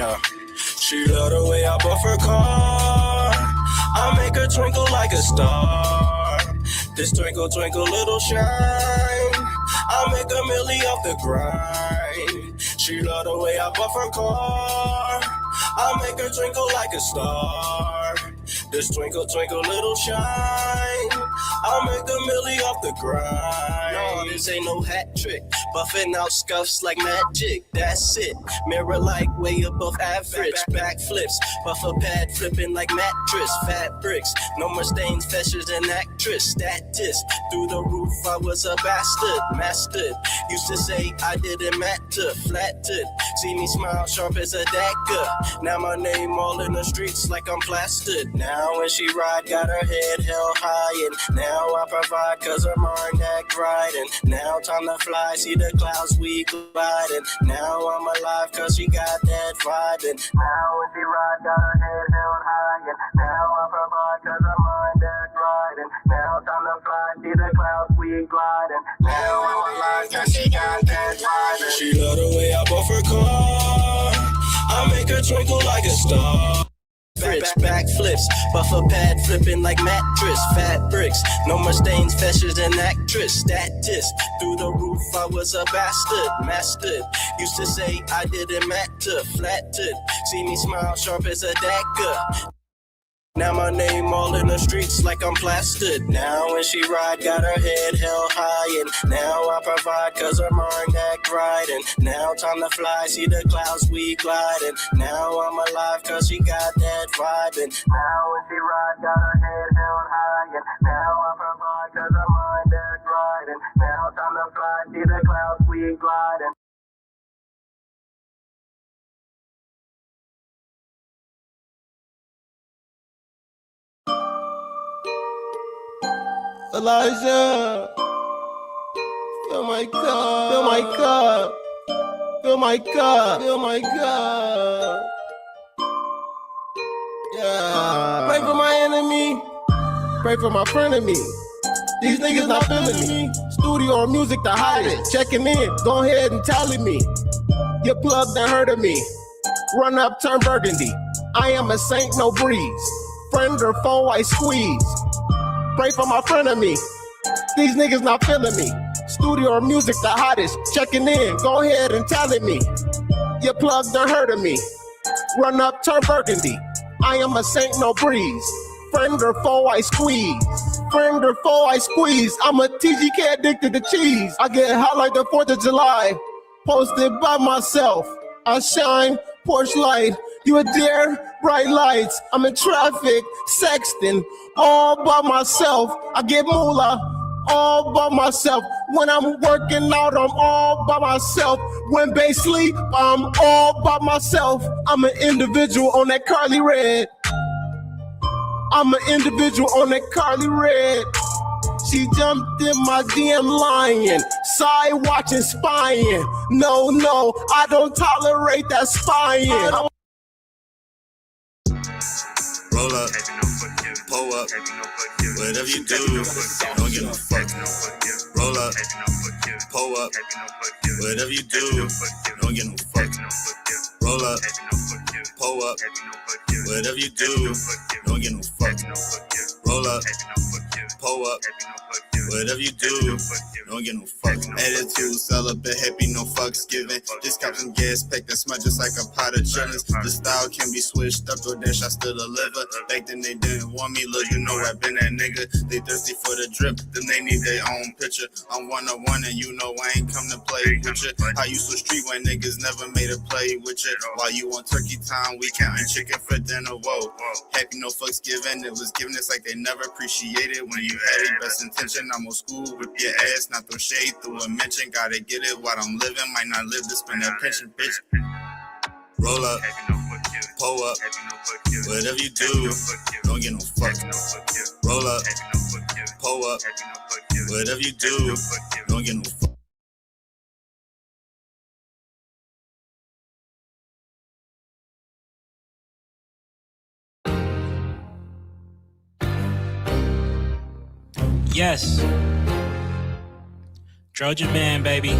Yeah. She love the way I buff her car. I make her twinkle like a star. This twinkle, twinkle, little shine. I make a milli off the grind. She love the way I buff her car. I make her twinkle like a star. This twinkle, twinkle, little shine. I'll make a milli off the grind. No, this ain't no hat trick. Buffing out scuffs like magic. That's it. Mirror like way above average. Backflips. Buffer pad flipping like mattress. Fat bricks. No more stains, festers, and actress. Statist. Through the roof, I was a bastard. Mastered. Used to say I didn't matter. Flattered. See me smile sharp as a dagger. Now my name all in the streets like I'm plastered. Now when she ride, got her head held high. And now I provide cause her mind act right. And now time to fly, see the clouds we gliding. Now I'm alive cause she got that vibe. And now when she ride, got her head held high. And now I provide cause her mind act right. And now time to fly, see the clouds we gliding. Now I'm alive cause she got that vibe. She love the way I buff her car. I make her twinkle like a star. Backflips, buffer pad flipping like mattress. Fat bricks, no more stains, festers, and actress. Statist, through the roof I was a bastard. Mastered, used to say I didn't matter. Flattered, see me smile sharp as a dagger. Now my name all in the streets like I'm plastered. Now when she ride, got her head held high. And now I provide cause her mind act right. And now time to fly, see the clouds we glide. And now I'm alive cause she got that vibe. And now when she ride, got her head held high. And now I provide cause her mind act right. And now time to fly, see the clouds we glide. And Elijah, fill my cup, fill my cup, fill my cup, fill my cup. Yeah. Pray for my enemy, pray for my frenemy. These niggas not feeling me. Studio or music to hide it. Checking in, go ahead and tally me. Your plug done heard of me. Run up, turn burgundy. I am a saint, no breeze. Friend or foe, I squeeze. Pray for my friend of me. These niggas not feeling me. Studio or music the hottest. Checking in, go ahead and tally me. Your plug done heard of me. Run up, turn burgundy. I am a saint, no breeze. Friend or foe, I squeeze. Friend or foe, I squeeze. I'm a TGK addicted to cheese. I get hot like the 4th of July. Posted by myself. I shine, Porsche light. You a dare, bright lights. I'm in traffic, sexting, all by myself. I get moolah, all by myself. When I'm working out, I'm all by myself. When they sleep, I'm all by myself. I'm an individual on that Carly Red. I'm an individual on that Carly Red. She jumped in my DM lying, side watching, spying. No, I don't tolerate that spying. Roll up, pull up, whatever you do, don't get no fuck. Roll up, pull up, whatever you do, don't get no fuck. Roll up, pull up, whatever you do, don't get no fuck. Roll up, pull up, whatever you do, don't get no fuck. Attitude, celibate, happy, no fucks given. Just got some gas pack that smell just like a pot of chillins. The style can be switched up, or dash, I still deliver. Back then they didn't want me, look, you know I been that nigga. They thirsty for the drip, then they need their own picture. I'm 101 and you know I ain't come to play with you. I used to street when niggas never made a play with you. While you on turkey time, we counting chicken for dinner, whoa. Happy, no fucks given, it was given, it's like they never appreciated when you had it. Best intention, I'm old school, whip your ass, not throw shade through a mention. Gotta get it while I'm living, might not live to spend that pension, bitch. Roll up, pull up, whatever you do, don't get no fuck. Roll up, pull up, whatever you do, don't get no fuck. Yes. Trojan man, baby.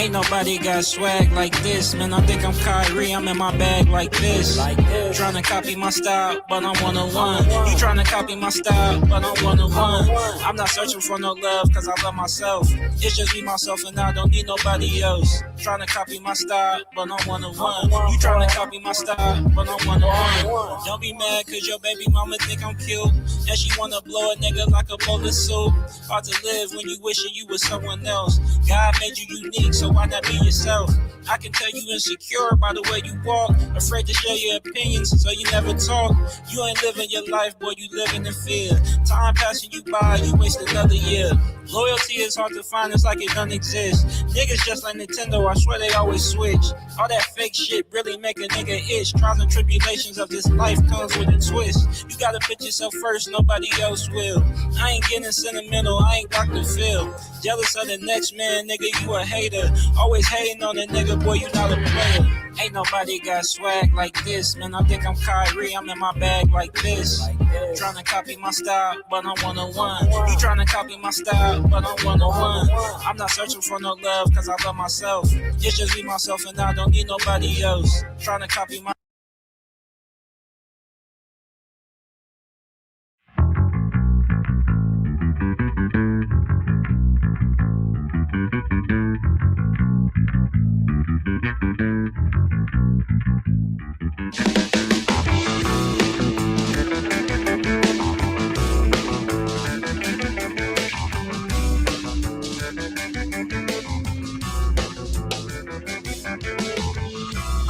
Ain't nobody got swag like this, man. I think I'm Kyrie, I'm in my bag like this. Tryna copy my style, but I'm one-on-one. You tryna copy my style, but I'm one-on-one. I'm not searching for no love, cause I love myself. It's just me, myself, and I don't need nobody else. Tryna copy my style, but I'm one-on-one. You tryna copy my style, but I'm one-on-one. Don't be mad, cause your baby mama think I'm cute, and she wanna blow a nigga like a bullet suit. Hard to live when you wishing you was someone else. God made you unique, so why not be yourself? I can tell you insecure by the way you walk, afraid to share your opinions, so you never talk. You ain't living your life, boy, you living in fear. Time passing you by, you waste another year. Loyalty is hard to find, it's like it don't exist. Niggas just like Nintendo, I swear they always switch. All that fake shit really make a nigga itch. Trials and tribulations of this life comes with a twist. You gotta put yourself first, nobody else will. I ain't getting sentimental, I ain't Dr. Phil. Jealous of the next man, nigga, you a hater. Always hating on a nigga, boy, you not a player. Ain't nobody got swag like this, man. I think I'm Kyrie, I'm in my bag like this. Tryna copy my style, but I'm one-on-one. You tryna copy my style, but I'm one-on-one. I'm not searching for no love, cause I love myself. It's just me, myself, and I don't need nobody else. Tryna copy my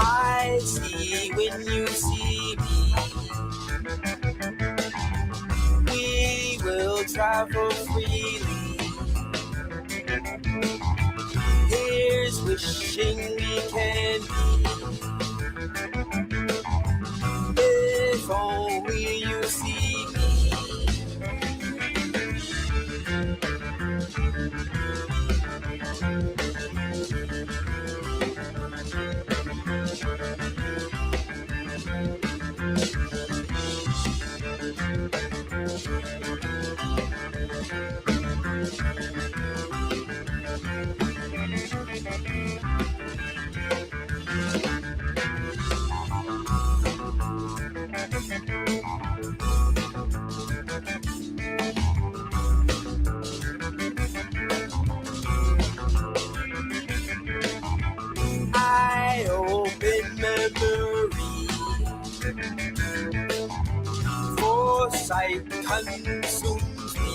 I see when you see me. We will travel freely. Here's wishing we can be. If only you see me. I open memory. Foresight consumes me.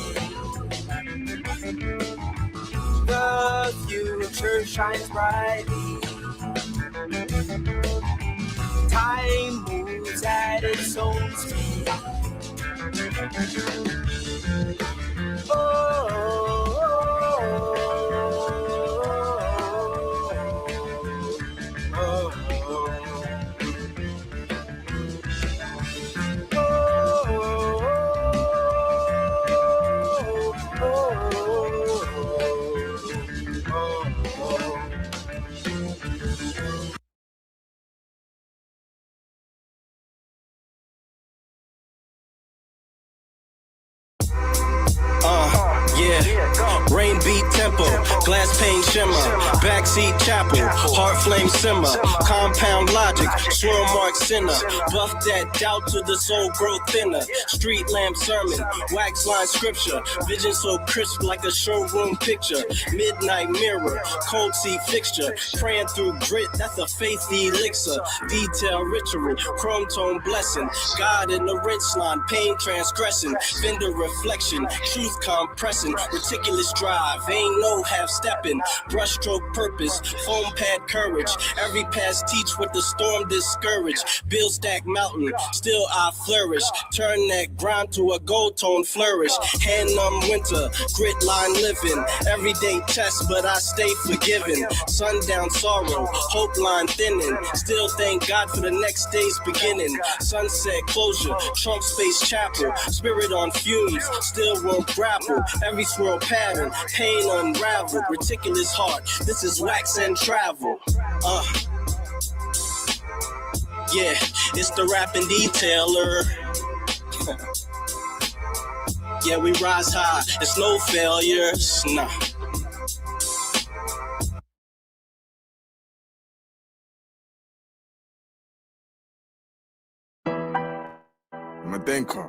The future shines brightly. Time moves at its own speed. Rain beat tempo, glass pane shimmer, backseat chapel, heart flame simmer, compound logic, swirl mark sinner, buff that doubt till the soul grow thinner, street lamp sermon, wax line scripture, vision so crisp like a showroom picture, midnight mirror, cold seat fixture, praying through grit, that's a faith elixir, detail ritual, chrome tone blessing, God in the rinse line, pain transgressing, fender reflection, truth compressing, reticulous drive, ain't no half-stepping, brushstroke purpose, foam pad courage, every pass teach with the storm discourage, bill stack mountain, still I flourish, turn that grind to a gold tone flourish, hand numb winter, grit line living, everyday test but I stay forgiven, sundown sorrow, hope line thinning, still thank God for the next day's beginning, sunset closure, trunk space chapel, spirit on fumes, still won't grapple, every swirl pattern, pain unraveled, reticulous heart, this is wax and travel. Yeah, it's the rapping detailer. Yeah, we rise high, it's no failures, nah. Madenko.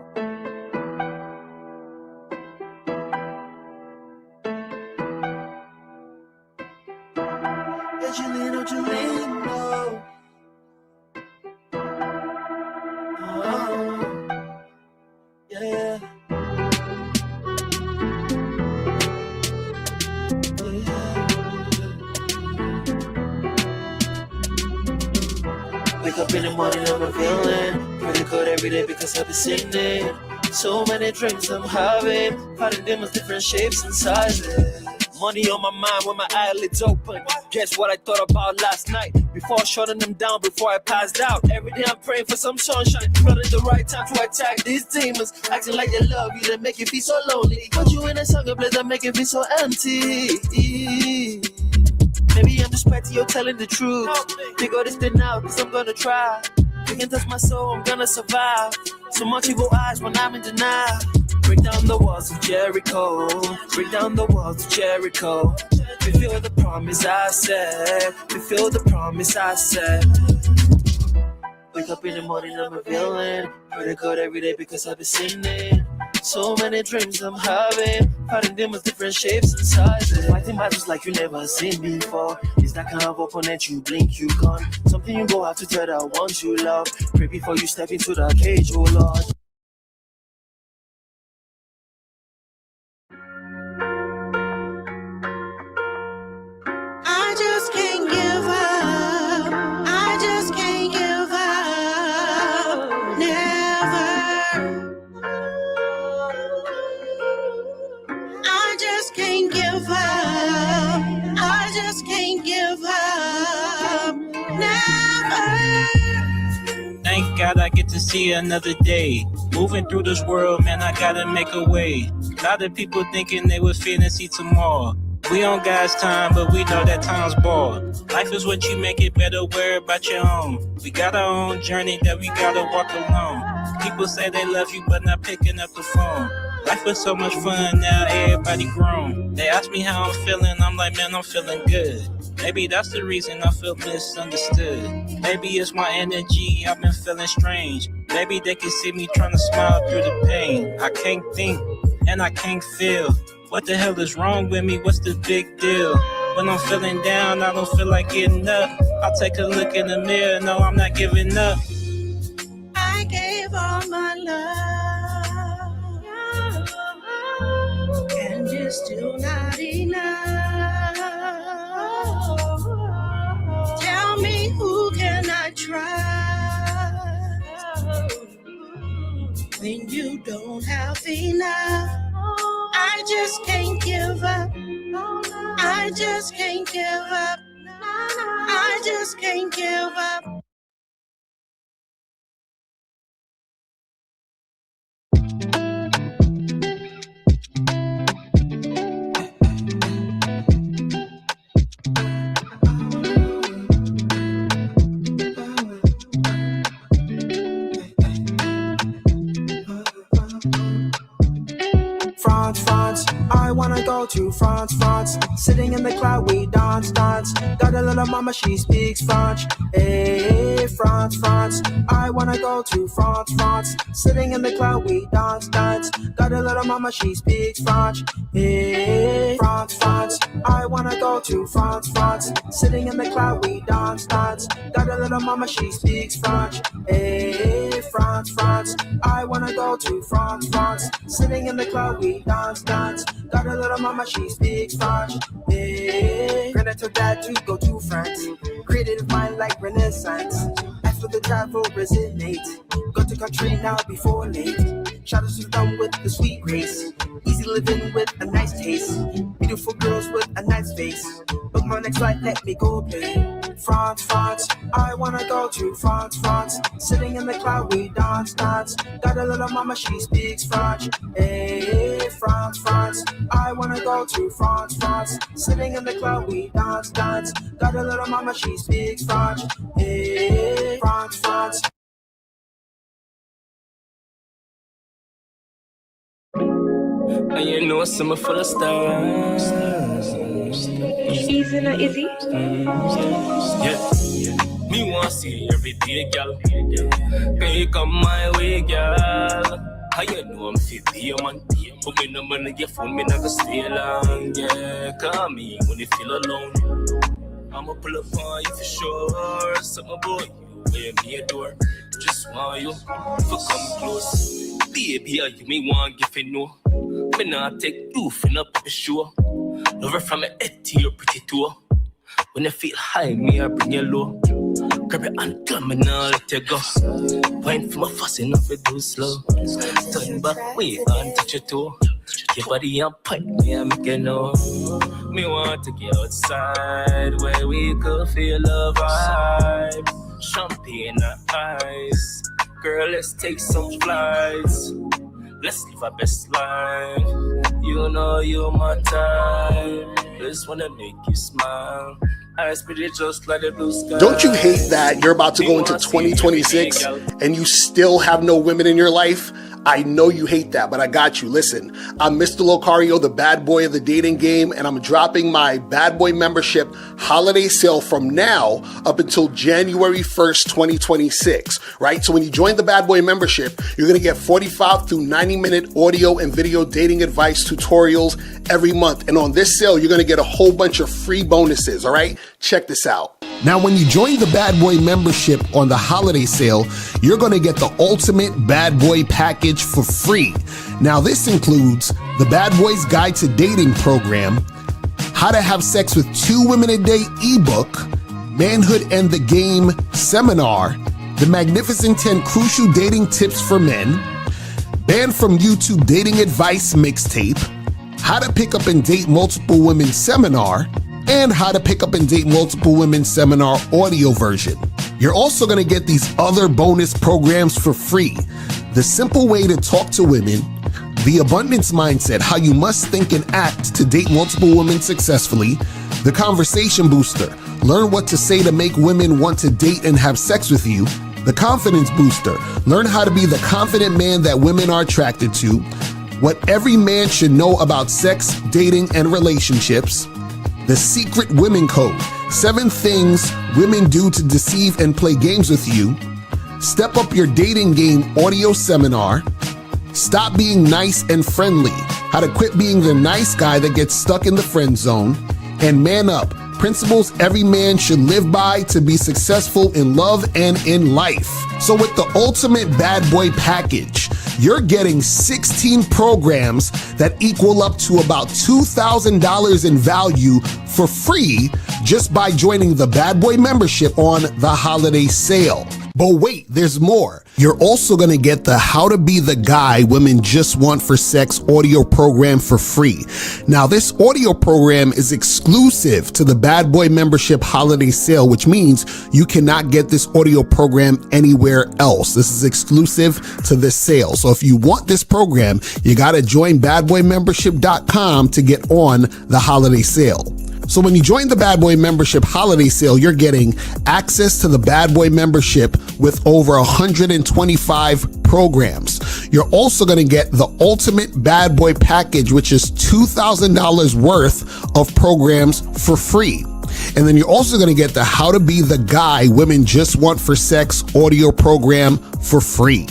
Angelino, Angelino. Oh, yeah. Wake up in the morning, I'm a villain. Pretty good every day because I've been sinning. So many dreams I'm having, fighting them with different shapes and sizes. Money on my mind when my eyelids open. Guess what I thought about last night? Before shutting them down, before I passed out. Every day I'm praying for some sunshine. Flooding the right time to attack these demons. Acting like they love you, they make you feel so lonely. Put you in a song place that make you feel so empty. Maybe I'm just petty, you're telling the truth. Figure this thing out, cause I'm gonna try. You can touch my soul, I'm gonna survive. So much evil eyes when I'm in denial. Break down the walls of Jericho. Break down the walls of Jericho. Fulfill the promise I said. Fulfill the promise I said. Wake up in the morning, I'm a villain. Pray to God every day because I've been sinning. So many dreams I'm having, fighting them with different shapes and sizes. Fighting battles like you never seen before. It's that kind of opponent you blink, you gone. Something you go out to tell that ones you love. Pray before you step into the cage, oh Lord. I just can't give up. I just can't give up. Never. I just can't give up. I just can't give up. Never. Thank God I get to see another day. Moving through this world, man, I gotta make a way. A lot of people thinking they would fit and see tomorrow. We on God's time, but we know that time's bored. Life is what you make it better, worry about your own. We got our own journey that we gotta walk alone. People say they love you, but not picking up the phone. Life was so much fun, now everybody grown. They ask me how I'm feeling, I'm like, man, I'm feeling good. Maybe that's the reason I feel misunderstood. Maybe it's my energy, I've been feeling strange. Maybe they can see me trying to smile through the pain. I can't think, and I can't feel. What the hell is wrong with me? What's the big deal? When I'm feeling down, I don't feel like getting up. I'll take a look in the mirror, no, I'm not giving up. I gave all my love, and it's still not enough. Tell me, who can I trust when you don't have enough? I just can't give up. I just can't give up. I just can't give up. France, I wanna go to France. Sitting in the cloud, we dance. Got a little mama, she speaks French. Hey, France, I wanna go to France. Sitting in the cloud, we dance. Got a little mama, she speaks French. Hey, France, I wanna go to France. Sitting in the cloud, we dance. Got a little mama, she speaks French. Hey, France, I wanna go to France. Sitting in the cloud, we dance. Got a little mama, she speaks French. Hey, granted to dad to go to France. Creative mind like Renaissance. As for the travel resonate. Go to country now before late. Shadows are done with the sweet grace. Easy living with a nice taste. Beautiful girls with a nice face. Book my next flight, let me go play. France, I wanna go to France. Sitting in the cloud, we dance. Got a little mama, she speaks French. Hey, France, I wanna go to France. Sitting in the cloud, we dance. Got a little mama, she speaks French. Hey, France. And you know summer full of stars. Easy, not easy. Yeah. Me want want to see you every day, girl. Hey, come my way, girl. How you know I'm fit, be your man? Put me number in your phone, me not gonna stay long. Yeah, call me when you feel alone. I'ma pull up on you for sure. Something about you, where me a door. Just want you to come close. Baby, you me want give you know. Me not take you for no paper show. Love her from your head to your pretty toe. When you feel high, me I bring you low. Grab your hand, come and I'll let you go. Wine from a fuss enough, it do slow. Turn back, wait, and touch your toe. Your body and pipe, me I make you know. Me want to get outside where we could feel love vibe. Champagne and ice. Girl, let's take some flights. Let's live our best life. You know you're my type. Just wanna make you smile. Eyes pretty just like the blue sky. Don't you hate that you're about to go into 2026 and you still have no women in your life? I know you hate that, but I got you. Listen, I'm Mr. Locario, the bad boy of the dating game, and I'm dropping my bad boy membership holiday sale from now up until January 1st, 2026, right? So when you join the bad boy membership, you're going to get 45 through 90-minute audio and video dating advice tutorials every month. And on this sale, you're going to get a whole bunch of free bonuses, all right? Check this out. Now, when you join the Bad Boy membership on the holiday sale, you're going to get the ultimate Bad Boy package for free. Now, this includes the Bad Boys Guide to Dating program, How to Have Sex with 2 Women a Day ebook, Manhood and the Game seminar, the Magnificent 10 Crucial Dating Tips for Men, Banned from YouTube Dating Advice mixtape, How to Pick Up and Date Multiple Women seminar, and How to Pick Up and Date Multiple Women seminar audio version. You're also going to get these other bonus programs for free. The Simple Way to Talk to Women, The Abundance Mindset, How You Must Think and Act to Date Multiple Women Successfully, The Conversation Booster, Learn What to Say to Make Women Want to Date and Have Sex with You, The Confidence Booster, Learn How to Be the Confident Man that Women are Attracted to, What Every Man Should Know About Sex, Dating, and Relationships, The Secret Women Code, 7 Things Women Do to Deceive and Play Games with You, Step Up Your Dating Game audio seminar, Stop Being Nice and Friendly, How to Quit Being the Nice Guy That Gets Stuck in the Friend Zone, and Man Up, Principles Every Man Should Live By to Be Successful in Love and in Life. So with the ultimate bad boy package, you're getting 16 programs that equal up to about $2,000 in value for free just by joining the Bad Boy membership on the holiday sale. But wait, there's more. You're also going to get the How to Be the Guy Women Just Want for Sex audio program for free. Now, this audio program is exclusive to the Bad Boy membership holiday sale, which means you cannot get this audio program anywhere else. This is exclusive to this sale. So if you want this program, you got to join badboymembership.com to get on the holiday sale. So when you join the Bad Boy membership holiday sale, you're getting access to the Bad Boy membership with over 125 programs. You're also going to get the ultimate Bad Boy package, which is $2,000 worth of programs for free. And then you're also going to get the How to Be the Guy Women Just Want for Sex audio program for free.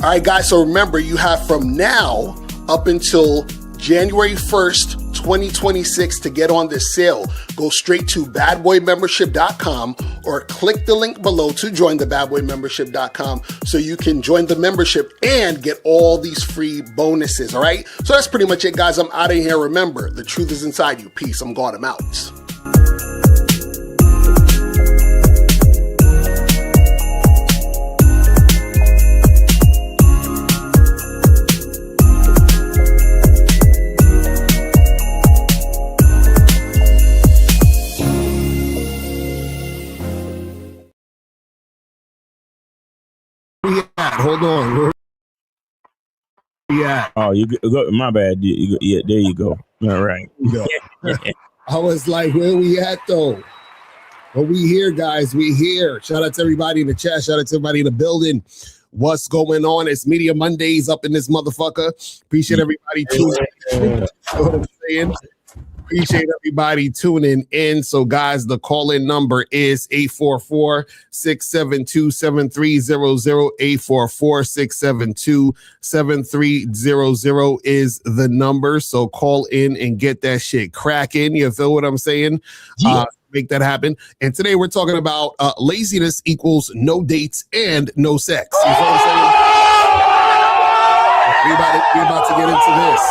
All right, guys. So remember, you have from now up until January 1st, 2026 to get on this sale. Go straight to badboymembership.com or click the link below to join the badboymembership.com so you can join the membership and get all these free bonuses. All right. So that's pretty much it, guys. I'm out of here. Remember, the truth is inside you. Peace. I'm God. I'm out. Hold on. Where we at? Oh, you go. My bad. Yeah, there you go. All right. I was like, where we at though? But we here, guys. We here. Shout out to everybody in the chat. Shout out to everybody in the building. What's going on? It's Media Mondays up in this motherfucker. Appreciate everybody tuning in. You know what I'm saying? Appreciate everybody tuning in. So, guys, the call-in number is 844-672-7300. 844-672-7300 is the number. So call in and get that shit cracking. You feel what I'm saying? Yeah. Make that happen. And today we're talking about laziness equals no dates and no sex. You feel what I'm saying? We're about to get into this.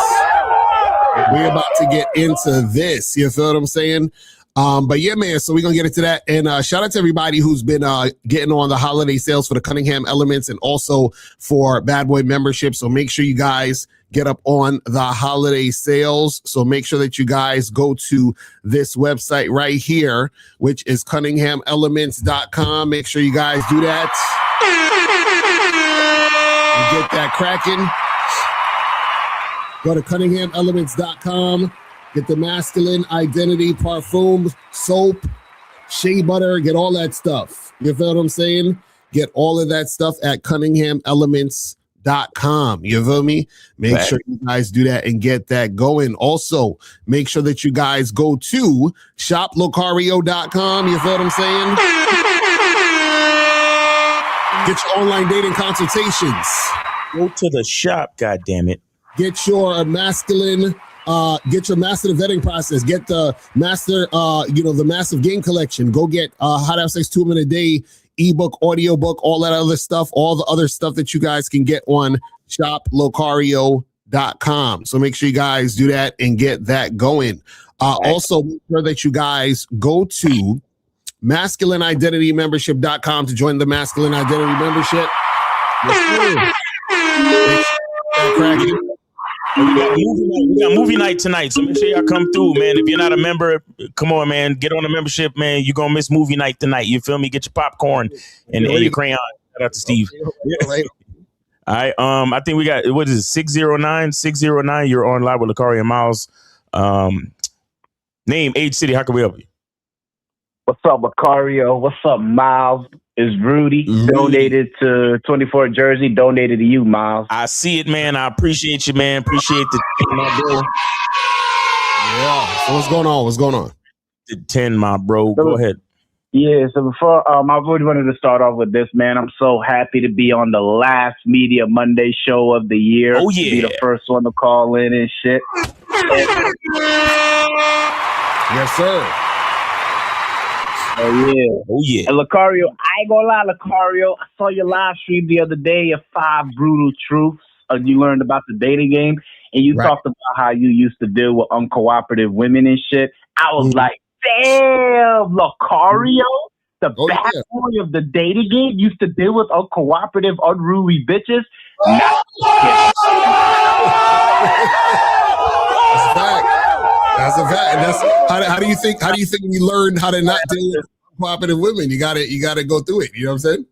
We're about to get into this. You feel what I'm saying? But yeah, man, so we're going to get into that. And shout out to everybody who's been getting on the holiday sales for the Cunningham Elements and also for Bad Boy membership. So make sure you guys get up on the holiday sales. So make sure that you guys go to this website right here, which is CunninghamElements.com. Make sure you guys do that. And get that cracking. Go to CunninghamElements.com. Get the masculine identity parfum, soap, shea butter, get all that stuff. You feel what I'm saying? Get all of that stuff at CunninghamElements.com. You feel me? Make sure you guys do that and get that going. Also, make sure that you guys go to shoplocario.com. You feel what I'm saying? Get your online dating consultations. Go to the shop, goddammit. Get your masculine, get your master the vetting process. Get the master, the massive game collection. Go get How to Have Sex 2 Minute a Day, ebook, audiobook, all that other stuff, all the other stuff that you guys can get on shoplocario.com. So make sure you guys do that and get that going. Also, make sure that you guys go to masculineidentitymembership.com to join the Masculine Identity Membership. We got movie night tonight, so make sure y'all come through, man. If you're not a member, come on, man. Get on the membership, man. You're going to miss movie night tonight. You feel me? Get your popcorn and your crayon. Shout out to Steve. All right. I think we got, what is it, 609? 609. You're on live with Locario and Miles. Name, age, city. How can we help you? What's up, Locario? What's up, Miles? Is Rudy donated to 24 Jersey, donated to you, Miles. I see it, man. I appreciate you, man. Appreciate the 10, my bro. Yeah. So what's going on? What's going on? The 10, my bro. Go ahead. Yeah, so before, I really wanted to start off with this, man. I'm so happy to be on the last Media Monday show of the year. Oh, yeah. Be the first one to call in and shit. Yes, sir. Oh, yeah. Oh, yeah. And Locario, I ain't gonna lie, Locario, I saw your live stream the other day of 5 brutal truths. You learned about the dating game, and you talked about how you used to deal with uncooperative women and shit. I was like, damn, Locario, the bad boy of the dating game, used to deal with uncooperative, unruly bitches. That's a fact. That's a fact. And that's how do you think we learn how to not deal with cooperative women? You gotta go through it. You know what I'm saying?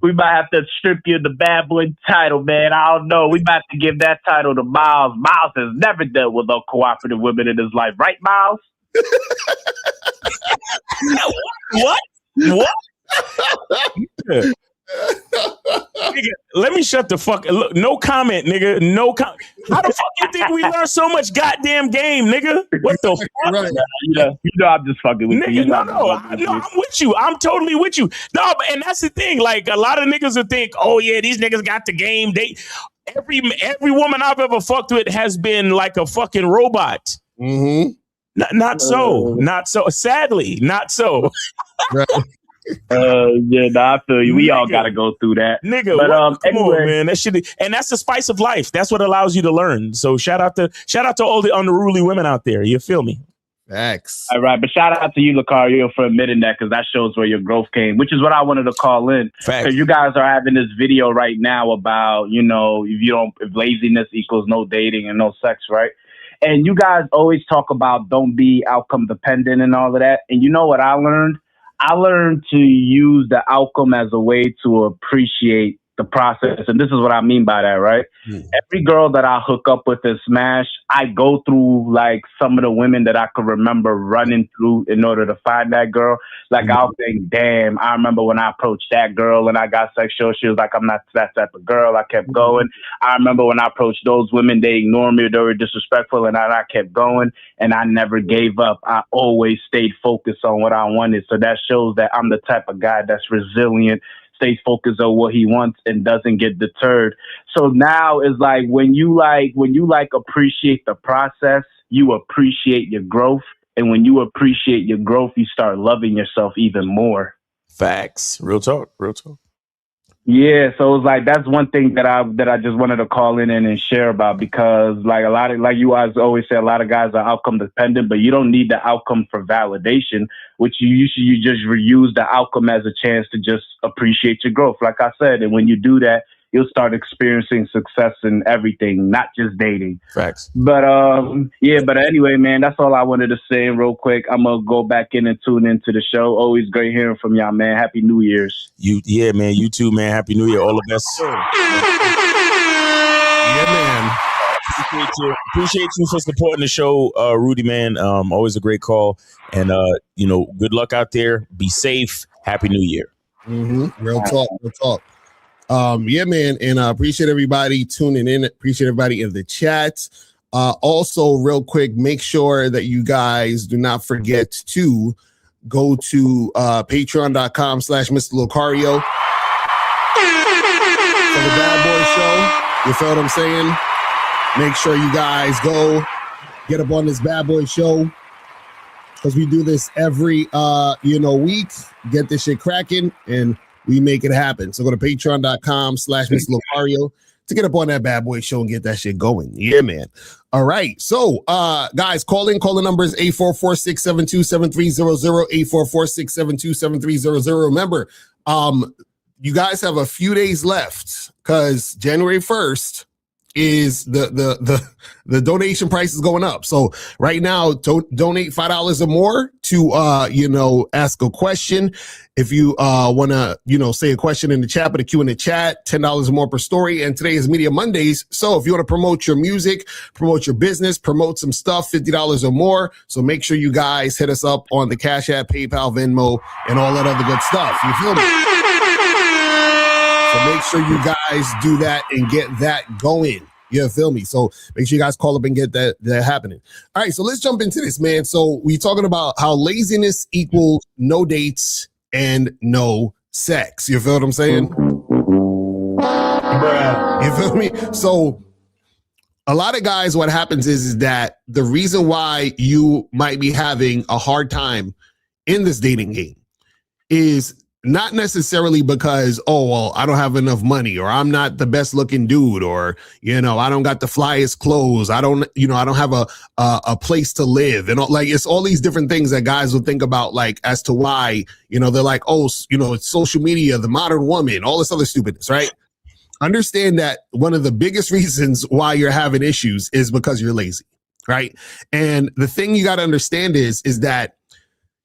We might have to strip you of the bad boy title, man. I don't know. We might have to give that title to Miles. Miles has never dealt with uncooperative women in his life, right, Miles? What? Nigga, let me shut the fuck. Look, no comment, nigga. No comment. How the fuck you think we learn so much goddamn game, nigga? What the fuck? Right. You know, I'm just fucking with nigga, you. I'm with you. I'm totally with you. No, and that's the thing. Like, a lot of niggas will think, oh yeah, these niggas got the game. Every woman I've ever fucked with has been like a fucking robot. Mm-hmm. Not so. Sadly, not so. Right. I feel you. We all gotta go through that, nigga. But come on, man. That shit, and that's the spice of life. That's what allows you to learn. So shout out to all the unruly women out there. You feel me? Thanks. All right, but shout out to you, Locario, for admitting that, because that shows where your growth came, which is what I wanted to call in. Because you guys are having this video right now about, if laziness equals no dating and no sex, right? And you guys always talk about don't be outcome dependent and all of that. And you know what I learned? I learned to use the outcome as a way to appreciate the process. And this is what I mean by that, right? Every girl that I hook up with and smash, I go through like some of the women that I could remember running through in order to find that girl. Like I'll think, damn, I remember when I approached that girl and I got sexual. She was like, I'm not that type of girl. I kept going. I remember when I approached those women, they ignored me, they were disrespectful, and I kept going, and I never gave up. I always stayed focused on what I wanted. So that shows that I'm the type of guy that's resilient, stays focused on what he wants, and doesn't get deterred. So now it's like when you appreciate the process, you appreciate your growth. And when you appreciate your growth, you start loving yourself even more. Facts. Real talk. Yeah, so it's like that's one thing that I just wanted to call in and share about, because like a lot of, like you guys always say, a lot of guys are outcome dependent, but you don't need the outcome for validation, which you just reuse the outcome as a chance to just appreciate your growth, like I said. And when you do that, you'll start experiencing success in everything, not just dating. Facts. But but anyway, man, that's all I wanted to say real quick. I'm gonna go back in and tune into the show. Always great hearing from y'all, man. Happy New Year's. Yeah, man. You too, man. Happy New Year. All the best. Yeah, man. Appreciate you for supporting the show, Rudy, man. Always a great call. And good luck out there. Be safe. Happy New Year. Real talk. Yeah, man, and I appreciate everybody tuning in. Appreciate everybody in the chat. Also, real quick, make sure that you guys do not forget to go to patreon.com/Mr. Locario for the Bad Boy Show. You feel what I'm saying? Make sure you guys go get up on this Bad Boy Show, because we do this every week. Get this shit cracking, and we make it happen. So go to patreon.com/Mr. Locario to get up on that Bad Boy Show and get that shit going. Yeah, man. All right. So, guys, call in. Call the numbers 844-672-7300, 844-672-7300. Remember, you guys have a few days left, because January 1st is the donation price is going up. So right now, donate $5 or more to ask a question. If you want to say a question in the chat, put a Q in the chat. $10 or more per story. And today is Media Mondays, so if you want to promote your music, promote your business, promote some stuff, $50 or more. So make sure you guys hit us up on the Cash App, PayPal, Venmo, and all that other good stuff. You feel me? So make sure you guys do that and get that going. You feel me? So make sure you guys call up and get that happening. All right, so let's jump into this, man. So we're talking about how laziness equals no dates and no sex. You feel what I'm saying? Bruh. You feel me? So a lot of guys, what happens is that the reason why you might be having a hard time in this dating game is not necessarily because, I don't have enough money, or I'm not the best looking dude, or, I don't got the flyest clothes. I don't have a place to live. And it's all these different things that guys will think about, like, as to why, they're like, it's social media, the modern woman, all this other stupidness, right? Understand that one of the biggest reasons why you're having issues is because you're lazy, right? And the thing you got to understand is that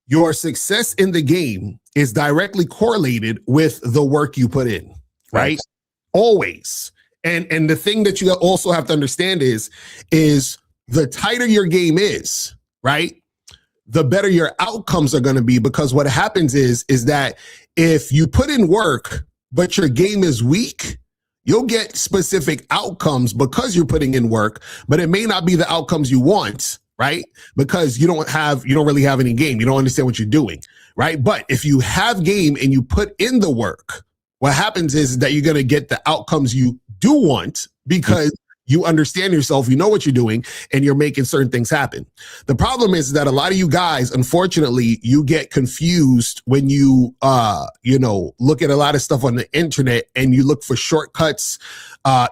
your success in the game is directly correlated with the work you put in, right? Always. And the thing that you also have to understand is the tighter your game is, right, the better your outcomes are going to be. Because what happens is that if you put in work, but your game is weak, you'll get specific outcomes because you're putting in work, but it may not be the outcomes you want, right? Because you don't really have any game. You don't understand what you're doing, right? But if you have game and you put in the work, what happens is that you're going to get the outcomes you do want, because you understand yourself, you know what you're doing, and you're making certain things happen. The problem is that a lot of you guys, unfortunately, you get confused when you, look at a lot of stuff on the internet and you look for shortcuts.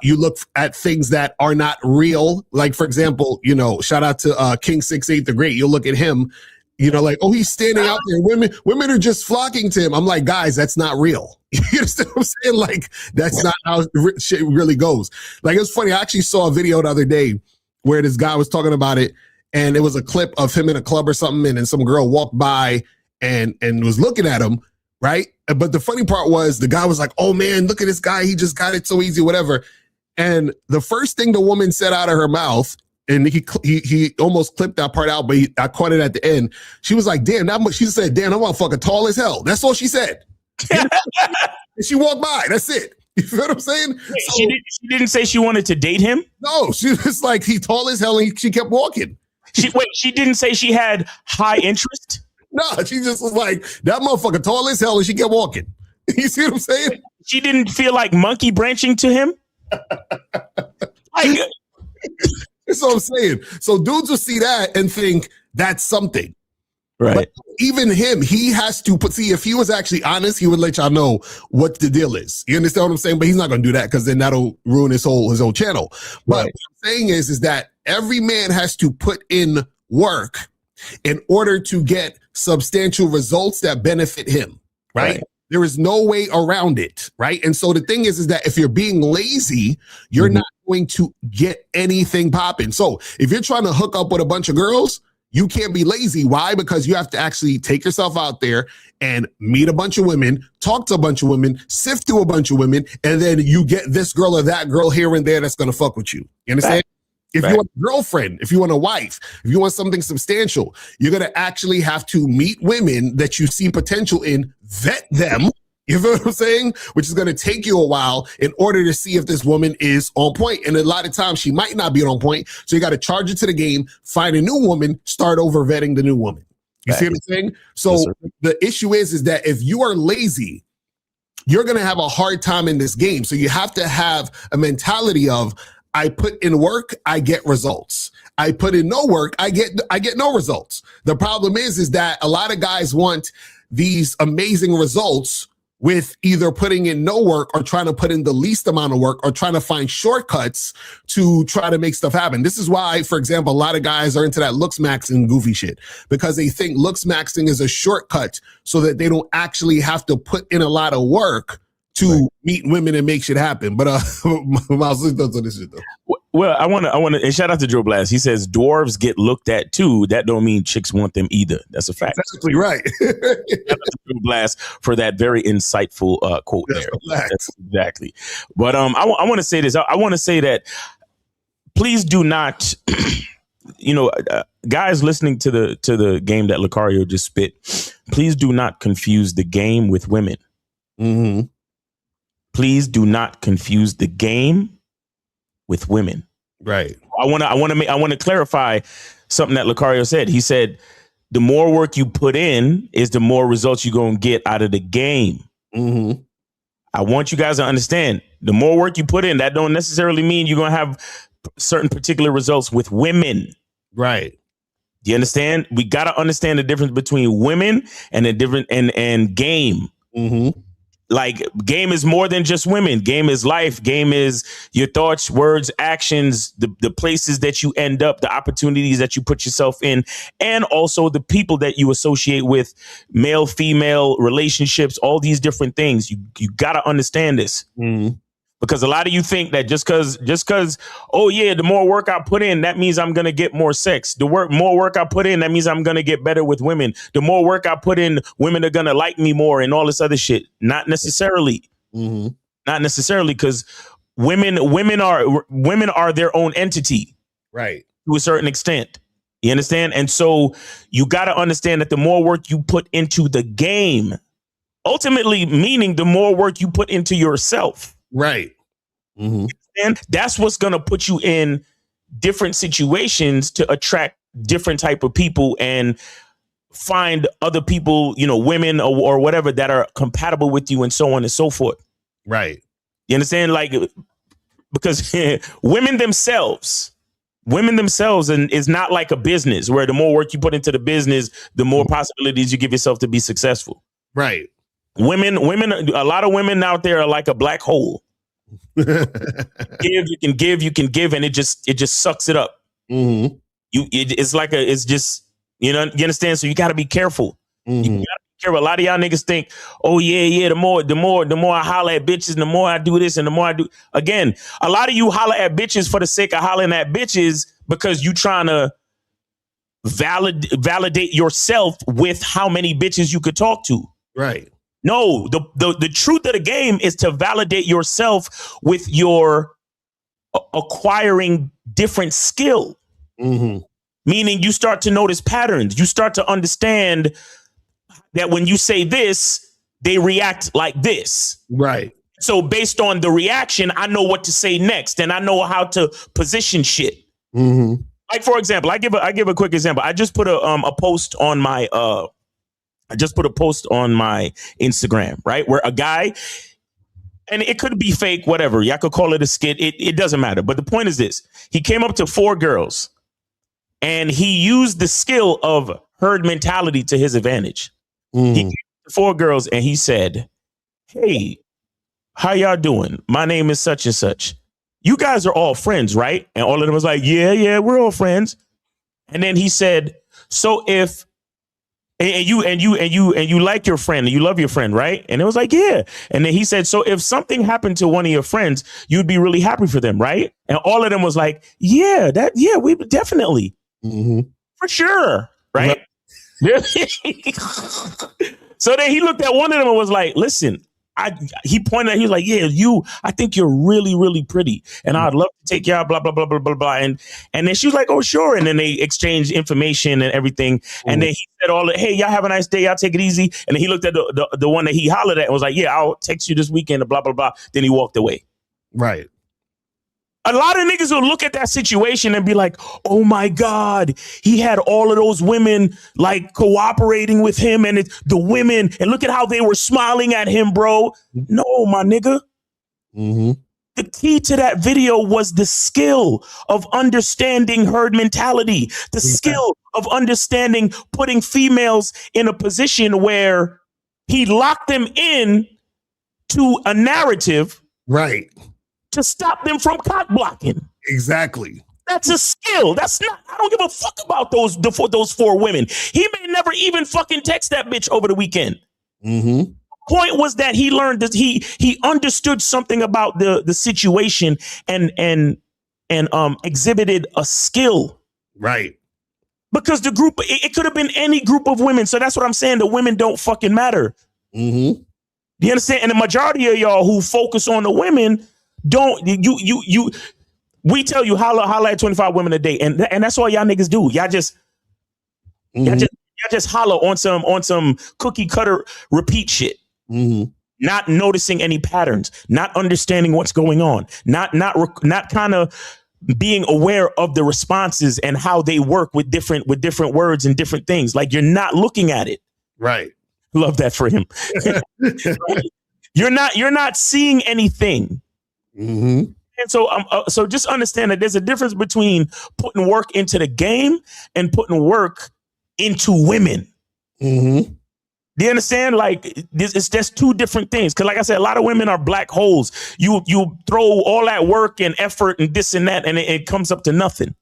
You look at things that are not real. Like, for example, shout out to King 68 the Great. You'll look at him, he's standing out there. Women are just flocking to him. I'm like, guys, that's not real. You understand what I'm saying? Like, that's not how shit really goes. Like, it's funny. I actually saw a video the other day where this guy was talking about it, and it was a clip of him in a club or something, and then some girl walked by and was looking at him, right? But the funny part was the guy was like, oh man, look at this guy. He just got it so easy, whatever. And the first thing the woman said out of her mouth, and he almost clipped that part out, but I caught it at the end. She was like, damn, she said, damn, that motherfucker tall as hell. That's all she said. And she walked by. That's it. You feel what I'm saying? Wait, so, she didn't say she wanted to date him? No, she was like, he's tall as hell, and she kept walking. She didn't say she had high interest? No, she just was like, that motherfucker tall as hell, and she kept walking. You see what I'm saying? She didn't feel like monkey branching to him? That's what I'm saying. So dudes will see that and think that's something. Right. But even him, he has to if he was actually honest, he would let y'all know what the deal is. You understand what I'm saying? But he's not going to do that because then that'll ruin his whole channel. But what I'm saying is that every man has to put in work in order to get substantial results that benefit him. Right. There is no way around it. Right. And so the thing is that if you're being lazy, you're not going to get anything popping. So if you're trying to hook up with a bunch of girls, you can't be lazy. Why? Because you have to actually take yourself out there and meet a bunch of women, talk to a bunch of women, sift through a bunch of women, and then you get this girl or that girl here and there that's going to fuck with you. You understand? Right. If you want a girlfriend, if you want a wife, if you want something substantial, you're going to actually have to meet women that you see potential in, vet them. You feel what I'm saying? Which is going to take you a while in order to see if this woman is on point. And a lot of times she might not be on point. So you got to charge it to the game, find a new woman, start over vetting the new woman. You see what I'm saying? So yes, the issue is that if you are lazy, you're going to have a hard time in this game. So you have to have a mentality of, I put in work, I get results. I put in no work, I get no results. The problem is that a lot of guys want these amazing results with either putting in no work or trying to put in the least amount of work or trying to find shortcuts to try to make stuff happen. This is why, for example, a lot of guys are into that looks maxing goofy shit because they think looks maxing is a shortcut so that they don't actually have to put in a lot of work to meet women and make shit happen. But Miles, let's do this shit though. Well, I want to, and shout out to Joe Blast. He says dwarves get looked at too. That don't mean chicks want them either. That's a fact. That's exactly right. Shout out to Joe Blast for that very insightful quote there. That's exactly. But I want to say this. I want to say that please do not, guys listening to the game that Locario just spit, please do not confuse the game with women. Mm-hmm. Please do not confuse the game with women. Right. I want to clarify something that Locario said. He said, the more work you put in is the more results you're going to get out of the game. Mm-hmm. I want you guys to understand the more work you put in, that don't necessarily mean you're going to have certain particular results with women. Right. Do you understand? We got to understand the difference between women and the different and game. Mm-hmm. Like game is more than just women. Game is life. Game is your thoughts, words, actions, the places that you end up, the opportunities that you put yourself in, and also the people that you associate with, male, female relationships, all these different things. You got to understand this. Mm-hmm. Because a lot of you think that just because, oh yeah, the more work I put in, that means I'm going to get more sex. More work I put in, that means I'm going to get better with women. The more work I put in, women are going to like me more and all this other shit. Not necessarily. Mm-hmm. Not necessarily, because women are their own entity. Right. To a certain extent. You understand? And so you got to understand that the more work you put into the game, ultimately meaning the more work you put into yourself. Right. Mm-hmm. And that's what's going to put you in different situations to attract different type of people and find other people, women or whatever that are compatible with you and so on and so forth. Right. You understand? Like, because women themselves and is not like a business where the more work you put into the business, the more possibilities you give yourself to be successful. Right. Women, a lot of women out there are like a black hole. You can give, and it just sucks it up. Mm-hmm. You understand? So you got to be careful. Mm-hmm. You gotta be careful. A lot of y'all niggas think, oh yeah, the more I holler at bitches, the more I do this, and the more I do. Again, a lot of you holler at bitches for the sake of hollering at bitches because you trying to validate yourself with how many bitches you could talk to. Right. No, the truth of the game is to validate yourself with your acquiring different skill. Mm-hmm. Meaning you start to notice patterns. You start to understand that when you say this, they react like this. Right. So based on the reaction, I know what to say next, and I know how to position shit. Mm-hmm. Like, for example, I give a quick example. I just put a post on my Instagram, right? Where a guy, and it could be fake, whatever. Y'all could call it a skit. It doesn't matter. But the point is this. He came up to 4 girls and he used the skill of herd mentality to his advantage. He came up to 4 girls and he said, "Hey, how y'all doing? My name is such and such. You guys are all friends, right?" And all of them was like, yeah, we're all friends. And then he said, "So if and you like your friend and you love your friend, right?" And it was like, "Yeah." And then he said, "So if something happened to one of your friends, you'd be really happy for them, right?" And all of them was like, yeah, we definitely, for sure, right? So then he looked at one of them and was like, "Listen." He pointed out, he was like, "Yeah, I think you're really, really pretty. And I'd love to take you out, blah, blah, blah, blah, blah, blah." And then she was like, "Oh, sure." And then they exchanged information and everything. And then he said "Hey, y'all have a nice day. Y'all take it easy." And then he looked at the one that he hollered at and was like, "Yeah, I'll text you this weekend," blah, blah, blah. Then he walked away. Right. A lot of niggas will look at that situation and be like, "Oh my God, he had all of those women like cooperating with him and the women, and look at how they were smiling at him, bro." No, my nigga. The key to that video was the skill of understanding herd mentality, the skill of understanding putting females in a position where he locked them in to a narrative. Right. To stop them from cock blocking. Exactly. That's a skill. That's not, I don't give a fuck about those 4 women. He may never even fucking text that bitch over the weekend. The point was that he learned that he understood something about the situation and exhibited a skill. Right. Because the group, it could have been any group of women. So that's what I'm saying. The women don't fucking matter. You understand? And the majority of y'all who focus on the women don't, we tell you holla at 25 women a day, and that's all y'all niggas do. Y'all just holler on some cookie cutter repeat shit. Not noticing any patterns, not understanding what's going on, not kind of being aware of the responses and how they work with different words and different things. Like, you're not looking at it. Right. Love that for him. You're not seeing anything. And so just understand that there's a difference between putting work into the game and putting work into women. Do you understand? Like, it's just 2 different things. Because like I said, a lot of women are black holes. You throw all that work and effort and this and that, and it comes up to nothing.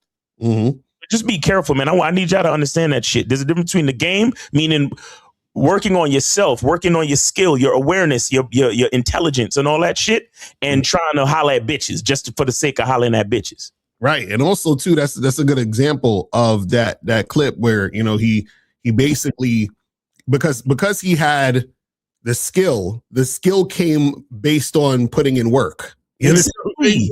Just be careful, man. I need y'all to understand that shit. There's a difference between the game, meaning working on yourself, working on your skill, your awareness, your intelligence and all that shit, and trying to holler at bitches just for the sake of hollering at bitches. Right. And also too, that's a good example of that clip where, he basically, because he had the skill came based on putting in work. Exactly.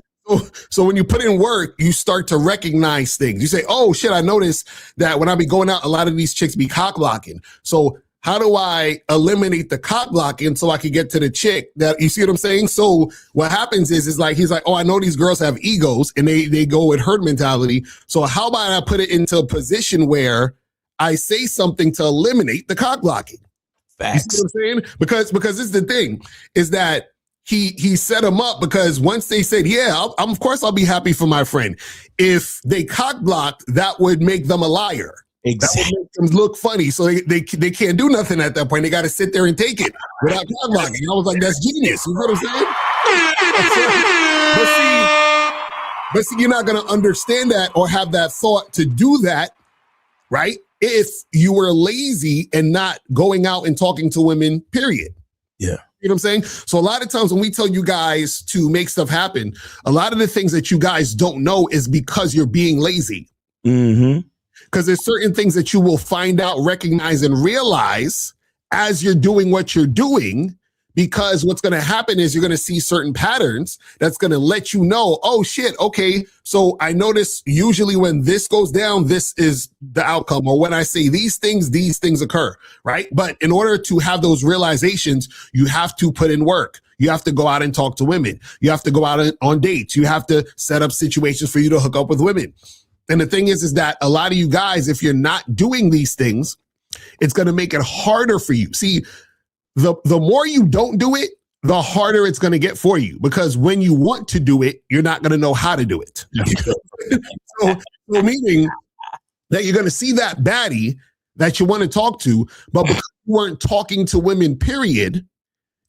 So when you put in work, you start to recognize things. You say, "Oh shit, I noticed that when I be going out, a lot of these chicks be cock blocking. So how do I eliminate the cock blocking so I can get to the chick that," you see what I'm saying? So what happens is like, he's like, "Oh, I know these girls have egos and they go with herd mentality. So how about I put it into a position where I say something to eliminate the cock blocking?" Facts. You see what I'm saying? Because this is the thing, is that he set them up, because once they said, "Yeah, of course I'll be happy for my friend," if they cock blocked, that would make them a liar. Exactly. That would make them look funny. So they can't do nothing at that point. They got to sit there and take it without cock blocking. I was like, that's genius. You know what I'm saying? But see, you're not going to understand that or have that thought to do that, right? If you were lazy and not going out and talking to women, period. Yeah. You know what I'm saying? So a lot of times when we tell you guys to make stuff happen, a lot of the things that you guys don't know is because you're being lazy. Because there's certain things that you will find out, recognize, and realize as you're doing what you're doing, because what's going to happen is you're going to see certain patterns that's going to let you know, oh shit, okay, so I notice usually when this goes down, this is the outcome. Or when I say these things occur, right? But in order to have those realizations, you have to put in work. You have to go out and talk to women. You have to go out on dates. You have to set up situations for you to hook up with women. And the thing is that a lot of you guys, if you're not doing these things, it's going to make it harder for you. See, the more you don't do it, the harder it's going to get for you, because when you want to do it, you're not going to know how to do it. so meaning that you're going to see that baddie that you want to talk to, but because you weren't talking to women, period,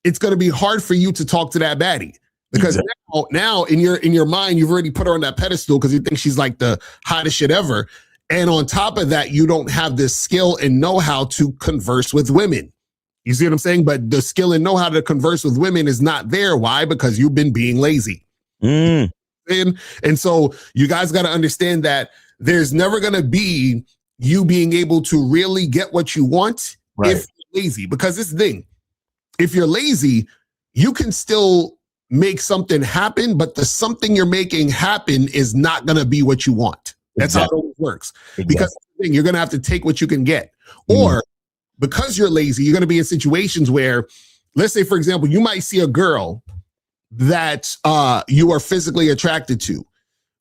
it's going to be hard for you to talk to that baddie. Because now in your mind, you've already put her on that pedestal because you think she's like the hottest shit ever. And on top of that, you don't have the skill and know-how to converse with women. You see what I'm saying? But the skill and know-how to converse with women is not there. Why? Because you've been being lazy. And so you guys got to understand that there's never going to be you being able to really get what you want if you're lazy. Because this thing, if you're lazy, you can still make something happen, but the something you're making happen is not going to be what you want. That's how it works. Because you're going to have to take what you can get. Or because you're lazy, you're going to be in situations where, let's say, for example, you might see a girl that you are physically attracted to,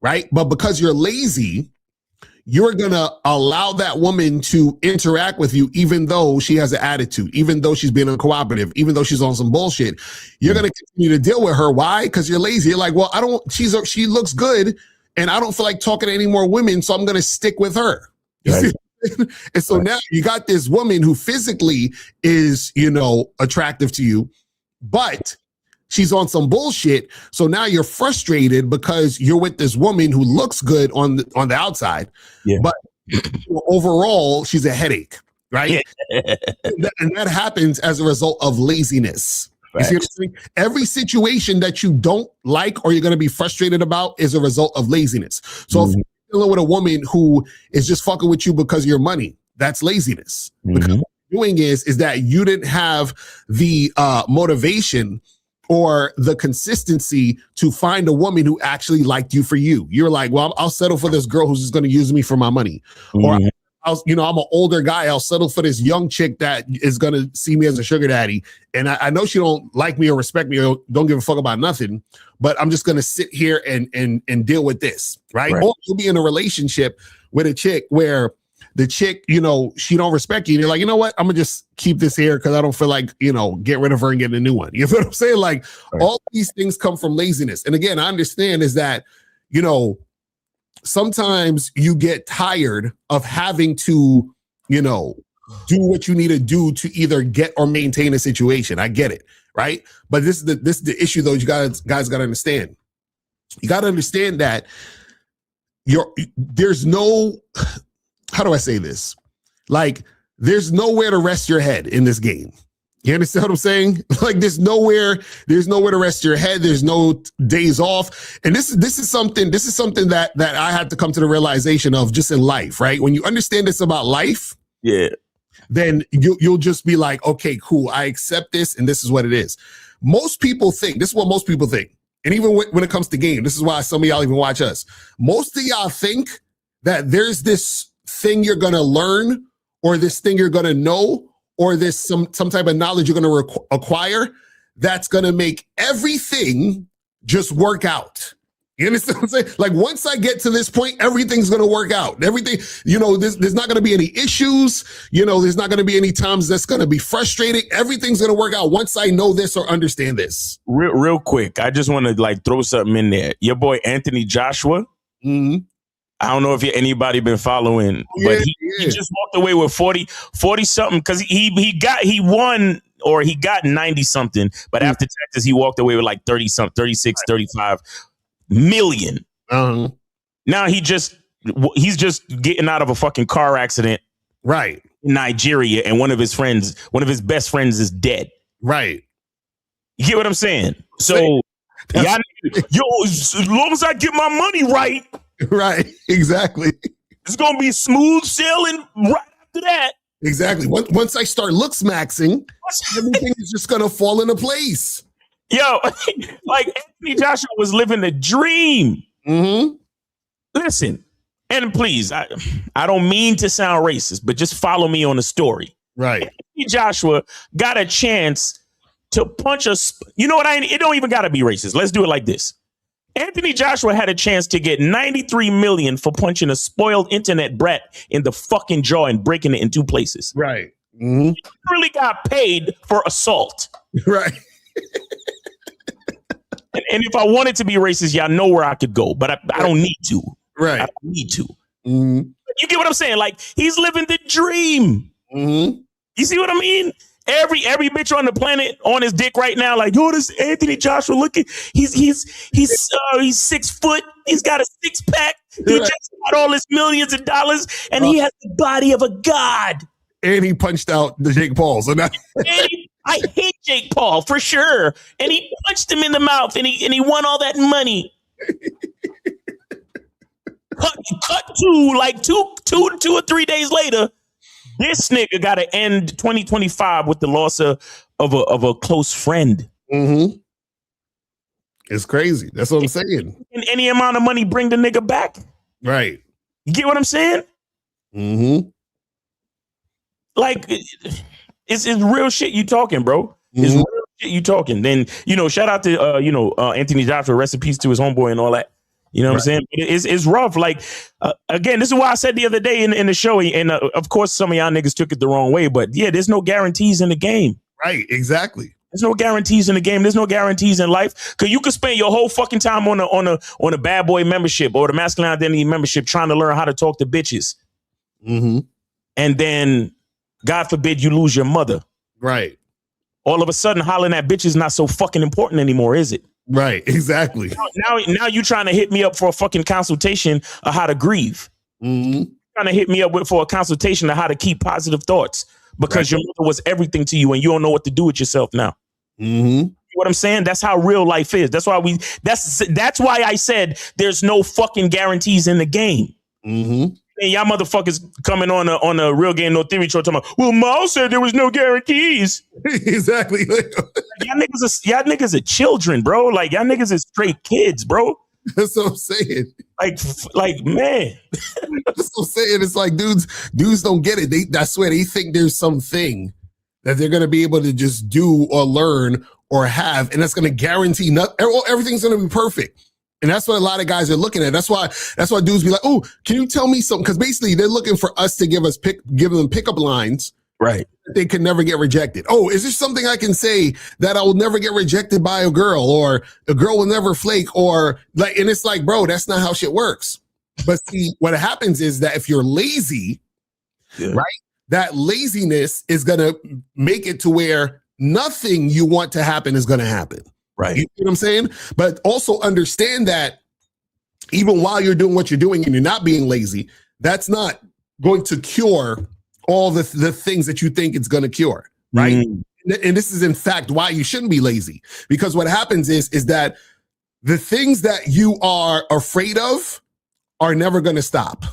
right? But because you're lazy, you're going to allow that woman to interact with you, even though she has an attitude, even though she's being uncooperative, even though she's on some bullshit. You're going to continue to deal with her. Why? Because you're lazy. You're like, well, she looks good, and I don't feel like talking to any more women, so I'm going to stick with her. Right. And so now you got this woman who physically is, attractive to you, but she's on some bullshit. So now you're frustrated because you're with this woman who looks good on the outside, but overall she's a headache, right? And that happens as a result of laziness. You see what I'm saying? Every situation that you don't like or you're going to be frustrated about is a result of laziness. So if you're dealing with a woman who is just fucking with you because of your money, that's laziness. Because what you're doing is that you didn't have the motivation or the consistency to find a woman who actually liked you for you. You're like, well, I'll settle for this girl who's just going to use me for my money. Or I'm an older guy. I'll settle for this young chick that is going to see me as a sugar daddy. And I know she don't like me or respect me or don't give a fuck about nothing, but I'm just going to sit here and deal with this. Right. Or you'll be in a relationship with a chick where the chick, she don't respect you. And you're like, you know what? I'm going to just keep this here because I don't feel like, get rid of her and get a new one. You know what I'm saying? Like all these things come from laziness. And again, I understand is that, sometimes you get tired of having to, do what you need to do to either get or maintain a situation. I get it, right? But this is the issue, though. You guys got to understand. You got to understand that there's no. How do I say this? Like, there's nowhere to rest your head in this game. You understand what I'm saying? Like, there's nowhere to rest your head. There's no days off. And this is something that I had to come to the realization of just in life, right? When you understand this about life, then you'll just be like, okay, cool. I accept this. And this is what it is. Most people think, this is what most people think. And even when it comes to game, this is why some of y'all even watch us. Most of y'all think that there's this thing you're going to learn or this thing you're going to know or this some type of knowledge you're going to acquire that's going to make everything just work out. You understand what I'm saying? Like once I get to this point, everything's going to work out. Everything, there's not going to be any issues. There's not going to be any times that's going to be frustrating. Everything's going to work out once I know this or understand this. Real quick. I just want to throw something in there. Your boy, Anthony Joshua. I don't know if anybody been following, but he just walked away with 40 something because he got 90 something, but after taxes, he walked away with like 30 something, 36, 35 million. Now he's just getting out of a fucking car accident. Right. In Nigeria. And one of his best friends is dead. Right. You get what I'm saying? So y'all, as long as I get my money right. Right, exactly. It's gonna be smooth sailing right after that. Exactly. Once I start looks maxing, everything is just gonna fall into place. Yo, like Anthony Joshua was living the dream. Mm-hmm. Listen, and please, I don't mean to sound racist, but just follow me on the story. Right. Anthony Joshua got a chance to punch us. You know what? It don't even got to be racist. Let's do it like this. Anthony Joshua had a chance to get $93 million for punching a spoiled internet brat in the fucking jaw and breaking it in 2 places. Right. Mm-hmm. He really got paid for assault. Right. And if I wanted to be racist, y'all know where I could go, but I don't need to. Right. I don't need to. Mm-hmm. You get what I'm saying? Like, he's living the dream. Mm-hmm. You see what I mean? Every bitch on the planet on his dick right now, like, yo, this Anthony Joshua looking. He's 6 foot. He's got a 6-pack. He just got all his millions of dollars, and he has the body of a god. And he punched out the Jake Paul. So now I hate Jake Paul for sure. And he punched him in the mouth, and he won all that money. cut to like two or 3 days later. This nigga got to end 2025 with the loss of a close friend. Mm-hmm. It's crazy. That's what I'm saying. And any amount of money bring the nigga back. Right. You get what I'm saying? Mm-hmm. Like, it's real shit you talking, bro. It's real shit you talking. Then, shout out to, Anthony Joshua, rest in peace to his homeboy and all that. You know what I'm saying? It's rough. Like, again, this is why I said the other day in the show, and of course, some of y'all niggas took it the wrong way, but yeah, there's no guarantees in the game. Right, exactly. There's no guarantees in the game. There's no guarantees in life. Because you could spend your whole fucking time on a bad boy membership or the masculine identity membership trying to learn how to talk to bitches. Mm-hmm. And then, God forbid, you lose your mother. Right. All of a sudden, hollering at bitches is not so fucking important anymore, is it? Right, exactly. Now you trying to hit me up for a fucking consultation of how to grieve. Mm-hmm. Trying to hit me up for a consultation of how to keep positive thoughts because your mother was everything to you and you don't know what to do with yourself now. Mm-hmm. You know what I'm saying? That's how real life is. That's why that's why I said there's no fucking guarantees in the game. Mm-hmm. And y'all motherfuckers coming on a Real Game No Theory show talking about, well, Mal said there was no guarantees. Exactly. Y'all niggas are children, bro. Like, y'all niggas is straight kids, bro. That's what I'm saying. Like, man. That's what I'm saying. It's like dudes don't get it. I swear they think there's something that they're gonna be able to just do or learn or have, and that's gonna guarantee everything's gonna be perfect. And that's what a lot of guys are looking at. That's why dudes be like, oh, can you tell me something? Because basically they're looking for us to give them pickup lines. Right. They can never get rejected. Oh, is there something I can say that I will never get rejected by a girl, or a girl will never flake, or like, and it's like, bro, that's not how shit works. But see, what happens is that if you're lazy, right, that laziness is going to make it to where nothing you want to happen is going to happen. Right. You know what I'm saying? But also understand that even while you're doing what you're doing and you're not being lazy, that's not going to cure all the things that you think it's going to cure. Right. And this is, in fact, why you shouldn't be lazy. Because what happens is that the things that you are afraid of are never going to stop.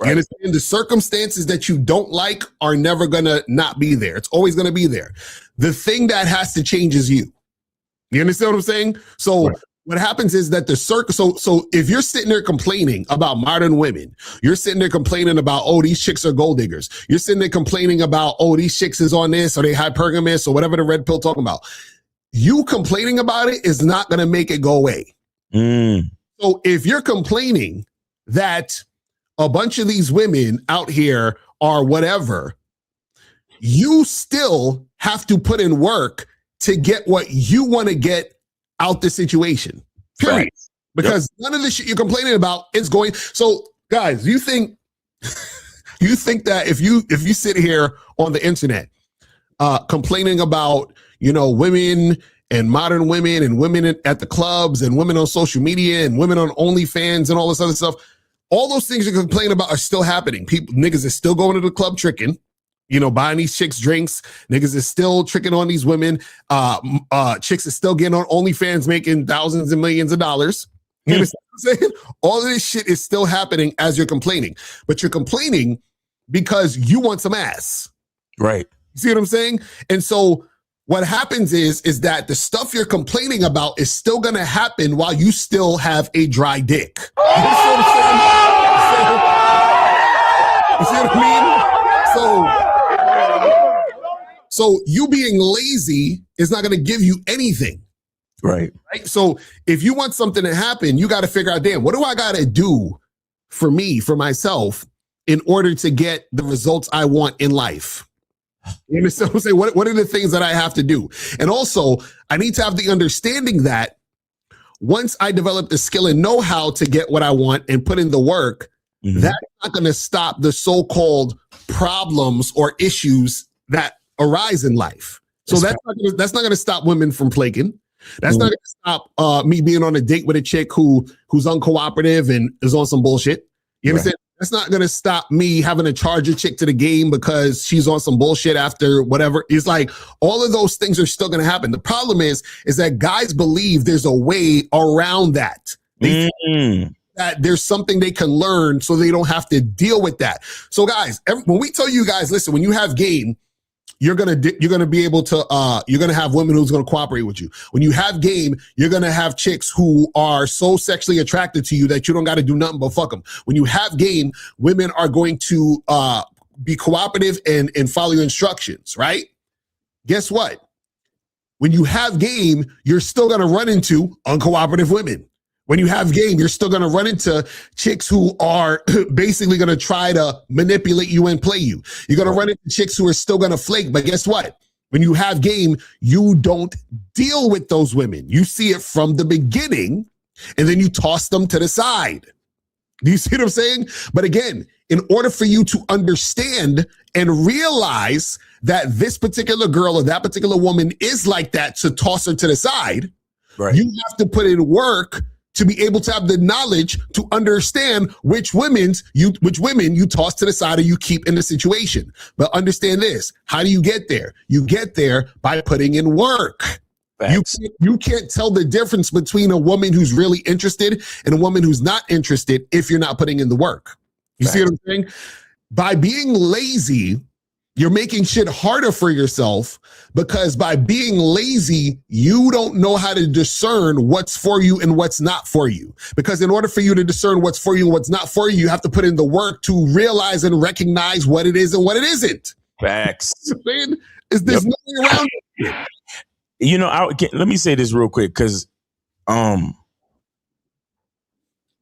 Right. You understand? The circumstances that you don't like are never going to not be there. It's always going to be there. The thing that has to change is you. You understand what I'm saying? So what happens is that so if you're sitting there complaining about modern women, you're sitting there complaining about, oh, these chicks are gold diggers. You're sitting there complaining about, oh, these chicks is on this, or they hypergamous, or whatever the red pill talking about. You complaining about it is not going to make it go away. So if you're complaining that a bunch of these women out here are whatever, you still have to put in work to get what you want to get out the situation. Period. Right. Because none of the shit you're complaining about is going. So, guys, you think that if you sit here on the internet complaining about, women and modern women and women at the clubs and women on social media and women on OnlyFans and all this other stuff, all those things you complain about are still happening. Niggas are still going to the club tricking. Buying these chicks drinks. Niggas is still tricking on these women. Chicks is still getting on OnlyFans making thousands and millions of dollars. You understand what I'm saying? All of this shit is still happening as you're complaining. But you're complaining because you want some ass. Right. You see what I'm saying? And so what happens is that the stuff you're complaining about is still going to happen while you still have a dry dick. You see what I'm saying? You see what I mean? So you being lazy is not going to give you anything. Right. So if you want something to happen, you got to figure out, damn, what do I got to do for me, for myself, in order to get the results I want in life? You understand what I'm saying? What are the things that I have to do? And also, I need to have the understanding that once I develop the skill and know-how to get what I want and put in the work, that's not going to stop the so-called problems or issues that arise in life. So that's not going to stop women from plaguing. That's not going to stop me being on a date with a chick who's uncooperative and is on some bullshit. You understand? That's not going to stop me having to charge a chick to the game because she's on some bullshit after whatever. It's like all of those things are still going to happen. The problem is that guys believe there's a way around that. They think that there's something they can learn so they don't have to deal with that. So guys, when we tell you guys, listen, when you have game, you're gonna be able to you're gonna have women who's gonna cooperate with you. When you have game, you're gonna have chicks who are so sexually attracted to you that you don't got to do nothing but fuck them. When you have game, women are going to be cooperative and follow your instructions, right? Guess what? When you have game, you're still gonna run into uncooperative women. When you have game, you're still going to run into chicks who are basically going to try to manipulate you and play you. You're going to run into chicks who are still going to flake. But guess what? When you have game, you don't deal with those women. You see it from the beginning, and then you toss them to the side. Do you see what I'm saying? But again, in order for you to understand and realize that this particular girl or that particular woman is like that, to toss her to the side, you have to put in work to be able to have the knowledge to understand which women you toss to the side or you keep in the situation. But understand this, how do you get there? You get there by putting in work. You can't tell the difference between a woman who's really interested and a woman who's not interested if you're not putting in the work. You see what I'm saying? By being lazy, you're making shit harder for yourself, because by being lazy, you don't know how to discern what's for you and what's not for you. Because in order for you to discern what's for you and what's not for you, you have to put in the work to realize and recognize what it is and what it isn't. Facts. Is there's nothing around it. You know, let me say this real quick, because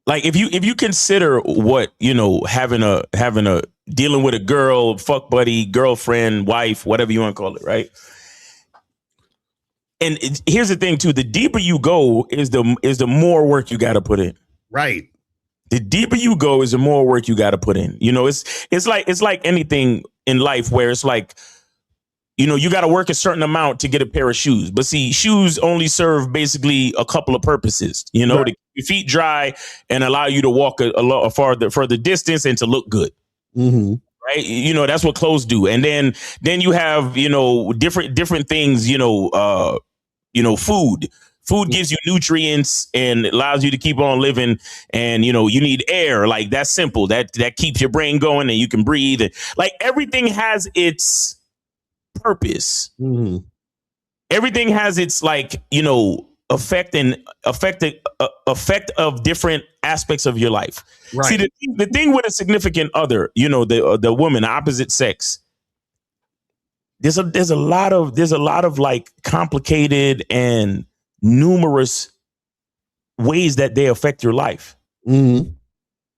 like if you consider what, you know, having a dealing with a girl, fuck buddy, girlfriend, wife, whatever you want to call it, right? And here's the thing too: the deeper you go, is the more work you got to put in. Right. The deeper you go, is the more work you got to put in. You know, it's like anything in life where it's like, you know, you got to work a certain amount to get a pair of shoes. But see, shoes only serve basically a couple of purposes, you know, to keep your feet dry and allow you to walk a further distance and to look good. Right. You know, that's what clothes do. And then you have, you know, different things, you know, food. Food gives you nutrients and allows you to keep on living. And, you know, you need air. Like, that's simple. That keeps your brain going and you can breathe. And, like, everything has its purpose. Everything has its, like, you know, effect of different aspects of your life. Right. See, the thing with a significant other, you know, the woman, opposite sex, there's a lot of like complicated and numerous ways that they affect your life. You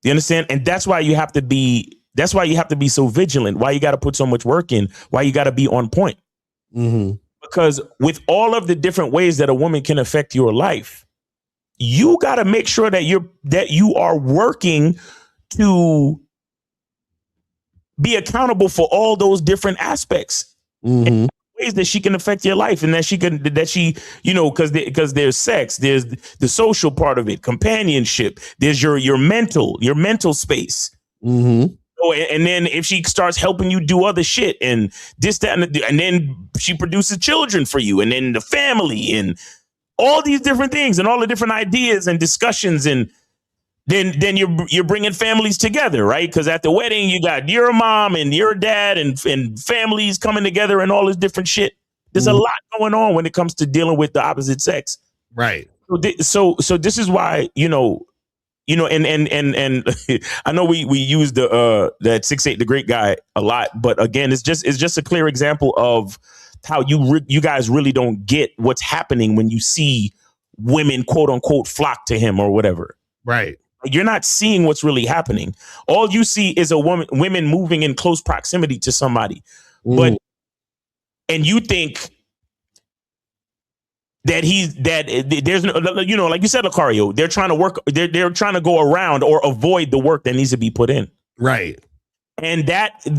understand? And that's why you have to be so vigilant, why you got to put so much work in, why you got to be on point. Because with all of the different ways that a woman can affect your life, you got to make sure that you are working to be accountable for all those different aspects, and ways that she can affect your life, and that she, you know, because there's sex, there's the social part of it, companionship, there's your mental space. Oh, and then if she starts helping you do other shit and this, that, and then she produces children for you, and then the family and all these different things and all the different ideas and discussions, and then you're bringing families together, right? Because at the wedding, you got your mom and your dad and families coming together and all this different shit. There's a lot going on when it comes to dealing with the opposite sex. Right. So this is why, and I know we use that 6'8" the Great guy a lot, but again, it's just a clear example of how you guys really don't get what's happening when you see women, quote unquote, flock to him or whatever. Right. You're not seeing what's really happening. All you see is women moving in close proximity to somebody, and you think that there's no, like you said, Locario, they're trying to work. They're trying to go around or avoid the work that needs to be put in. Right. And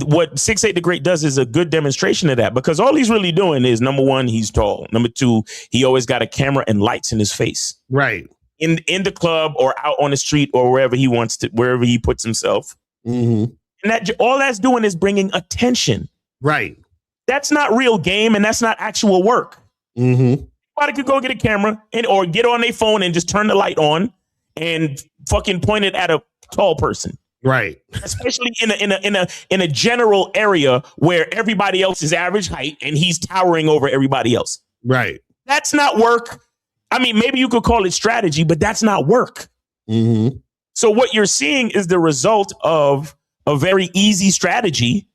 what 6'8" the Great does is a good demonstration of that, because all he's really doing is, number one, he's tall. Number two, he always got a camera and lights in his face. Right. In the club or out on the street or wherever he puts himself. Mm-hmm. And all that's doing is bringing attention. Right. That's not real game, and that's not actual work. Mm-hmm. Somebody could go get a camera or get on their phone and just turn the light on and fucking point it at a tall person. Right. Especially in a general area where everybody else is average height and he's towering over everybody else. Right. That's not work. I mean, maybe you could call it strategy, but that's not work. Mm-hmm. So what you're seeing is the result of a very easy strategy.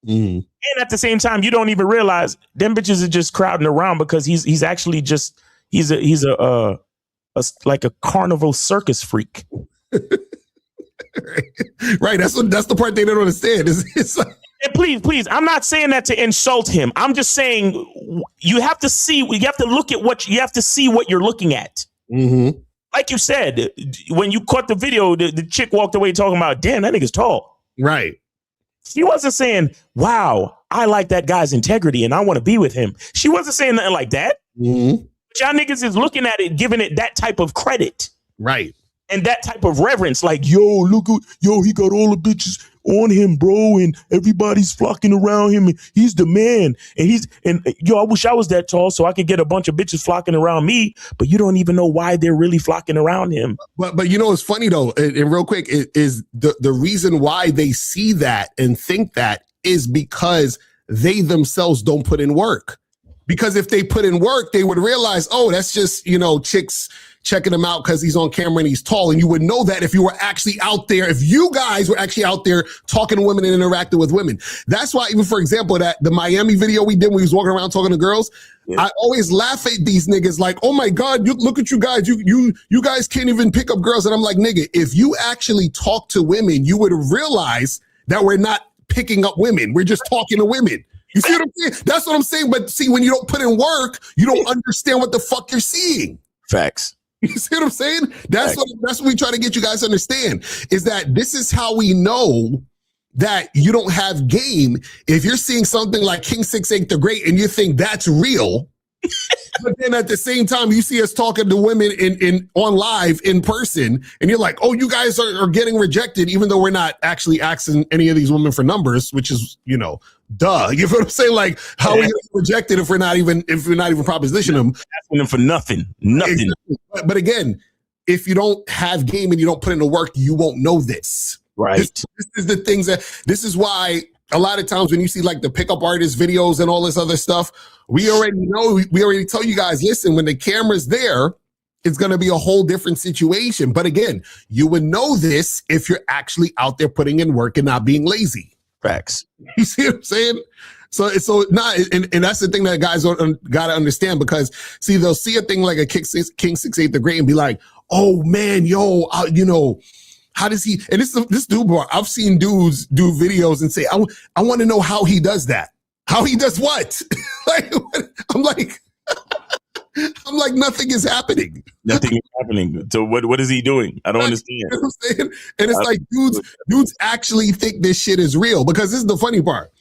Mm-hmm. And at the same time, you don't even realize them bitches are just crowding around because he's actually just he's a like a carnival circus freak. Right. That's the part they don't understand. It's like, and please, I'm not saying that to insult him. I'm just saying you have to see what you're looking at. mm-hmm. Like you said, when you caught the video, the chick walked away talking about, damn, that nigga's tall. Right. She wasn't saying, wow, I like that guy's integrity and I want to be with him. She wasn't saying nothing like that. Mm-hmm. But y'all niggas is looking at it, giving it that type of credit. Right. And that type of reverence, like, he got all the bitches on him, bro, and everybody's flocking around him, and he's the man, and I wish I was that tall so I could get a bunch of bitches flocking around me, but you don't even know why they're really flocking around him. But it's funny though, and real quick, is the reason why they see that and think that is because they themselves don't put in work. Because if they put in work, they would realize, oh, that's just, chicks checking him out because he's on camera and he's tall. And you would know that if you were actually out there, if you guys were actually out there talking to women and interacting with women. That's why, even for example, that the Miami video we did when we was walking around talking to girls, I always laugh at these niggas like, oh my God, look at you guys. You guys can't even pick up girls. And I'm like, nigga, if you actually talk to women, you would realize that we're not picking up women. We're just talking to women. You see what I'm saying? That's what I'm saying. But see, when you don't put in work, you don't understand what the fuck you're seeing. Facts. You see what I'm saying? That's what we try to get you guys to understand, is that this is how we know that you don't have game. If you're seeing something like King 6'8" the Great and you think that's real, but then at the same time you see us talking to women on live in person, and you're like, oh, you guys are getting rejected, even though we're not actually asking any of these women for numbers, which is, duh. You know what I'm saying? Like, how are we getting rejected if we're not even propositioning them? Asking them for nothing. Exactly. But again, if you don't have game and you don't put in the work, you won't know this. Right. This is the things this is why a lot of times when you see like the pickup artist videos and all this other stuff, we already tell you guys, listen, when the camera's there, it's going to be a whole different situation. But again, you would know this if you're actually out there putting in work and not being lazy. Facts. You see what I'm saying? So and that's the thing that guys got to understand, because see, they'll see a thing like a King 6'8" the Great and be like, oh man, yo, how does he? And this dude, bro, I've seen dudes do videos and say, I want to know how he does that. How he does what? I'm like, nothing is happening. Nothing is happening. So what is he doing? I don't understand. You know what I'm saying? And it's like dudes actually think this shit is real, because this is the funny part.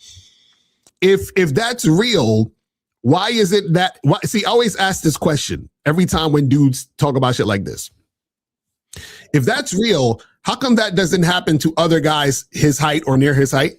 If that's real, why is it that? See, I always ask this question every time when dudes talk about shit like this. If that's real, how come that doesn't happen to other guys his height or near his height?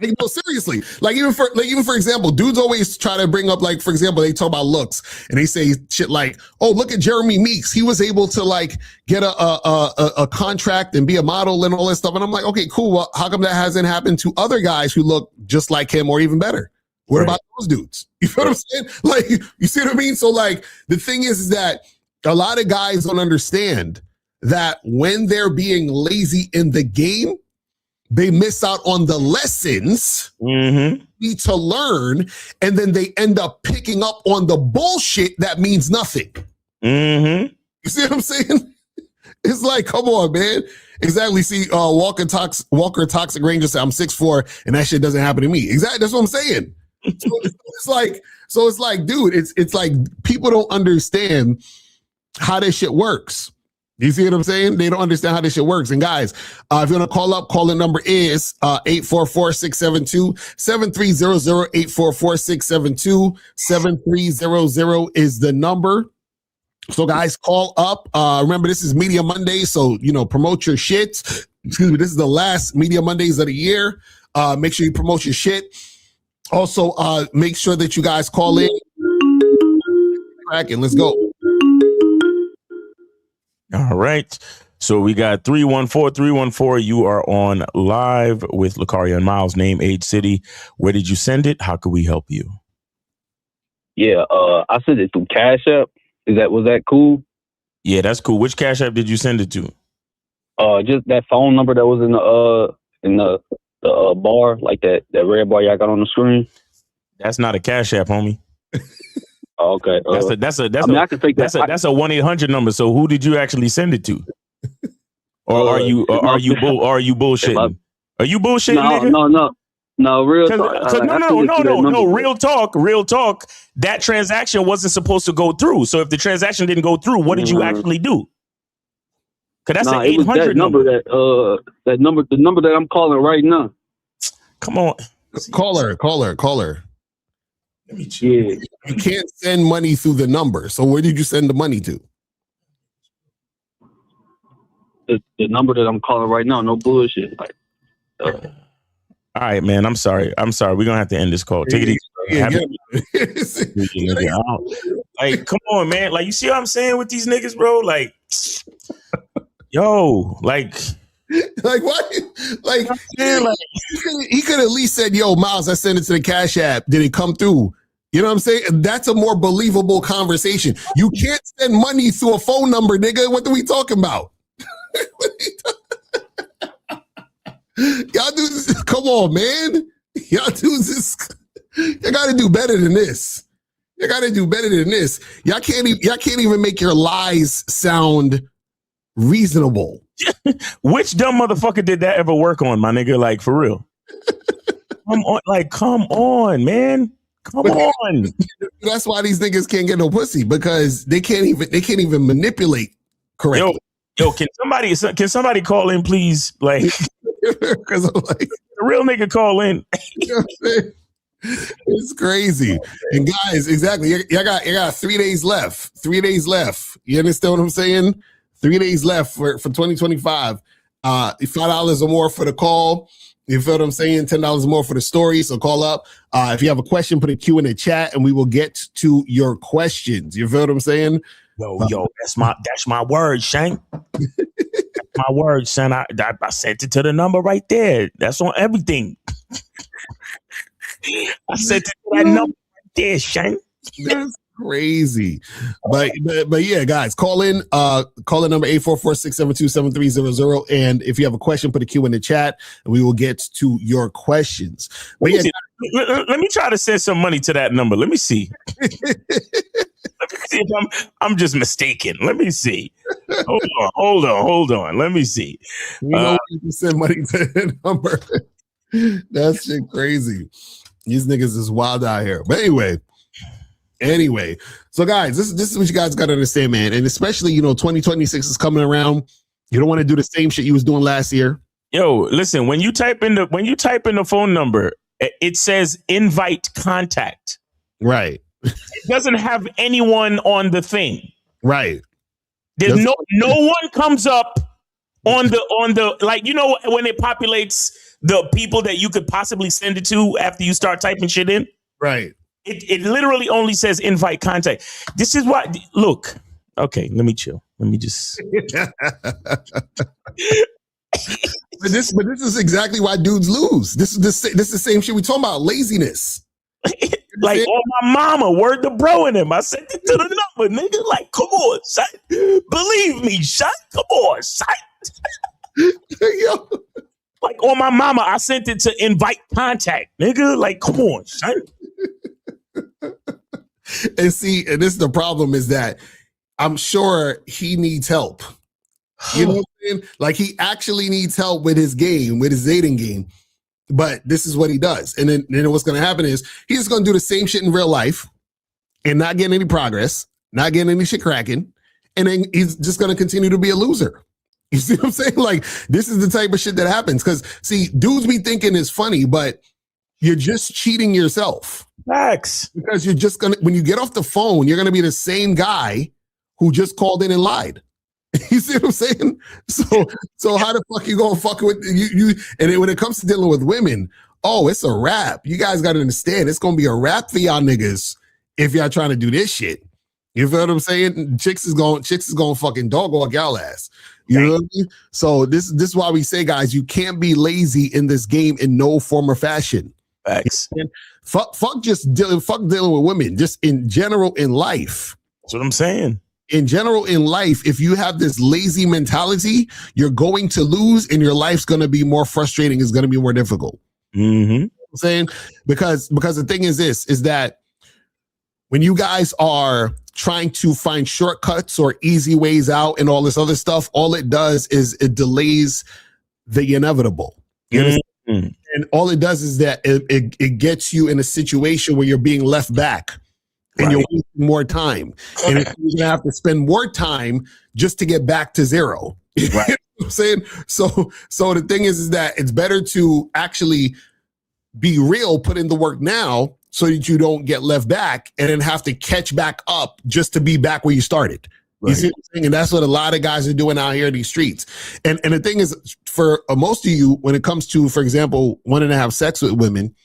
Like, no, seriously. Like even for example, dudes always try to bring up, like, for example, they talk about looks and they say shit like, "Oh, look at Jeremy Meeks. He was able to like get a contract and be a model and all that stuff." And I'm like, okay, cool. Well, how come that hasn't happened to other guys who look just like him or even better? What about those dudes? You know what I'm saying? Like, you see what I mean? So like the thing is that a lot of guys don't understand that when they're being lazy in the game, they miss out on the lessons need to learn, and then they end up picking up on the bullshit that means nothing. You see what I'm saying? It's like, come on, man. Exactly. See, Walker Toxic Ranger said, "I'm 6'4", and that shit doesn't happen to me." Exactly. That's what I'm saying. So it's like, dude, it's like people don't understand how this shit works. You see what I'm saying? They don't understand how this shit works. And guys, if you want to call up, call-in number is 844-672-7300, 844-672-7300 is the number. So guys, call up. Remember, this is Media Monday, so, you know, promote your shit. Excuse me, this is the last Media Mondays of the year. Make sure you promote your shit. Also, make sure that you guys call in. Let's go. All right. So we got 314. You are on live with Locario and Miles. Name, age, city. Where did you send it? How can we help you? Yeah, I sent it through Cash App. Was that cool? Yeah, that's cool. Which Cash App did you send it to? Just that phone number that was in the bar, like that red bar y'all got on the screen. That's not a Cash App, homie. Okay. That's a 1-800 number. So who did you actually send it to? Or are you bullshitting? Are you bullshitting, nigga? No, real talk. No, real talk. That transaction wasn't supposed to go through. So if the transaction didn't go through, what did you actually do? Because that's an 800 number. The number that I'm calling right now. Come on, caller. Let me check. Yeah. You can't send money through the number. So where did you send the money to? The number that I'm calling right now. No bullshit. Like. All right, man. I'm sorry. We're gonna have to end this call. Take it easy. Like, come on, man. Like, you see what I'm saying with these niggas, bro? Like, yo, like what? Like, man, like he could at least said, "Yo, Miles, I sent it to the Cash App. Did it come through?" You know what I'm saying? That's a more believable conversation. You can't send money through a phone number, nigga. What are we talking about? Y'all do this. Come on, man. Y'all do this. You got to do better than this. Y'all can't even make your lies sound reasonable. Which dumb motherfucker did that ever work on, my nigga? Like, for real. Come on, man. Come on. That's why these niggas can't get no pussy, because they can't even manipulate correctly. Yo, can somebody call in, please? Like, because I'm like, the real nigga call in. You know what I'm saying? It's crazy. And guys, exactly. You got 3 days left. 3 days left. You understand what I'm saying? 3 days left for 2025. $5 or more for the call. You feel what I'm saying? $10 more for the story. So call up. If you have a question, put a Q in the chat and we will get to your questions. You feel what I'm saying? Yo, that's my word, Shank. That's my word, son. I sent it to the number right there. That's on everything. I sent it to that number right there, Shank. That's crazy. But yeah, guys, call in number 844-672-7300. And if you have a question, put a Q in the chat and we will get to your questions. But yeah, let me try to send some money to that number. Let me see. Let me see if I'm just mistaken. Let me see. Hold on. Let me see. We know you can send money to that number. That shit crazy. These niggas is wild out here. But anyway, so guys, this is what you guys got to understand, man. And especially, 2026 is coming around. You don't want to do the same shit you was doing last year. Yo, listen, when you type in the phone number, it says invite contact. Right. It doesn't have anyone on the thing. Right. There's no one comes up on the like, you know, when it populates the people that you could possibly send it to after you start typing shit in. Right. It literally only says invite contact. This is why. Look. Okay, let me chill. Let me just. But this is exactly why dudes lose. This is the same shit we talking about, laziness. Like on my mama, word to bro in him. I sent it to the number, nigga. Like, come on, son. Believe me, son. Come on, son. Yo. Like on my mama, I sent it to invite contact, nigga. Like, come on, son. And see, and this is the problem is that I'm sure he needs help. You know what I'm saying? Like he actually needs help with his game, with his dating game. But this is what he does. And then what's going to happen is he's just going to do the same shit in real life and not getting any progress, not getting any shit cracking. And then he's just going to continue to be a loser. You see what I'm saying? Like, this is the type of shit that happens. Because, see, dudes be thinking it's funny, but you're just cheating yourself. Facts. Because you're just going to, when you get off the phone, you're going to be the same guy who just called in and lied. You see what I'm saying? So how the fuck you gonna fuck with you? And then when it comes to dealing with women, oh, it's a wrap. You guys got to understand, it's gonna be a wrap for y'all niggas if y'all trying to do this shit. You feel what I'm saying? Chicks is going fucking dog walk y'all ass. You know what I mean? So this is why we say, guys, you can't be lazy in this game in no form or fashion. Facts. Fuck dealing with women, just in general in life. That's what I'm saying. In general, in life, if you have this lazy mentality, you're going to lose and your life's going to be more frustrating. It's going to be more difficult. Mm-hmm. You know what I'm saying? Because the thing is this, is that when you guys are trying to find shortcuts or easy ways out and all this other stuff, all it does is it delays the inevitable. You understand? Mm-hmm. And all it does is that it gets you in a situation where you're being left back. And you're wasting more time. And you're going to have to spend more time just to get back to zero. Right. You know what I'm saying? So the thing is that it's better to actually be real, put in the work now so that you don't get left back and then have to catch back up just to be back where you started. Right. You see what I'm saying? And that's what a lot of guys are doing out here in these streets. And the thing is, for most of you, when it comes to, for example, wanting to have sex with women,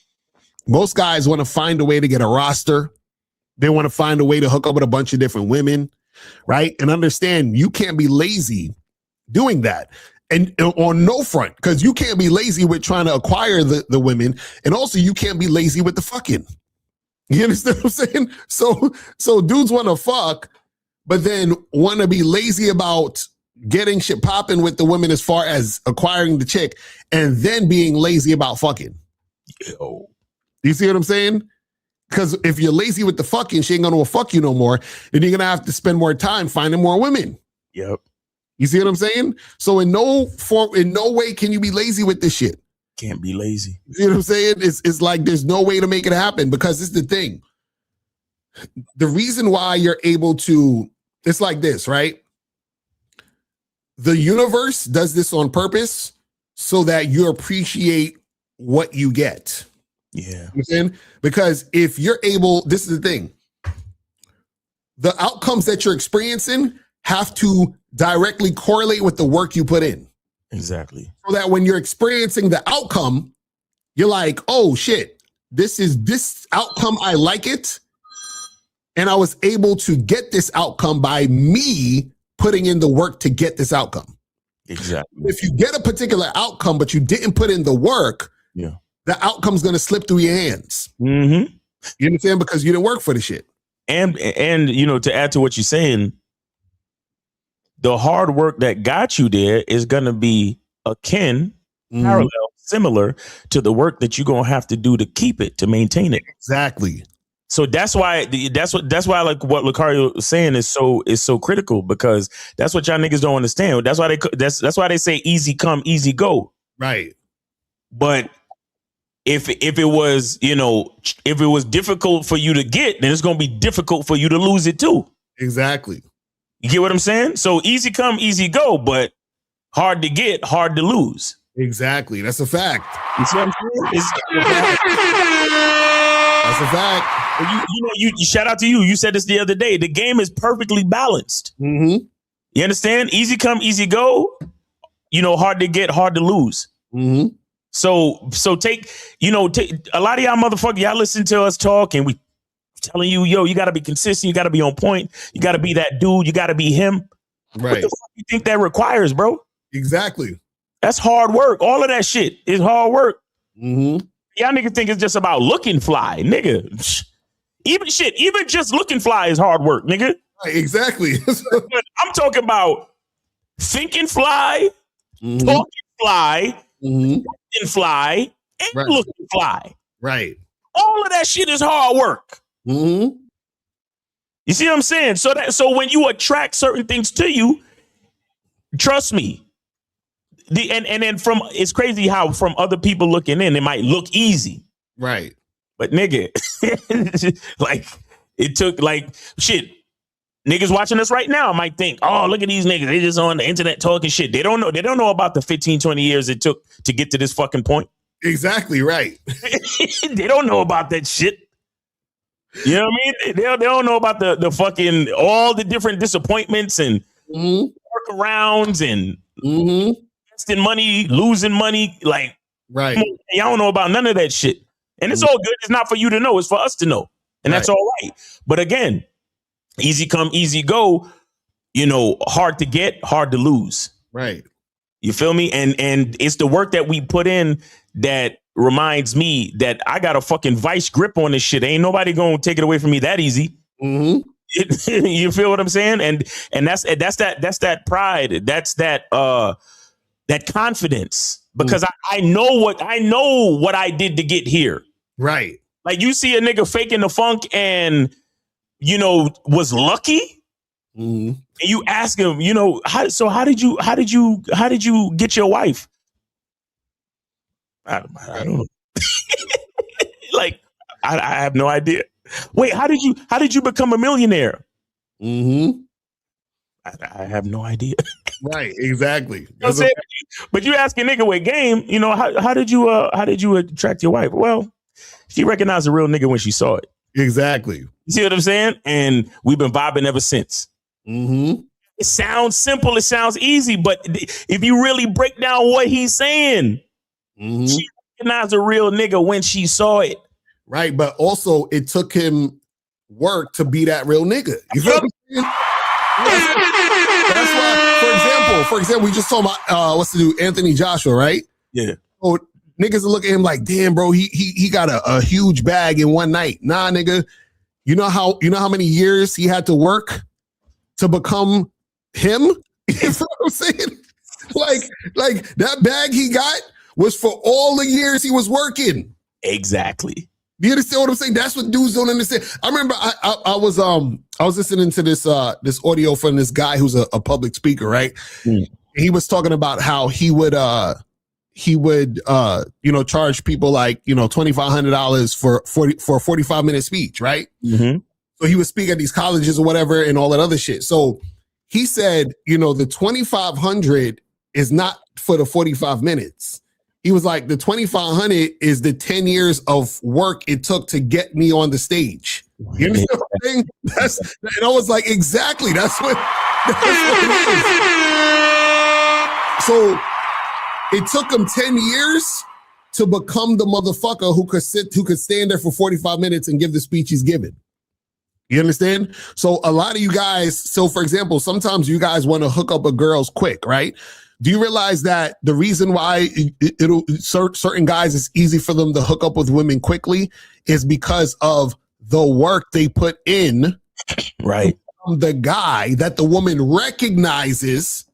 most guys want to find a way to get a roster. They want to find a way to hook up with a bunch of different women, right? And understand you can't be lazy doing that. And on no front, because you can't be lazy with trying to acquire the women. And also you can't be lazy with the fucking. You understand what I'm saying? So dudes want to fuck, but then want to be lazy about getting shit popping with the women as far as acquiring the chick and then being lazy about fucking. Yo. You see what I'm saying? Because if you're lazy with the fucking, she ain't gonna fuck you no more. Then you're gonna have to spend more time finding more women. Yep. You see what I'm saying? So in no way can you be lazy with this shit. Can't be lazy. You see what I'm saying? It's like there's no way to make it happen because it's the thing. The reason why you're able to, it's like this, right? The universe does this on purpose so that you appreciate what you get. Yeah. You know, because if you're able, this is the thing. The outcomes that you're experiencing have to directly correlate with the work you put in. Exactly. So that when you're experiencing the outcome, you're like, oh shit, this outcome, I like it. And I was able to get this outcome by me putting in the work to get this outcome. Exactly. If you get a particular outcome, but you didn't put in the work, yeah, the outcome's going to slip through your hands. Mm-hmm. You understand? Because you didn't work for the shit. And you know, to add to what you're saying, the hard work that got you there is going to be akin, parallel, similar to the work that you're going to have to do to keep it, to maintain it. Exactly. So that's why like what Locario is saying is so critical, because that's what y'all niggas don't understand. That's why they say easy come, easy go. Right. But if it was, you know, if it was difficult for you to get, then it's going to be difficult for you to lose it too. Exactly. You get what I'm saying? So easy come, easy go, but hard to get, hard to lose. Exactly. That's a fact. You see what I'm saying? That's a fact. You shout out to you. You said this the other day. The game is perfectly balanced. Mm-hmm. You understand? Easy come, easy go. hard to get, hard to lose. Mm-hmm. So take a lot of y'all motherfuckers, y'all listen to us talk and we telling you, yo, you got to be consistent. You got to be on point. You got to be that dude. You got to be him. Right. What the fuck you think that requires, bro? Exactly. That's hard work. All of that shit is hard work. Mm-hmm. Y'all niggas think it's just about looking fly, nigga. Even just looking fly is hard work, nigga. Right, exactly. But I'm talking about thinking fly, talking fly, thinking fly, and looking fly. Right. All of that shit is hard work. Mm-hmm. You see what I'm saying? So when you attract certain things to you, trust me. And then it's crazy how from other people looking in, it might look easy. Right. But nigga, like it took like shit. Niggas watching us right now might think, oh, look at these niggas. They just on the internet talking shit. They don't know about the 15, 20 years it took to get to this fucking point. Exactly right. They don't know about that shit. You know what I mean? They don't know about the fucking all the different disappointments and workarounds and investing money, losing money. Like, right. Y'all don't know about none of that shit. And it's all good. It's not for you to know. It's for us to know. And that's all right. But again, easy come, easy go. Hard to get, hard to lose. Right. You feel me? And it's the work that we put in that reminds me that I got a fucking vice grip on this shit. Ain't nobody gonna take it away from me that easy. Mm-hmm. You feel what I'm saying? And that's that pride. That's that confidence. Because I know what I did to get here. Right. Like you see a nigga faking the funk and was lucky. Mm-hmm. And you ask him, how did you get your wife? I don't know. Like I have no idea. Wait, how did you become a millionaire? Mm-hmm. I have no idea. Right, exactly. But you ask a nigga with game, how did you attract your wife? Well, she recognized a real nigga when she saw it. Exactly. You see what I'm saying? And we've been vibing ever since. Mm-hmm. It sounds simple. It sounds easy. But if you really break down what he's saying, she recognized a real nigga when she saw it. Right. But also it took him work to be that real nigga. You feel what I'm saying? That's why, for example, we just talking about what's the dude, Anthony Joshua, right? Yeah. So niggas will look at him like, damn, bro, he got a huge bag in one night. Nah, nigga. You know how many years he had to work to become him? You know what I'm saying? Like that bag he got was for all the years he was working. Exactly. Do you understand what I'm saying? That's what dudes don't understand. I remember I was listening to this audio from this guy who's a public speaker, right? And he was talking about how he would charge people like $2,500 for a 45-minute speech, right? Mm-hmm. So he would speak at these colleges or whatever and all that other shit. So he said, the $2,500 is not for the 45 minutes. He was like, the $2,500 is the 10 years of work it took to get me on the stage. You understand what I'm saying? And I was like, exactly. That's what it is. So it took him 10 years to become the motherfucker who could stand there for 45 minutes and give the speech he's given. You understand? So a lot of you guys, for example, sometimes you guys want to hook up with girls quick, right? Do you realize that the reason why certain guys, it's easy for them to hook up with women quickly is because of the work they put in, right? The guy that the woman recognizes.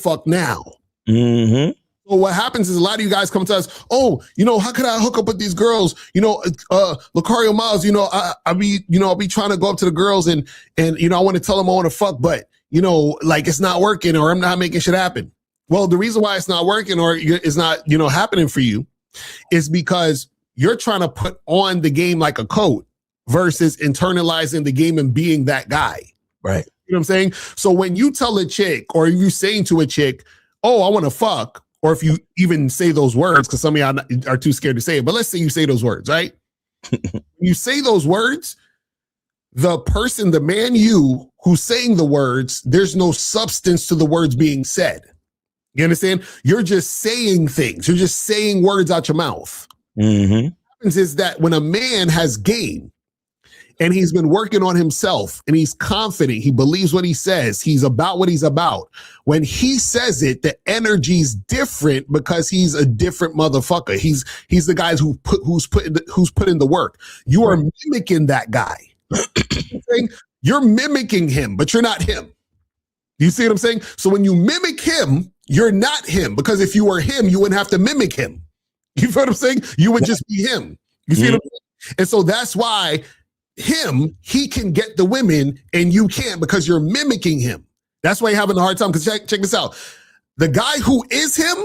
Fuck now. Mm-hmm. So what happens is a lot of you guys come to us, oh, how could I hook up with these girls? Locario Miles, I'll be trying to go up to the girls and I want to tell them I want to fuck, but like it's not working or I'm not making shit happen. Well, the reason why it's not working or it's not, happening for you is because you're trying to put on the game like a coat versus internalizing the game and being that guy. Right. You know what I'm saying? So when you tell a chick or you saying to a chick, oh, I want to fuck, or if you even say those words, because some of y'all are too scared to say it, but let's say you say those words, right? You say those words, the person, the man who's saying the words, there's no substance to the words being said. You understand? You're just saying things. You're just saying words out your mouth. Mm-hmm. What happens is that when a man has game and he's been working on himself and he's confident, he believes what he says, he's about what he's about. When he says it, the energy's different because he's a different motherfucker. He's the guy who's put in the work. You are mimicking that guy. You're mimicking him, but you're not him. You see what I'm saying? So when you mimic him, you're not him, because if you were him, you wouldn't have to mimic him. You feel what I'm saying? You would just be him. You see what I'm saying? And so that's why he can get the women and you can't, because you're mimicking him. That's why you're having a hard time. Because check this out. The guy who is him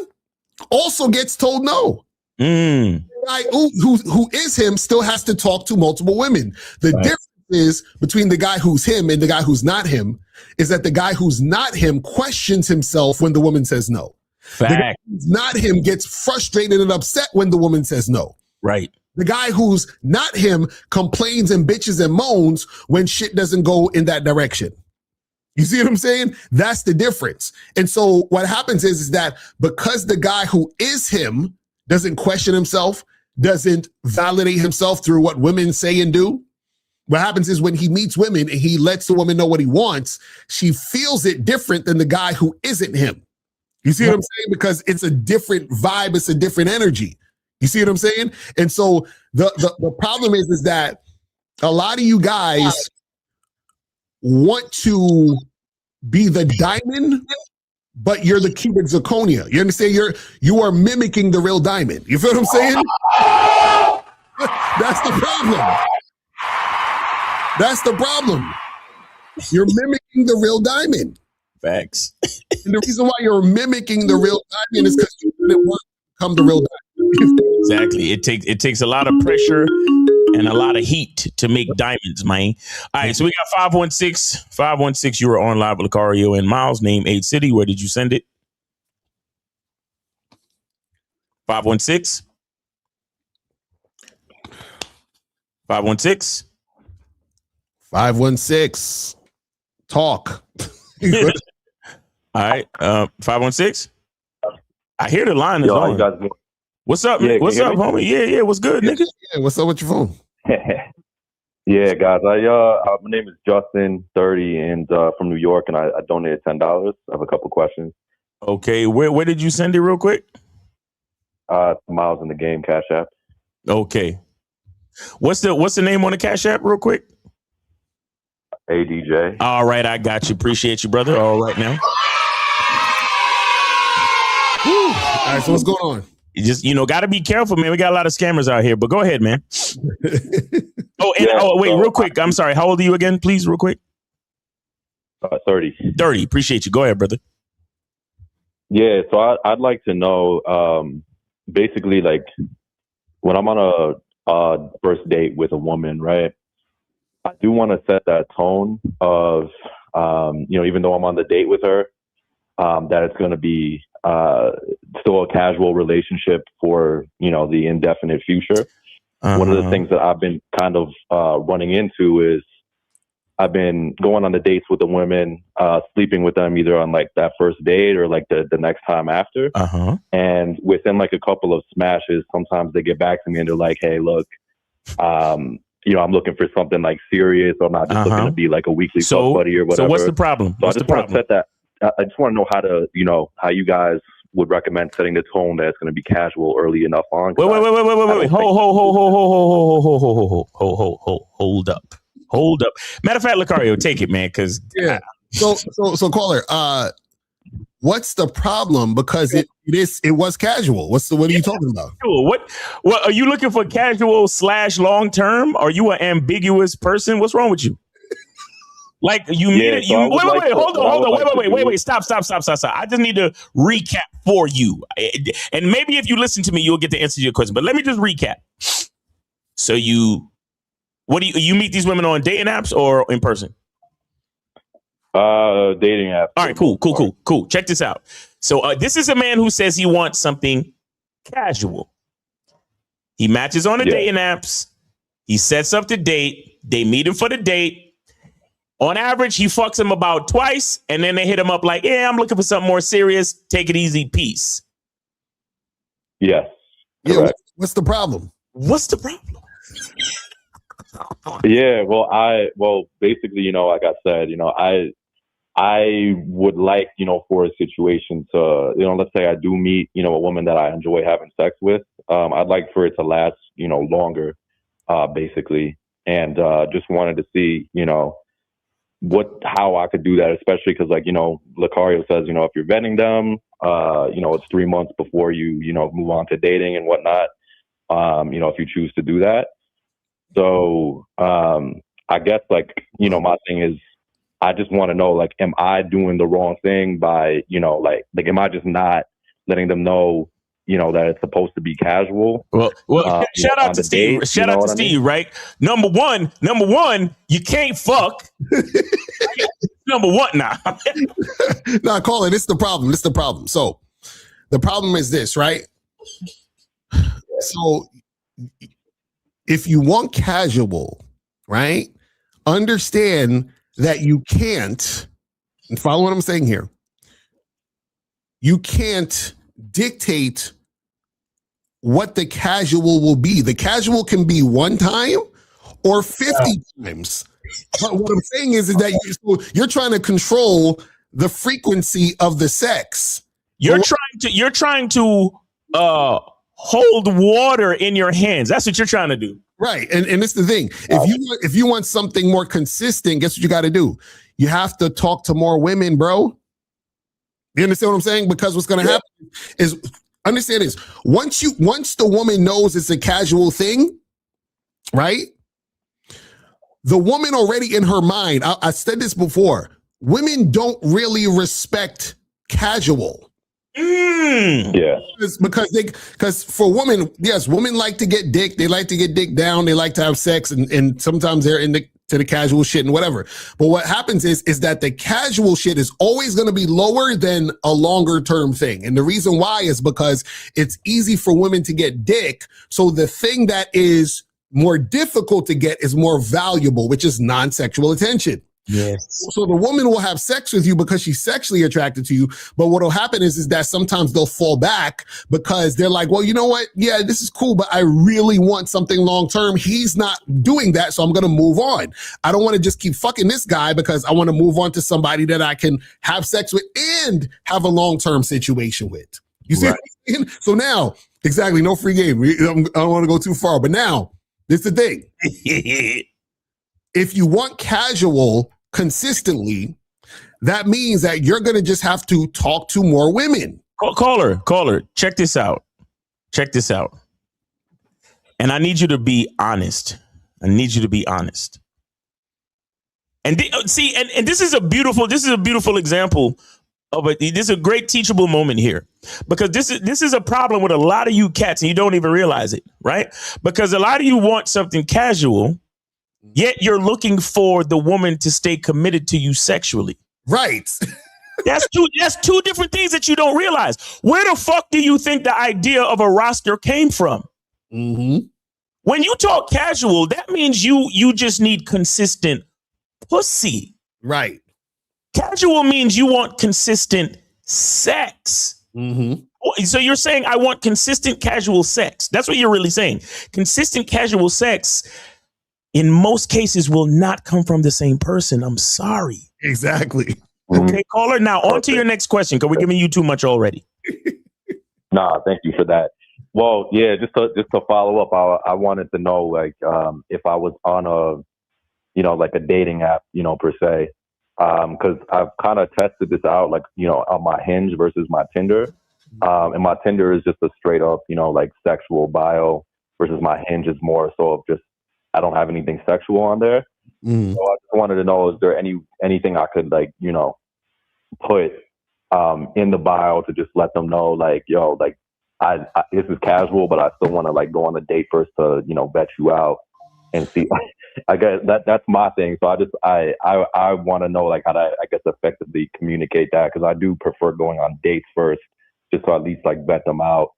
also gets told no. The guy who is him still has to talk to multiple women. The difference is between the guy who's him and the guy who's not him is that the guy who's not him questions himself when the woman says no. Fact. The guy who's not him gets frustrated and upset when the woman says no. Right. The guy who's not him complains and bitches and moans when shit doesn't go in that direction. You see what I'm saying? That's the difference. And so what happens is that because the guy who is him doesn't question himself, doesn't validate himself through what women say and do, what happens is when he meets women and he lets the woman know what he wants, she feels it different than the guy who isn't him. You see what I'm saying? Because it's a different vibe. It's a different energy. You see what I'm saying? And so the problem is that a lot of you guys want to be the diamond, but you're the cubic zirconia. You understand? You are mimicking the real diamond. You feel what I'm saying? That's the problem. That's the problem. You're mimicking the real diamond. Facts. And the reason why you're mimicking the real diamond is because you didn't want to become the real diamond. Exactly. It takes a lot of pressure and a lot of heat to make diamonds, man. All right, so we got 516. 516, you were on live with Locario and Miles. Name, age, city. Where did you send it? 516. 516. 516. Talk. All right. 516. I hear the line is on. What's up? Yeah, what's up, homie? Yeah. What's good, nigga? Yeah, what's up with your phone? Yeah, guys. My name is Justin, 30, and from New York, and I donated $10. I have a couple questions. Okay, where did you send it, real quick? Miles in the Game Cash App. Okay. What's the name on the Cash App, real quick? ADJ. All right, I got you. Appreciate you, brother. All right now. All right, so what's going on? You just, got to be careful, man. We got a lot of scammers out here, but go ahead, man. Wait, real quick. I'm sorry. How old are you again, please, real quick? 30. 30. Appreciate you. Go ahead, brother. Yeah, so I'd like to know, basically, like, when I'm on a first date with a woman, right? I do want to set that tone of, even though I'm on the date with her, that it's going to be still a casual relationship for, the indefinite future. One of the things that I've been kind of running into is I've been going on the dates with the women, sleeping with them either on like that first date or like the next time after. And within like a couple of smashes, sometimes they get back to me and they're like, hey, look, I'm looking for something like serious. I'm not just looking to be like a weekly fuck buddy or whatever. So what's the problem? So I just want to set that. I just want to know how you guys would recommend setting the tone that it's going to be casual early enough on. Wait. Hold up. Matter of fact, Locario, take it, man, because So caller, what's the problem? Because it was casual. What are you talking about? What are you looking for? Casual / long term? Are you an ambiguous person? What's wrong with you? Like you mean it? Hold on. Wait. Stop. I just need to recap for you. And maybe if you listen to me, you'll get the answer to your question. But let me just recap. So you meet these women on dating apps or in person? Dating apps. All right, cool. Check this out. So this is a man who says he wants something casual. He matches on the dating apps. He sets up the date. They meet him for the date. On average, he fucks him about twice, and then they hit him up like, yeah, I'm looking for something more serious. Take it easy. Peace. Yes. Yeah. What's the problem? What's the problem? Yeah. Well, basically, you know, like I said, you know, I would like, you know, for a situation to, you know, let's say I do meet, you know, a woman that I enjoy having sex with. I'd like for it to last, you know, longer, basically. And just wanted to see, you know, how I could do that, especially because, like, you know, Locario says, you know, if you're vetting them, you know, it's 3 months before you know, move on to dating and whatnot. You know, if you choose to do that. So I guess, like, you know, my thing is, I just want to know, like, am I doing the wrong thing by, you know, like, am I just not letting them know, you know, that it's supposed to be casual? Well, shout out to Steve. Shout out to Steve, right? Number one, you can't fuck. Number one, nah. Nah, call it. It's the problem. It's the problem. So the problem is this, right? So if you want casual, right, understand that you can't, and follow what I'm saying here, you can't dictate what the casual will be. The casual can be one time or 50 times. But what I'm saying is that you're trying to control the frequency of the sex. You're trying to hold water in your hands. That's what you're trying to do. Right. And it's the thing. If you want something more consistent, guess what you got to do? You have to talk to more women, bro. You understand what I'm saying? Because what's going to happen is, understand this. Once the woman knows it's a casual thing, right? The woman already in her mind, I said this before, women don't really respect casual. Yeah. Because for women, yes, women like to get dick. They like to get dick down. They like to have sex, and sometimes they're into the casual shit and whatever. But what happens is that the casual shit is always going to be lower than a longer term thing. And the reason why is because it's easy for women to get dick. So the thing that is more difficult to get is more valuable, which is non-sexual attention. Yes. So the woman will have sex with you because she's sexually attracted to you. But what will happen is that sometimes they'll fall back because they're like, well, you know what? Yeah, this is cool, but I really want something long term. He's not doing that, so I'm going to move on. I don't want to just keep fucking this guy because I want to move on to somebody that I can have sex with and have a long term situation with. You see what I'm saying? So now, exactly, no free game. I don't want to go too far, but now, this is the thing. If you want casual consistently, that means that you're going to just have to talk to more women. Caller, check this out. And I need you to be honest. And this is a beautiful example of this is a great teachable moment here, because this is a problem with a lot of you cats and you don't even realize it, right? Because a lot of you want something casual, yet you're looking for the woman to stay committed to you sexually. Right. That's two different things that you don't realize. Where the fuck do you think the idea of a roster came from? Mm-hmm. When you talk casual, that means you just need consistent pussy. Right. Casual means you want consistent sex. Mm-hmm. So you're saying I want consistent casual sex. That's what you're really saying. Consistent casual sex, in most cases, will not come from the same person. I'm sorry. Exactly. Okay, caller. Now on to your next question, because we're giving you too much already. Nah, thank you for that. Well, yeah, just to follow up, I wanted to know, like, if I was on like a dating app, per se, because I've kind of tested this out, like, on my Hinge versus my Tinder, and my Tinder is just a straight up, like sexual bio, versus my Hinge is more so of just, I don't have anything sexual on there. Mm. So I just wanted to know, is there anything I could, like, put in the bio to just let them know, like, yo, like, I this is casual, but I still want to, like, go on a date first to, vet you out and see. I guess that's my thing. So I want to know, like, how to, I guess, effectively communicate that, because I do prefer going on dates first, just to at least, like, vet them out,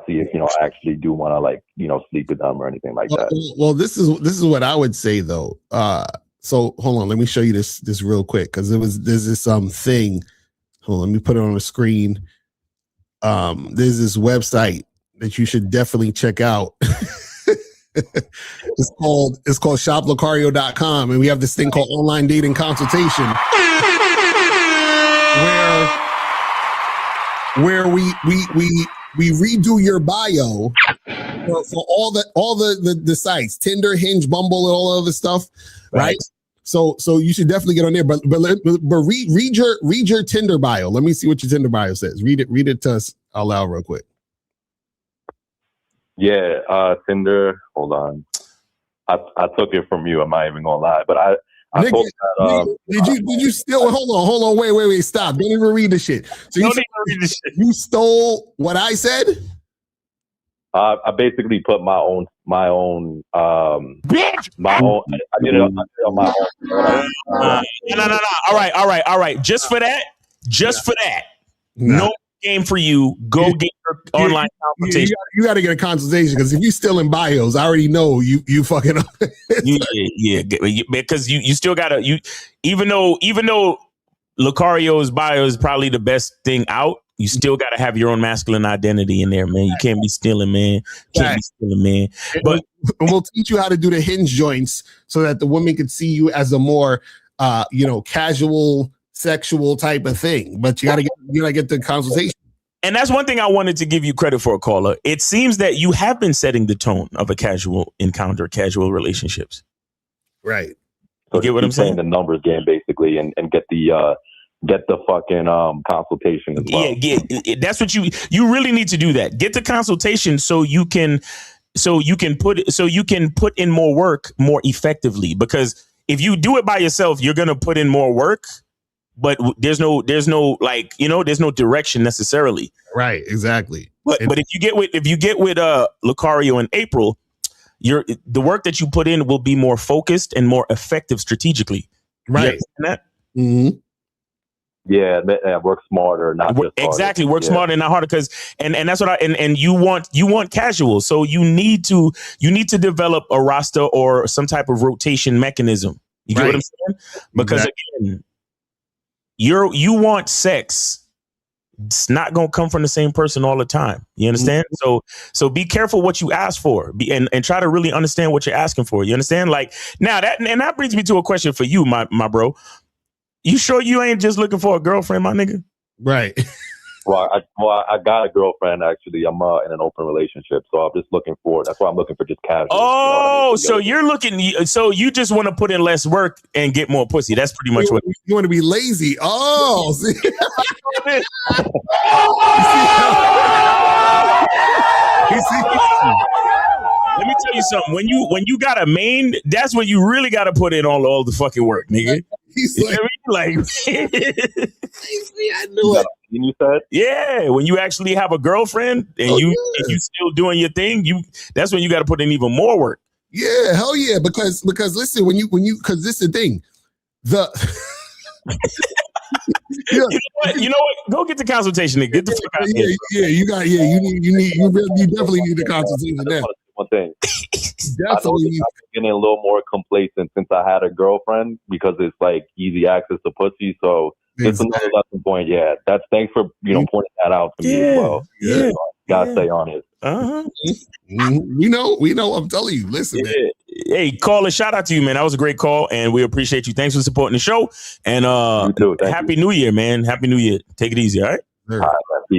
see if I actually do want to, like, sleep with them or anything like that. Well, this is what I would say though. So hold on, let me show you this real quick because there's this thing. Hold on, let me put it on the screen. There's this website that you should definitely check out. It's called shoplocario.com, and we have this thing called online dating consultation where we redo your bio for all the sites, Tinder, Hinge, Bumble, and all other stuff, right? So you should definitely get on there. But read your Tinder bio. Let me see what your Tinder bio says. Read it to us out loud real quick. Yeah, Tinder. Hold on. I took it from you. I'm not even gonna lie, but I thought that, did you steal? Hold on, wait, stop! Don't even read the shit. So you stole what I said. I basically put my own. I did it on my own. No. All right. Just for that. No game for you. Go get your online consultation. You got to get a consultation because if you still in bios, I already know you fucking up. yeah, because you still gotta even though Locario's bio is probably the best thing out, you still gotta have your own masculine identity in there, man. You can't be stealing, man. But we'll teach you how to do the hinge joints so that the women can see you as a more casual sexual type of thing. But you gotta get the consultation. And that's one thing I wanted to give you credit for, caller. It seems that you have been setting the tone of a casual encounter, casual relationships. Right. So you get what I'm saying? The numbers game basically, and get the fucking consultation as well. Yeah. That's what you really need to do. That get the consultation so you can put in more work more effectively. Because if you do it by yourself, you're gonna put in more work. But there's no direction necessarily. Right, exactly. But if you get with Locario in April, the work that you put in will be more focused and more effective strategically. Right. That? Mm-hmm. Yeah, work smarter, not just exactly. harder. Work smarter and not harder, because and that's what and you want casual. So you need to develop a roster or some type of rotation mechanism. You get what I'm saying? Because again, you want sex. It's not gonna come from the same person all the time. You understand? Mm-hmm. So be careful what you ask for, and try to really understand what you're asking for. You understand? Like now that brings me to a question for you, my bro. You sure you ain't just looking for a girlfriend, my nigga? Right. Well, I got a girlfriend actually. I'm in an open relationship, so I'm just looking for. That's why I'm looking for just casual. Oh, so you're looking. So you just want to put in less work and get more pussy. That's pretty much what you want to be lazy. Oh, see? Let me tell you something. When you got a main, that's when you really got to put in all the fucking work, nigga. He's like, I knew it. You said? Yeah, when you actually have a girlfriend and you still doing your thing, that's when you got to put in even more work. Yeah, hell yeah. Because listen, because this is the thing. You know what? Go get the consultation, nigga. Get the fuck out of here. You definitely need the consultation now. One thing. Definitely. I'm getting a little more complacent since I had a girlfriend because it's like easy access to pussy. So it's another lesson point. Yeah, that's thanks for pointing that out to me as well. Yeah, gotta stay on it. We know. I'm telling you. Listen, man. Hey, caller, shout out to you, man. That was a great call, and we appreciate you. Thanks for supporting the show. And you too. Happy New Year, man. Happy New Year. Take it easy, all right? All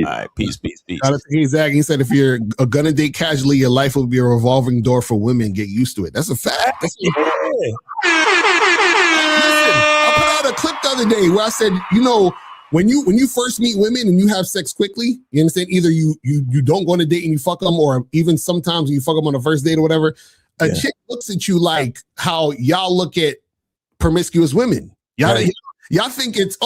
right, peace. Shout out to Zach. He said, if you're gonna date casually, your life will be a revolving door for women. Get used to it. That's a fact. Listen, I put out a clip the other day where I said, when you first meet women and you have sex quickly, you understand, either you don't go on a date and you fuck them, or even sometimes you fuck them on the first date or whatever, a chick looks at you like how y'all look at promiscuous women. Y'all think it's,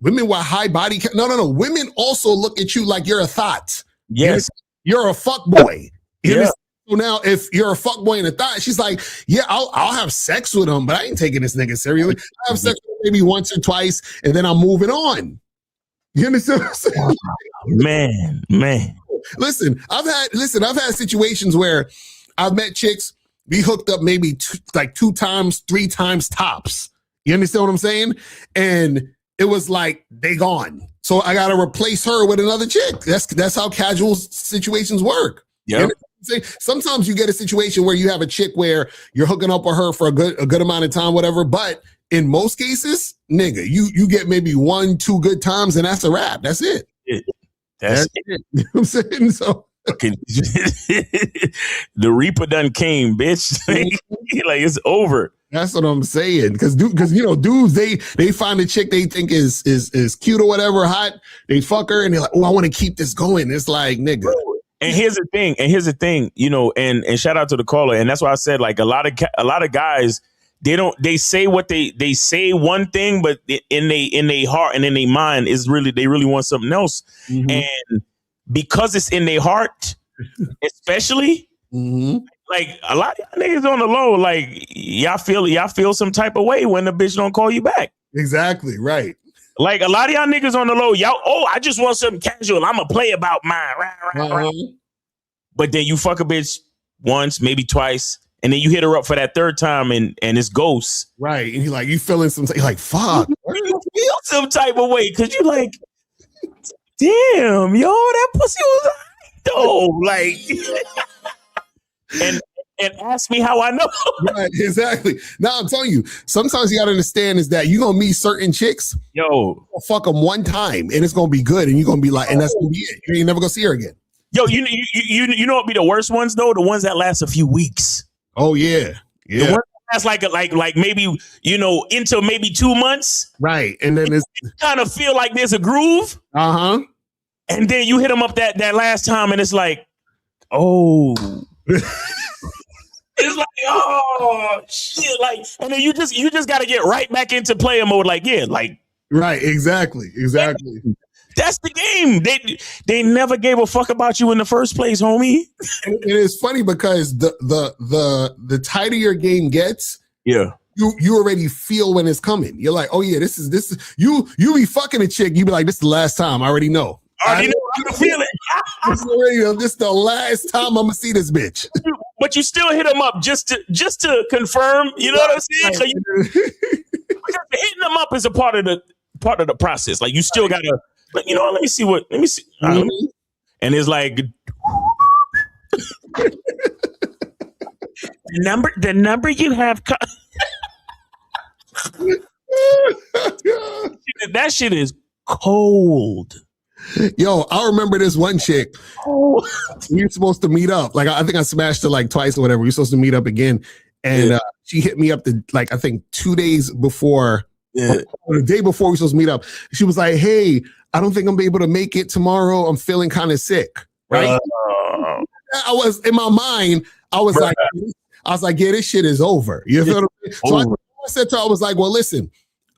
women with high body count. No. Women also look at you like you're a thought. Yes. You're a fuck boy. Yeah. So now if you're a fuck boy and a thought, she's like, yeah, I'll have sex with him, but I ain't taking this nigga seriously. I have sex with him maybe once or twice and then I'm moving on. You understand what I'm saying? Man. Listen, I've had situations where I've met chicks We hooked up maybe two times, 3 times tops. You understand what I'm saying? And it was like they gone. So I got to replace her with another chick. That's how casual situations work. Yeah. Sometimes you get a situation where you have a chick where you're hooking up with her for a good amount of time, whatever. But in most cases, nigga, you get maybe 1-2 good times, and that's a wrap. That's it. That's it. You know what I'm saying? So the Reaper done came, bitch. Like it's over. That's what I'm saying. Because dudes, they find a chick they think is cute or whatever, hot. They fuck her and they're like, oh, I want to keep this going. It's like, nigga. And here's the thing, and shout out to the caller. And that's why I said, like, a lot of guys, they say what they say one thing, but in their heart and in their mind is they really want something else. Mm-hmm. And because it's in their heart, especially, like a lot of y'all niggas on the low, like y'all feel some type of way when the bitch don't call you back. Exactly, right. Like a lot of y'all niggas on the low, I just want something casual. I'm gonna play about mine. Right. But then you fuck a bitch once, maybe twice, and then you hit her up for that third time and it's ghosts. Right. And you feeling you're like, fuck. You feel some type of way because you like, damn, yo, that pussy was though. Like and ask me how I know. Right, exactly. Now I'm telling you, sometimes you gotta understand is that you're gonna meet certain chicks. Yo, fuck them one time and it's gonna be good, and you're gonna be like, and that's gonna be it. You ain't never gonna see her again. Yo, you know what be the worst ones though? The ones that last a few weeks. Oh yeah. The ones that last like maybe into maybe 2 months. Right, and then it's kind of feel like there's a groove. And then you hit them up that last time, and it's like, oh. It's like, oh shit, like, and then you just got to get right back into player mode, like, yeah, like, right, exactly. That's the game. They never gave a fuck about you in the first place, homie. And it is funny because the tighter your game gets, yeah, you already feel when it's coming. You're like, oh yeah, this is you be fucking a chick, you be like, this is the last time. I already know. I can feel it. This is the last time I'm gonna see this bitch. But you still hit them up just to confirm. You know what I'm saying? So hitting them up is a part of the process. Like you still gotta, let me see. And it's like the number you have. That shit is cold. Yo, I remember this one chick. We were supposed to meet up. Like, I think I smashed her like twice or whatever. We were supposed to meet up again. And she hit me up I think 2 days before, or the day before we were supposed to meet up. She was like, hey, I don't think I'm able to make it tomorrow. I'm feeling kind of sick. Right? I was, in my mind, I was like, yeah, this shit is over. You feel what I'm saying? So I said to her, I was like, well, listen,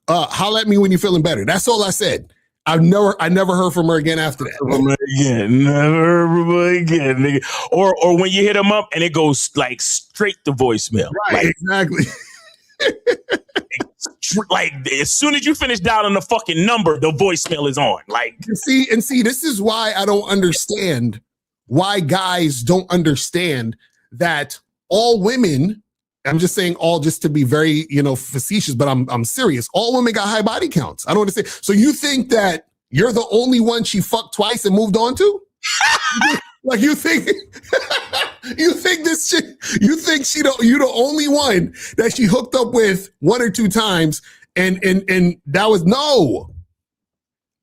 holler at me when you're feeling better. That's all I said. I never heard from her again after that. Never again, nigga. Or when you hit them up and it goes like straight to voicemail. Right, exactly. Like as soon as you finish dialing the fucking number, the voicemail is on. Like see, this is why I don't understand why guys don't understand that all women. I'm just saying all just to be very, facetious, but I'm serious. All women got high body counts. I don't understand. So you think that you're the only one she fucked twice and moved on to? Like you think this shit, you think you're the only one that she hooked up with 1 or 2 times and that was no.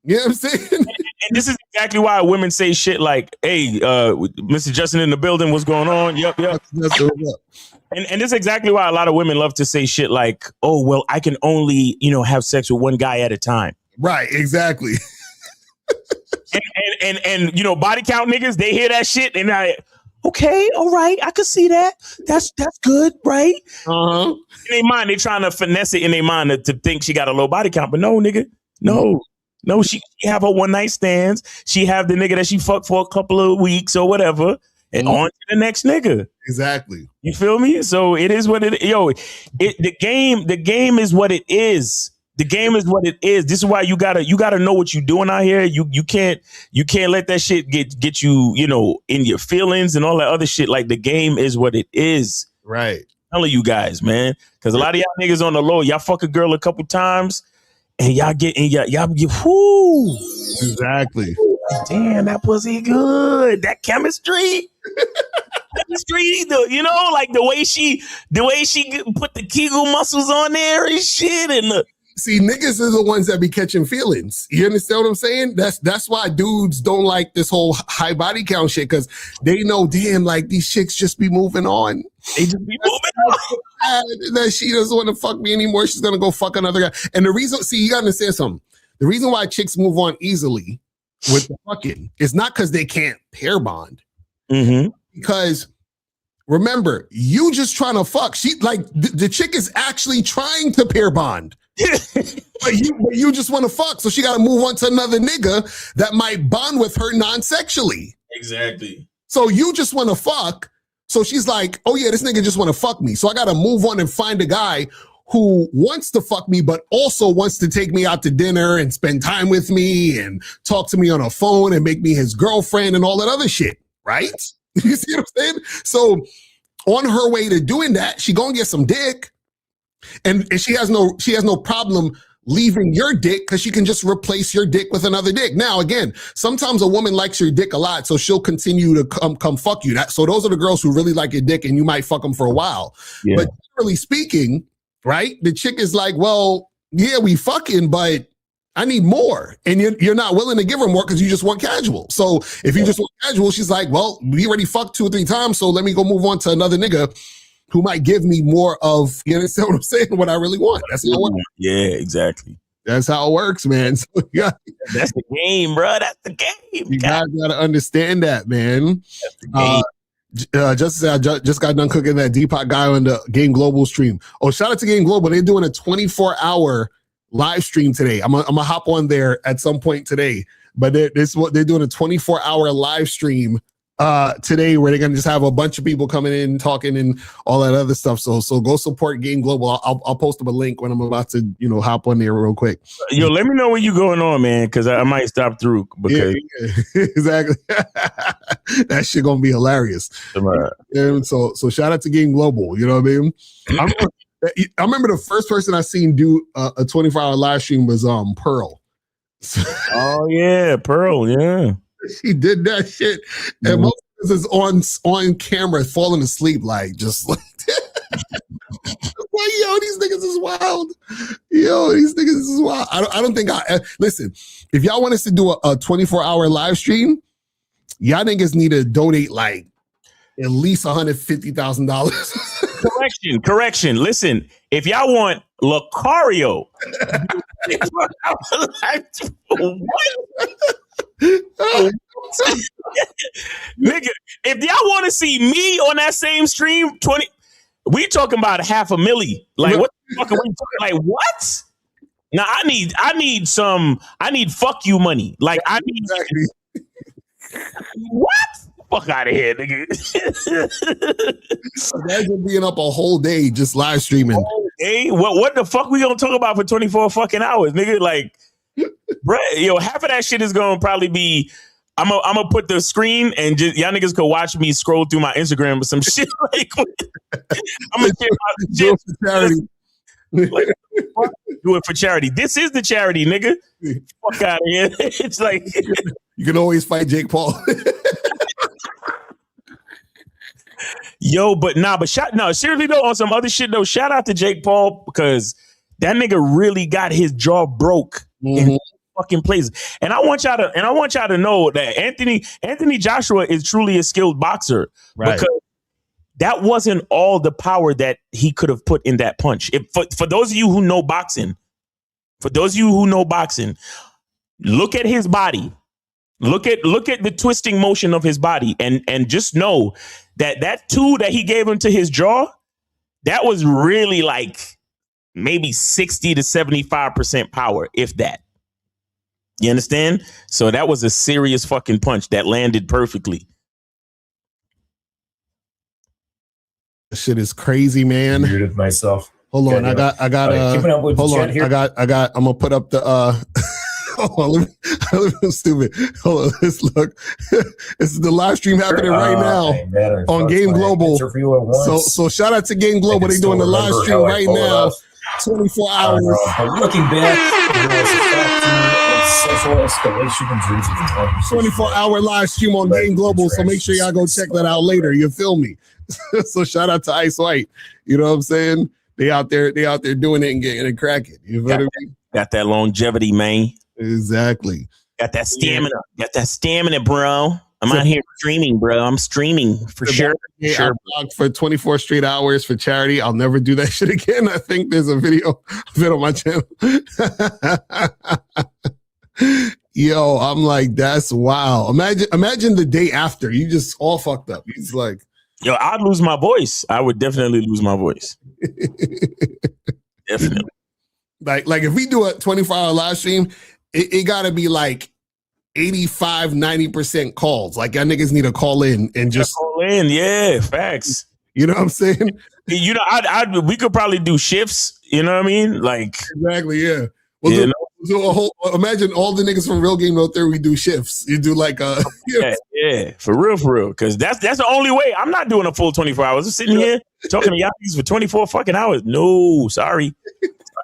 You know what I'm saying? And this is exactly why women say shit like, hey, Mr. Justin in the building, what's going on? Yep. That's what's up. And this is exactly why a lot of women love to say shit like, oh, well, I can only, have sex with one guy at a time. Right, exactly. and body count niggas, they hear that shit and okay, all right, I can see that. That's good, right? Uh-huh. In their mind, they trying to finesse it in their mind to think she got a low body count, but no, nigga, no. No, she have her one night stands. She have the nigga that she fucked for a couple of weeks or whatever. And on to the next nigga. Exactly. You feel me? So it is what it. The game is what it is. The game is what it is. This is why you gotta know what you're doing out here. You can't let that shit get you in your feelings and all that other shit. Like the game is what it is. Right. Telling you guys, man, because a lot of y'all niggas on the low, y'all fuck a girl a couple times, and y'all get whoo. Exactly. Damn, that pussy good. That chemistry. You know, like the way she put the Kegel muscles on there and shit, and see, niggas are the ones that be catching feelings. You understand what I'm saying? That's why dudes don't like this whole high body count shit, because they know, damn, like these chicks just be moving on. They just be moving on. That she doesn't want to fuck me anymore. She's gonna go fuck another guy. And the reason, see, you gotta understand something. The reason why chicks move on easily with the fucking is not because they can't pair bond. Mm-hmm. Because remember, you just trying to fuck. She like the chick is actually trying to pair bond. but you just want to fuck, so she got to move on to another nigga that might bond with her non-sexually. Exactly. So you just want to fuck, so she's like, oh yeah, this nigga just want to fuck me, so I got to move on and find a guy who wants to fuck me, but also wants to take me out to dinner and spend time with me and talk to me on a phone and make me his girlfriend and all that other shit, right? You see what I'm saying? So on her way to doing that, she gonna get some dick. And she has no problem leaving your dick, because she can just replace your dick with another dick. Now, again, sometimes a woman likes your dick a lot, so she'll continue to come fuck you. So those are the girls who really like your dick, and you might fuck them for a while. Yeah. But generally speaking, right, the chick is like, well, yeah, we fucking, but I need more. And you're not willing to give her more because you just want casual. So if you just want casual, she's like, well, we already fucked 2 or 3 times, so let me go move on to another nigga who might give me more of, you understand what I'm saying, what I really want. That's how it works. Yeah, exactly. That's how it works, man. So that's the game, bro. That's the game. You guys gotta understand that, man. That's the game. Just got done cooking that Deepak guy on the Game Global stream. Oh, shout out to Game Global. They're doing a 24-hour live stream today. I'm gonna hop on there at some point today. But they're doing a 24-hour live stream today, where they're gonna just have a bunch of people coming in, talking, and all that other stuff. So go support Game Global. I'll post them a link when I'm about to hop on there real quick. Yo, let me know when you going on, man, because I might stop through. Because exactly, that shit gonna be hilarious. And so shout out to Game Global. You know what I mean? I remember the first person I seen do a 24-hour live stream was Pearl. Oh yeah, Pearl. Yeah. She did that shit, and most of this is on camera, falling asleep, like just like like, yo, these niggas is wild. Yo, these niggas is wild. I don't think listen. If y'all want us to do a 24-hour live stream, y'all niggas need to donate like at least $150,000. Correction. Listen, if y'all want Locario, nigga, if y'all want to see me on that same stream, we talking about $500,000. Like, what the fuck are we talking? Like, what? Now I need fuck you money. Like, I need what? Fuck out of here, nigga. Imagine being up a whole day just live streaming. Hey, what the fuck we gonna talk about for 24 fucking hours, nigga? Like, bruh, yo, half of that shit is gonna probably be. I'm gonna put the screen and just, y'all niggas could watch me scroll through my Instagram with some shit. Like, I'm gonna do it for charity. Like, do it for charity. This is the charity, nigga. Fuck out of here. It's like you can always fight Jake Paul. Yo, seriously though, on some other shit though, shout out to Jake Paul, because that nigga really got his jaw broke in fucking places. And I want y'all to know that Anthony Joshua is truly a skilled boxer, right? Because that wasn't all the power that he could have put in that punch. For those of you who know boxing, look at his body. Look at the twisting motion of his body, and just know that two that he gave him to his jaw, that was really like maybe 60 to 75% power, if that. You understand? So that was a serious fucking punch that landed perfectly. Shit is crazy, man. Muted myself. Hold on, I got. Keeping up with hold the on, chat here. I got. I'm gonna put up the. Hold on, let me stupid. Hold on, let's look. This is the live stream happening right now on Game Global. So shout out to Game Global. They're doing the live stream right now. 24 hours. But looking back, there was a factor of sexual escalation and drinking. 24-hour live stream on Game Global. So make sure y'all go check that out later. You feel me? So shout out to Ice White. You know what I'm saying? They out there doing it and getting it cracking. You feel what I mean? Got that longevity, man. Exactly. Got that stamina. Got that stamina, bro. I'm out here streaming, bro. I'm streaming for sure. I blogged for 24 straight hours for charity. I'll never do that shit again. I think there's a video of it on my channel. Yo, I'm like, that's wow. Imagine the day after. You just all fucked up. He's like, yo, I'd lose my voice. I would definitely lose my voice. Definitely. Like if we do a 24-hour live stream, it gotta be like 85-90% calls. Like y'all niggas need to call in and just call in. Yeah, facts. You know what I'm saying? You know, we could probably do shifts. You know what I mean? Like exactly. Yeah. Well, imagine all the niggas from Real Game out there. We do shifts. You do like yeah, for real. Because that's the only way. I'm not doing a full 24 hours. I'm sitting here talking to y'all for 24 fucking hours. No, sorry.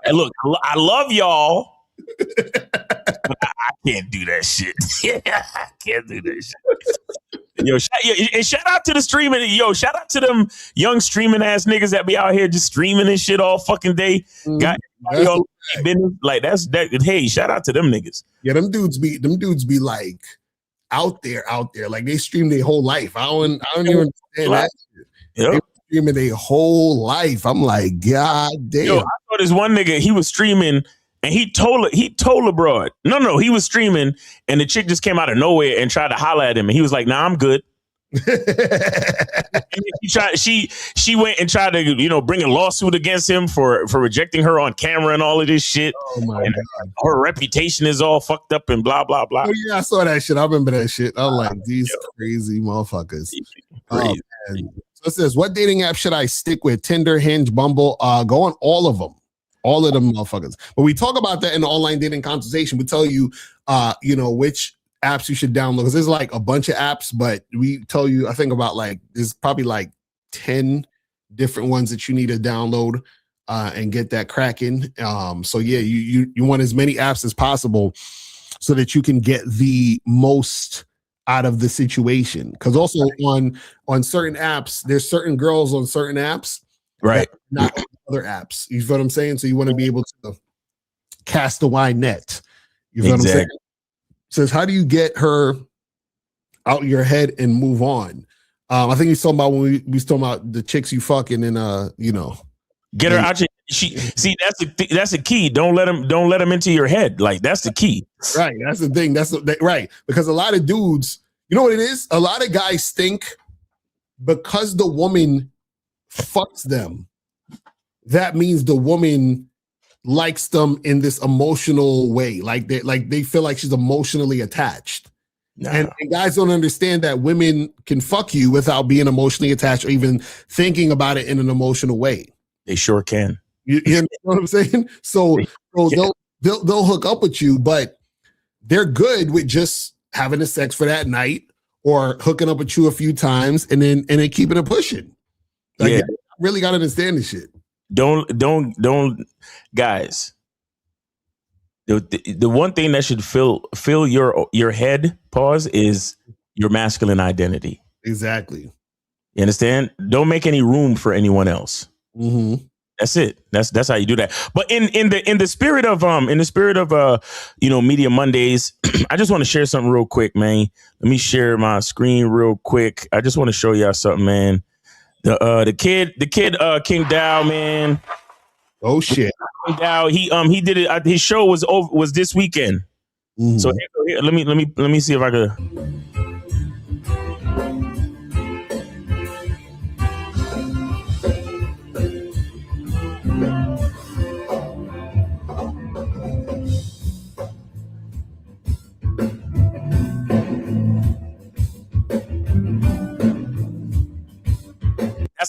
And look, I love y'all. But I can't do that shit. I can't do that shit. Yo, shout out to the streaming. Yo, shout out to them young streaming ass niggas that be out here just streaming and shit all fucking day. Got all business. Like that. Hey, shout out to them niggas. Yeah, them dudes be like out there. Like they stream their whole life. I don't even understand that shit. Yep. They streaming their whole life. I'm like, God damn. Yo, I saw this one nigga, he was streaming and he told a broad. No, he was streaming and the chick just came out of nowhere and tried to holler at him. And he was like, nah, I'm good. She went and tried to, bring a lawsuit against him for rejecting her on camera and all of this shit. Oh my God. Her reputation is all fucked up and blah, blah, blah. Oh yeah, I saw that shit. I remember that shit. I'm like, these crazy motherfuckers. Crazy. So it says, what dating app should I stick with? Tinder, Hinge, Bumble, go on all of them. All of them motherfuckers. But we talk about that in the online dating consultation. We tell you, which apps you should download. Because there's like a bunch of apps, but we tell you, I think about there's probably like 10 different ones that you need to download and get that cracking. So yeah, you want as many apps as possible so that you can get the most out of the situation. Because also on certain apps, there's certain girls on certain apps, right? Not on other apps. You feel what I'm saying? So you want to be able to cast a wide net. You feel what I'm saying? Says, how do you get her out your head and move on? I think he's talking about when we was talking about the chicks you fucking and get her out your. That's the key. Don't let them into your head. Like that's the key. Right. That's the thing. Right. Because a lot of dudes, you know what it is? A lot of guys think because the woman fucks them, that means the woman likes them in this emotional way. Like they feel like she's emotionally attached. No. And guys don't understand that women can fuck you without being emotionally attached or even thinking about it in an emotional way. They sure can. You know what I'm saying? So they'll hook up with you, but they're good with just having the sex for that night or hooking up with you a few times and then keeping it pushing. Like, yeah, really gotta understand this shit. Don't guys. The one thing that should fill your head, is your masculine identity. Exactly. You understand? Don't make any room for anyone else. Mm-hmm. That's it. That's how you do that. But in the spirit of Media Mondays, I just want to share something real quick, man. Let me share my screen real quick. I just want to show y'all something, man. The kid King Dow, man. Oh shit. King Dow, he did it. His show was this weekend. Mm-hmm. So here, let me see if I could.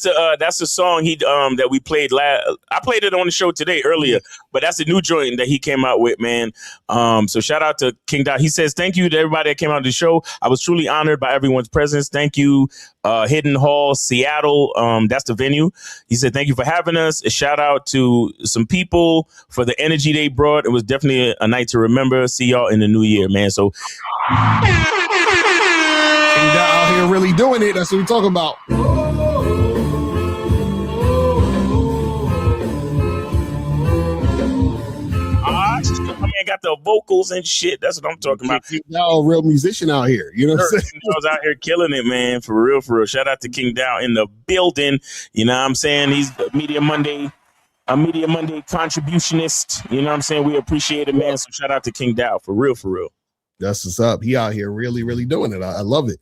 that's the song he that we played I played it on the show today earlier, but that's the new joint that he came out with, man. So shout out to King Dot. He says thank you to everybody that came out to the show. I was truly honored by everyone's presence. Thank you, Hidden Hall, Seattle. That's the venue. He said thank you for having us. A shout out to some people for the energy they brought. It was definitely a night to remember. See y'all in the new year, man. So out here really doing it. That's what we're talking about. My man got the vocals and shit. That's what I'm talking about. Y'all a real musician out here. You know what I'm saying? I was out here killing it, man. For real, for real. Shout out to King Dow in the building. You know what I'm saying? He's a Media Monday contributionist. You know what I'm saying? We appreciate it, man. So shout out to King Dow. For real, for real. That's what's up. He out here really, really doing it. I love it.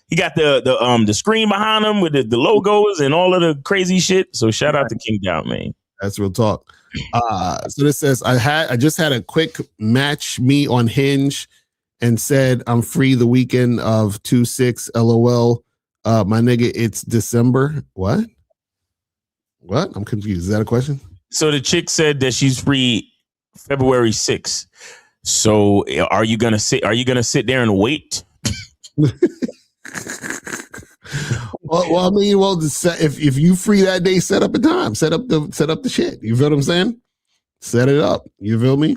He got the screen behind him with the logos and all of the crazy shit. So shout out to King Dow, man. That's real talk. So this says I just had a quick match me on Hinge and said I'm free the weekend of 2/6 LOL. My nigga, it's December. What? I'm confused. Is that a question? So the chick said that she's free February 6th. So are you gonna sit there and wait? Well, I mean, if you free that day, set up a time, set up the shit. You feel what I'm saying? Set it up. You feel me?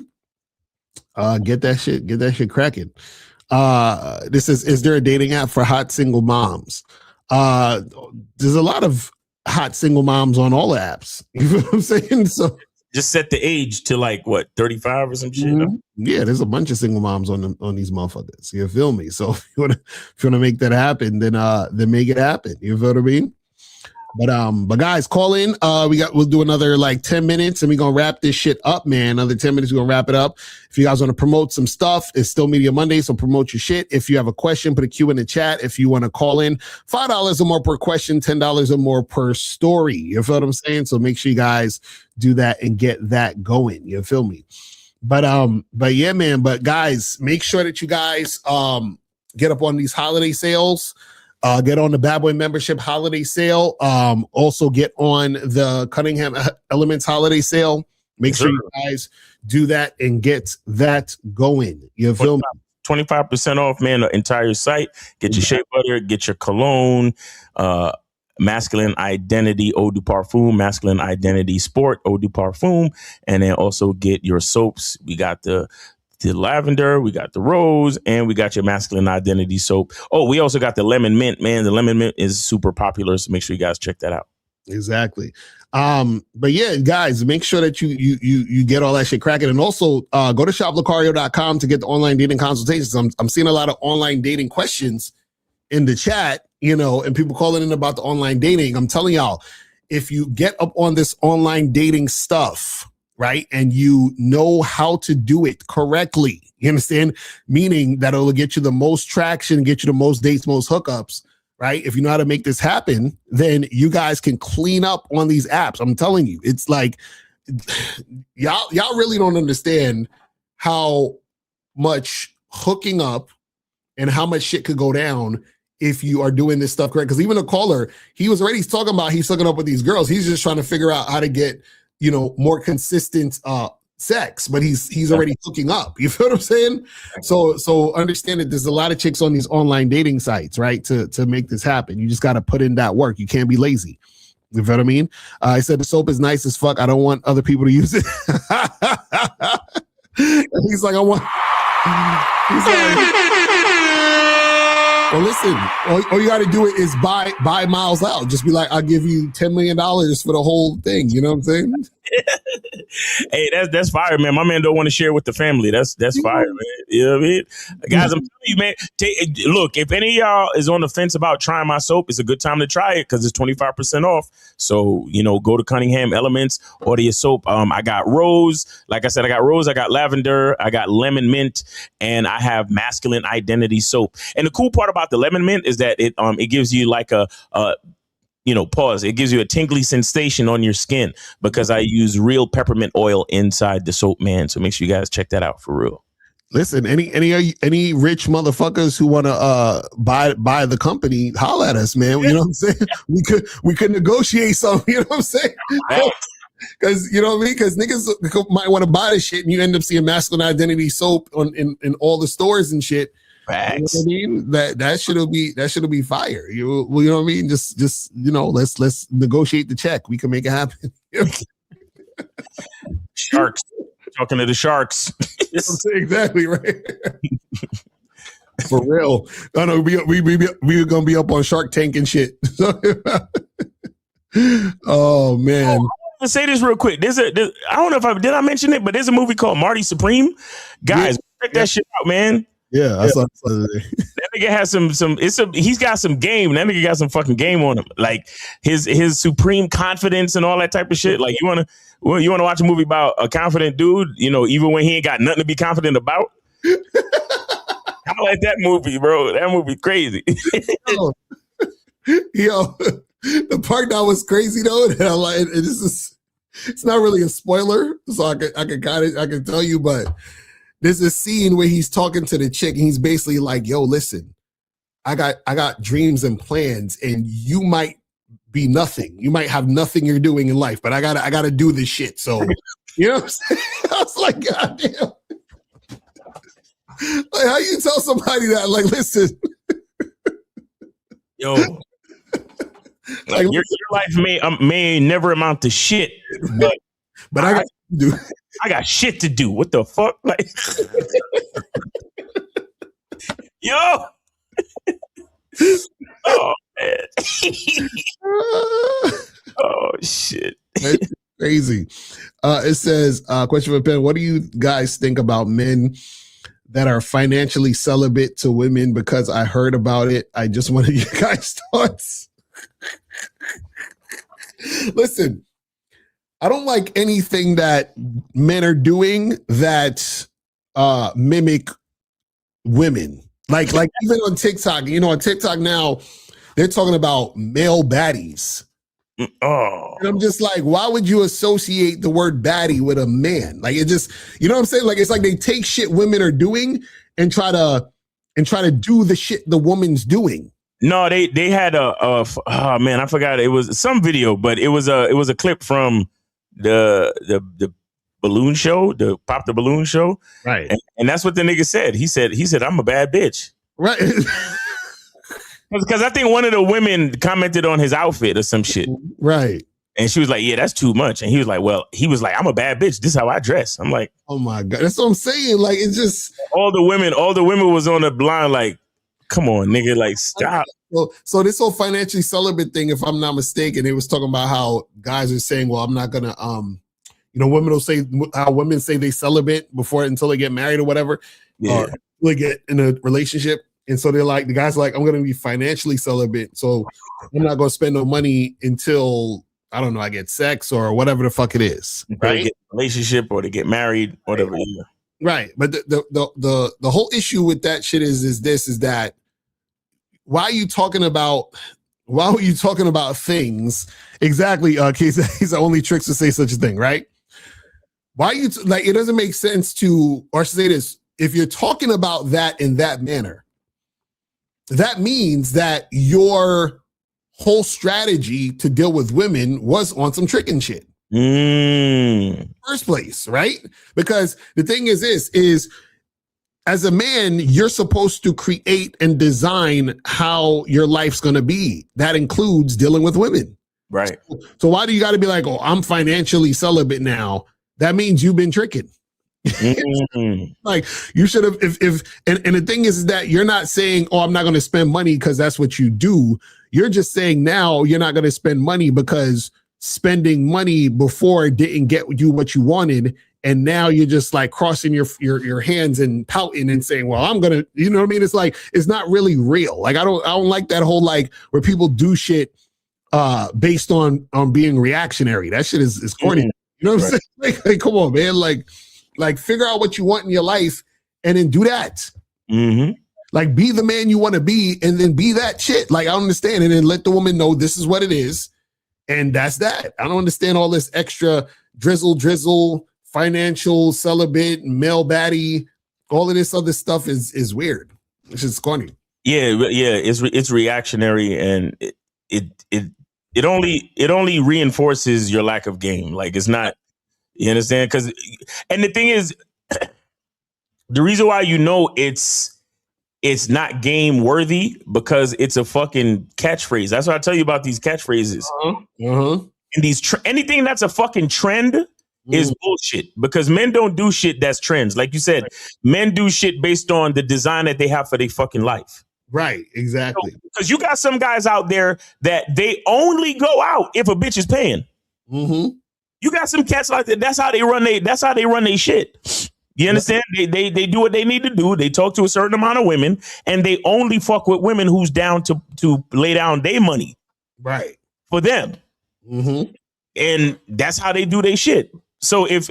Get that shit cracking. This is there a dating app for hot single moms? There's a lot of hot single moms on all the apps. You feel what I'm saying? So just set the age to like what 35 or some shit. Mm-hmm. Yeah, there's a bunch of single moms on these motherfuckers. You feel me? So if you wanna make that happen, then make it happen. You feel what I mean? But guys, call in. We'll do another like 10 minutes and we're gonna wrap this shit up, man. Another 10 minutes, we're gonna wrap it up. If you guys want to promote some stuff, it's still Media Monday, so promote your shit. If you have a question, put a Q in the chat. If you want to call in, $5 or more per question, $10 or more per story. You feel what I'm saying? So make sure you guys do that and get that going. You feel me? But yeah, man. But guys, make sure that you guys get up on these holiday sales. Get on the Bad Boy membership holiday sale. Also get on the Cunningham Elements holiday sale. Make sure you guys do that and get that going. You feel me? 25% off, man, the entire site. Get your shea butter, get your cologne, masculine identity eau de parfum, masculine identity sport eau de parfum, and then also get your soaps. We got the lavender, we got the rose, and we got your masculine identity soap. Oh, we also got the lemon mint, man. The lemon mint is super popular, so make sure you guys check that out. Exactly. But yeah, guys, make sure that you get all that shit cracking. And also go to shoplocario.com to get the online dating consultations. I'm seeing a lot of online dating questions in the chat, and people calling in about the online dating. I'm telling y'all, if you get up on this online dating stuff, right, and you know how to do it correctly, you understand? Meaning that it'll get you the most traction, get you the most dates, most hookups, right? If you know how to make this happen, then you guys can clean up on these apps. I'm telling you, it's like y'all really don't understand how much hooking up and how much shit could go down if you are doing this stuff correct. Because even a caller, he's talking about he's hooking up with these girls. He's just trying to figure out how to get more consistent sex, but he's already hooking up. You feel what I'm saying? So understand that there's a lot of chicks on these online dating sites, right? To make this happen. You just got to put in that work. You can't be lazy. You feel what I mean? I said the soap is nice as fuck. I don't want other people to use it. He's like, well, listen, all you got to do it is buy Miles out. Just be like, I'll give you $10 million for the whole thing. You know what I'm saying? Hey, that's fire, man. My man don't want to share with the family. That's fire, man. You know what I mean? Guys, I'm telling you, man, look, if any of y'all is on the fence about trying my soap, it's a good time to try it because it's 25% off. So, go to Cunningham Elements, order your soap. I got rose. Like I said, I got rose, I got lavender, I got lemon mint, and I have masculine identity soap. And the cool part about the lemon mint is that it gives you like a pause. It gives you a tingly sensation on your skin because I use real peppermint oil inside the soap, man. So make sure you guys check that out for real. Listen, any rich motherfuckers who want to buy the company, holla at us, man. You know what I'm saying? We could negotiate something. You know what I'm saying? Because you know what I mean? Because niggas might want to buy this shit, and you end up seeing Masculine Identity soap in all the stores and shit. Facts. You know what I mean? That should be fire. You know what I mean? Just let's negotiate the check. We can make it happen. Sharks. Talking to the sharks. Exactly right. For real. I know we gonna be up on Shark Tank and shit. Oh man. Let's say this real quick. I don't know if I mention it, but there's a movie called Marty Supreme. Guys, check that shit out, man. Yeah, I saw that nigga has he's got some game. That nigga got some fucking game on him. Like his supreme confidence and all that type of shit. Like you wanna watch a movie about a confident dude, even when he ain't got nothing to be confident about. I like that movie, bro. That movie crazy. Yo, the part that was crazy though, that I like, it's not really a spoiler, so I can tell you, but there's a scene where he's talking to the chick and he's basically like, yo, listen, I got dreams and plans, and you might be nothing. You might have nothing you're doing in life, but I gotta do this shit. So you know what I'm saying? I was like, God damn. Like, how you tell somebody that, like, listen, yo, like your life may never amount to shit, but I got shit to do. What the fuck? Like, yo. Oh man. Oh shit. That's crazy. It says, question for Pen, what do you guys think about men that are financially celibate to women? Because I heard about it. I just wanted you guys' thoughts. Listen, I don't like anything that men are doing that mimic women. Like even on TikTok, on TikTok now, they're talking about male baddies. Oh. And I'm just like, why would you associate the word baddie with a man? Like, it just, you know what I'm saying? Like, it's like they take shit women are doing and try to do the shit the woman's doing. No, they had oh man, I forgot. It was some video, but it was a clip from the balloon show, the Pop the Balloon show. Right. And that's what the nigga said. He said, I'm a bad bitch. Right. Because I think one of the women commented on his outfit or some shit. Right. And she was like, yeah, that's too much. And he was like, I'm a bad bitch. This is how I dress. I'm like, oh my God. That's what I'm saying. Like, it's just all the women was on the blind, like, come on, nigga, like, stop. So this whole financially celibate thing, if I'm not mistaken, it was talking about how guys are saying, well, I'm not gonna women will say how women say they celibate until they get married or whatever. Yeah. Or they get in a relationship. And so they're like, the guy's like, I'm gonna be financially celibate. So I'm not gonna spend no money until I don't know, I get sex or whatever the fuck it is. Right. They get a relationship or to get married, whatever. Right. But the whole issue with that shit is that why are you talking about things exactly? He's the only tricks to say such a thing, right? Why are you like? It doesn't make sense to, or say this, if you're talking about that in that manner, that means that your whole strategy to deal with women was on some tricking shit. First place, right? Because the thing is as a man, you're supposed to create and design how your life's going to be. That includes dealing with women. Right. So why do you got to be like, oh, I'm financially celibate now? That means you've been tricking. Like you should have, and the thing is that you're not saying, oh, I'm not going to spend money because that's what you do. You're just saying now you're not going to spend money because spending money before didn't get you what you wanted. And now you're just like crossing your hands and pouting and saying, well, I'm going to, you know what I mean? It's like, it's not really real. Like, I don't like that whole, like where people do shit based on being reactionary. That shit is corny. You know what I'm saying? Like, come on, man. Like figure out what you want in your life and then do that. Mm-hmm. Like be the man you want to be and then be that shit. Like I don't understand. And then let the woman know this is what it is. And that's that. I don't understand all this extra drizzle, financial, celibate, male baddie, all of this other stuff is weird. It's just corny. Yeah. It's reactionary, and it only reinforces your lack of game. Like, it's not. You understand? Because, and the thing is, the reason why it's not game worthy, because it's a fucking catchphrase. That's what I tell you about these catchphrases. And these anything that's a fucking trend is bullshit, because men don't do shit that's trends. Like you said, men do shit based on the design that they have for their fucking life. Right, exactly. Because you got some guys out there that they only go out if a bitch is paying. You got some cats like that. That's how they run they shit. You understand? They do what they need to do. They talk to a certain amount of women, and they only fuck with women who's down to lay down their money. Right. For them. And that's how they do their shit. So if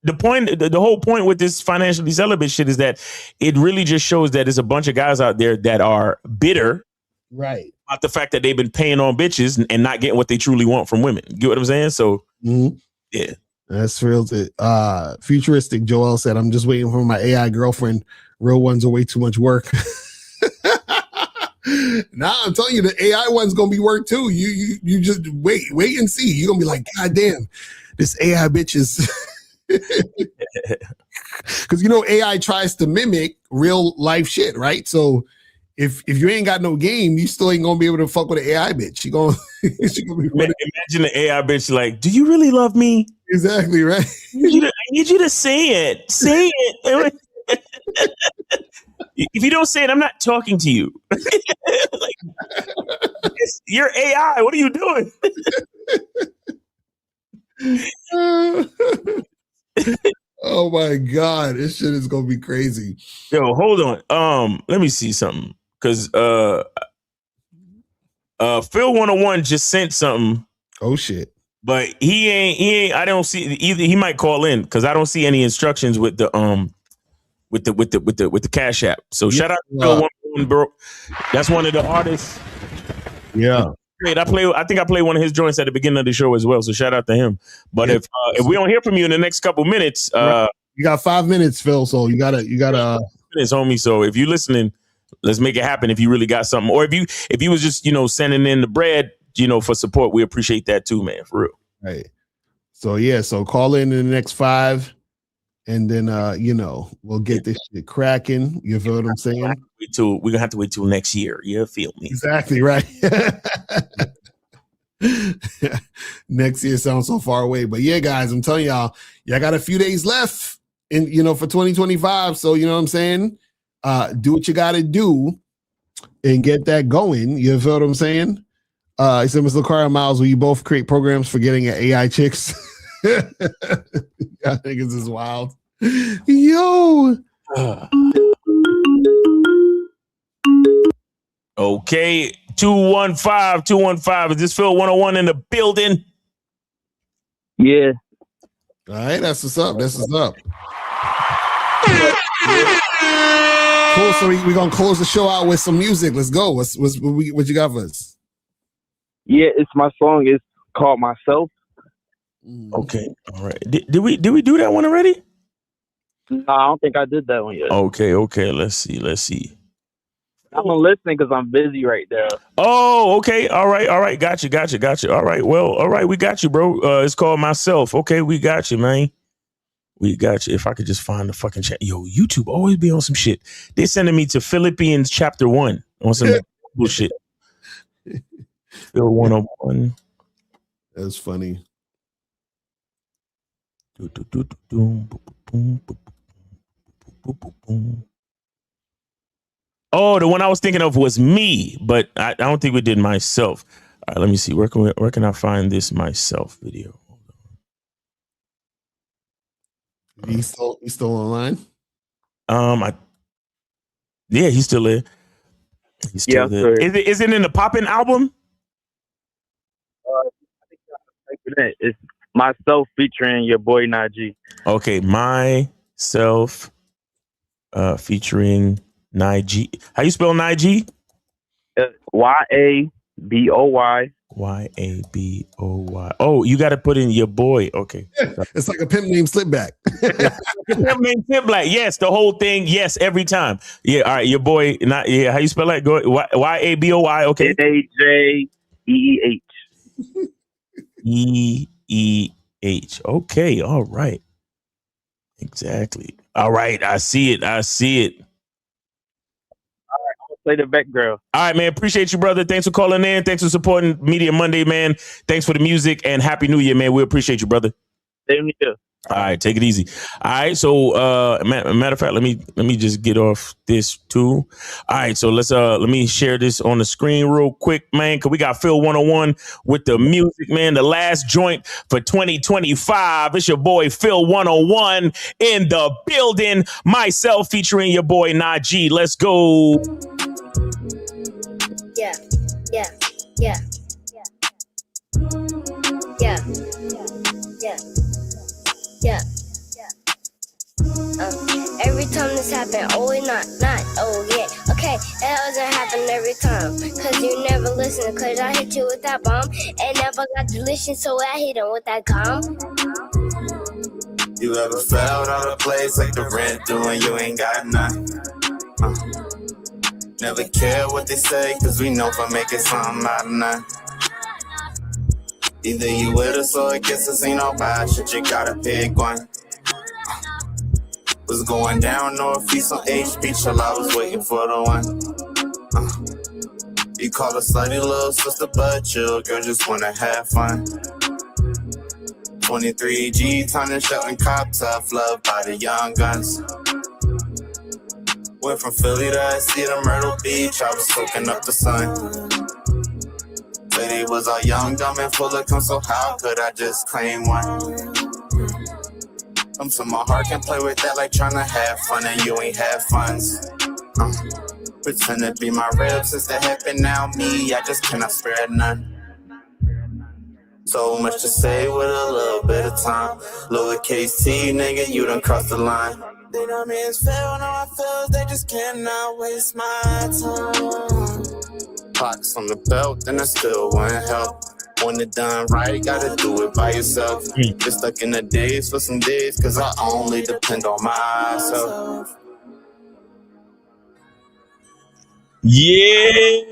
the whole point with this financially celibate shit is that it really just shows that there's a bunch of guys out there that are bitter. Right. About the fact that they've been paying on bitches and not getting what they truly want from women. Get what I'm saying? So, yeah. That's real. Futuristic Joel said, I'm just waiting for my AI girlfriend. Real ones are way too much work. Now I'm telling you, the AI one's gonna be work too. You just wait and see. You're gonna be like, God damn, this AI bitch is because AI tries to mimic real life shit, right? So if you ain't got no game, you still ain't gonna be able to fuck with an AI bitch. She gonna be imagine the AI bitch like, do you really love me? Exactly, right. I need you to say it. Say it. If you don't say it, I'm not talking to you. You're AI. What are you doing? Oh my God, this shit is gonna be crazy. Yo, hold on. Let me see something. Cause Phil 101 just sent something. Oh shit. But he ain't I don't see either. He might call in because I don't see any instructions with the Cash App. So shout out to Phil 101, bro. That's one of the artists. Yeah. Great. I think I played one of his joints at the beginning of the show as well. So shout out to him. But if we don't hear from you in the next couple minutes, you got 5 minutes, Phil. So you gotta minutes, homie. So if you listening, let's make it happen. If you really got something, or if you was just sending in the bread, for support, we appreciate that too, man. For real. Right. So yeah. So call in the next 5, and then we'll get this shit cracking. You feel what I'm saying? We're gonna have to wait till next year. You feel me? Exactly right. Next year sounds so far away, but yeah, guys, I'm telling y'all got a few days left in for 2025. So you know what I'm saying? Do what you got to do and get that going. You feel what I'm saying? He said, Mr. Locario, Miles, will you both create programs for getting AI chicks? I think this is wild. Yo. Okay, 215. Is this Phil 101 in the building? Yeah. All right, that's what's up. Cool. So we're gonna close the show out with some music. Let's go. What you got for us? Yeah, it's my song. It's called Myself. Okay, all right. Did we do that one already? No, I don't think I did that one yet. Okay. Let's see. I'm gonna listen because I'm busy right now. Oh, okay. All right. Gotcha. All right. Well, all right. We got you, bro. It's called Myself. Okay, we got you, man. We got you. If I could just find the fucking chat. Yo, YouTube always be on some shit. They're sending me to Philippians chapter 1 on some bullshit. Phil 101. That's funny. Oh, the one I was thinking of was me, but I don't think we did Myself. All right, let me see. Where can I find this Myself video? He's still online? Yeah, he's still there. He's still there. Is it in the Poppin' album? It's Myself featuring your boy Najee. Okay, Myself featuring Najee. How you spell Najee? YAJEE. BOY. YABOY. Oh, you got to put in your boy. Okay. It's like a pimp named Slipback. Pimp named Slipback. Yes, the whole thing. Yes, every time. Yeah. All right. Your boy. Not. Yeah. How you spell that? Go. YABOY. Okay. NAJEEH. EEH. Okay. All right. Exactly. All right. I see it. Play the background. All right, man. Appreciate you, brother. Thanks for calling in. Thanks for supporting Media Monday, man. Thanks for the music and Happy New Year, man. We appreciate you, brother. Same here. All right, take it easy. All right, so matter of fact, let me just get off this too. All right, so let me share this on the screen real quick, man, because we got Phil 101 with the music, man. The last joint for 2025. It's your boy Phil 101 in the building. Myself featuring your boy Najee. Let's go. Yeah. Every time this happen, oh, not, oh, yeah. Okay, that doesn't happen every time. Cause you never listen, cause I hit you with that bomb. And never got delicious, so I hit him with that gum. You ever felt out of place like the rent due and you ain't got none? Never care what they say, cause we know for making something out of none. Either you with us or against us, ain't no bad shit, you gotta pick one. Was going down northeast on HB till I was waiting for the one. You call us slutty little sister, but your girl just wanna have fun. 23G, time to shut and cop tough love by the young guns. Went from Philly to SC to Myrtle Beach, I was soaking up the sun. Lady was all young, dumb, and full of cum, so how could I just claim one? So my heart can play with that like tryna have fun and you ain't have funds. Pretend to be my rib since that happened now me, I just cannot spare none. So much to say with a little bit of time. Lowercase T, nigga, you done crossed the line. They know me as fail, no I feel they just cannot waste my time. Clocks on the belt, then I still want help. When it done right, gotta do it by yourself. Just stuck in the days for some days, cause I only depend on myself. Yeah.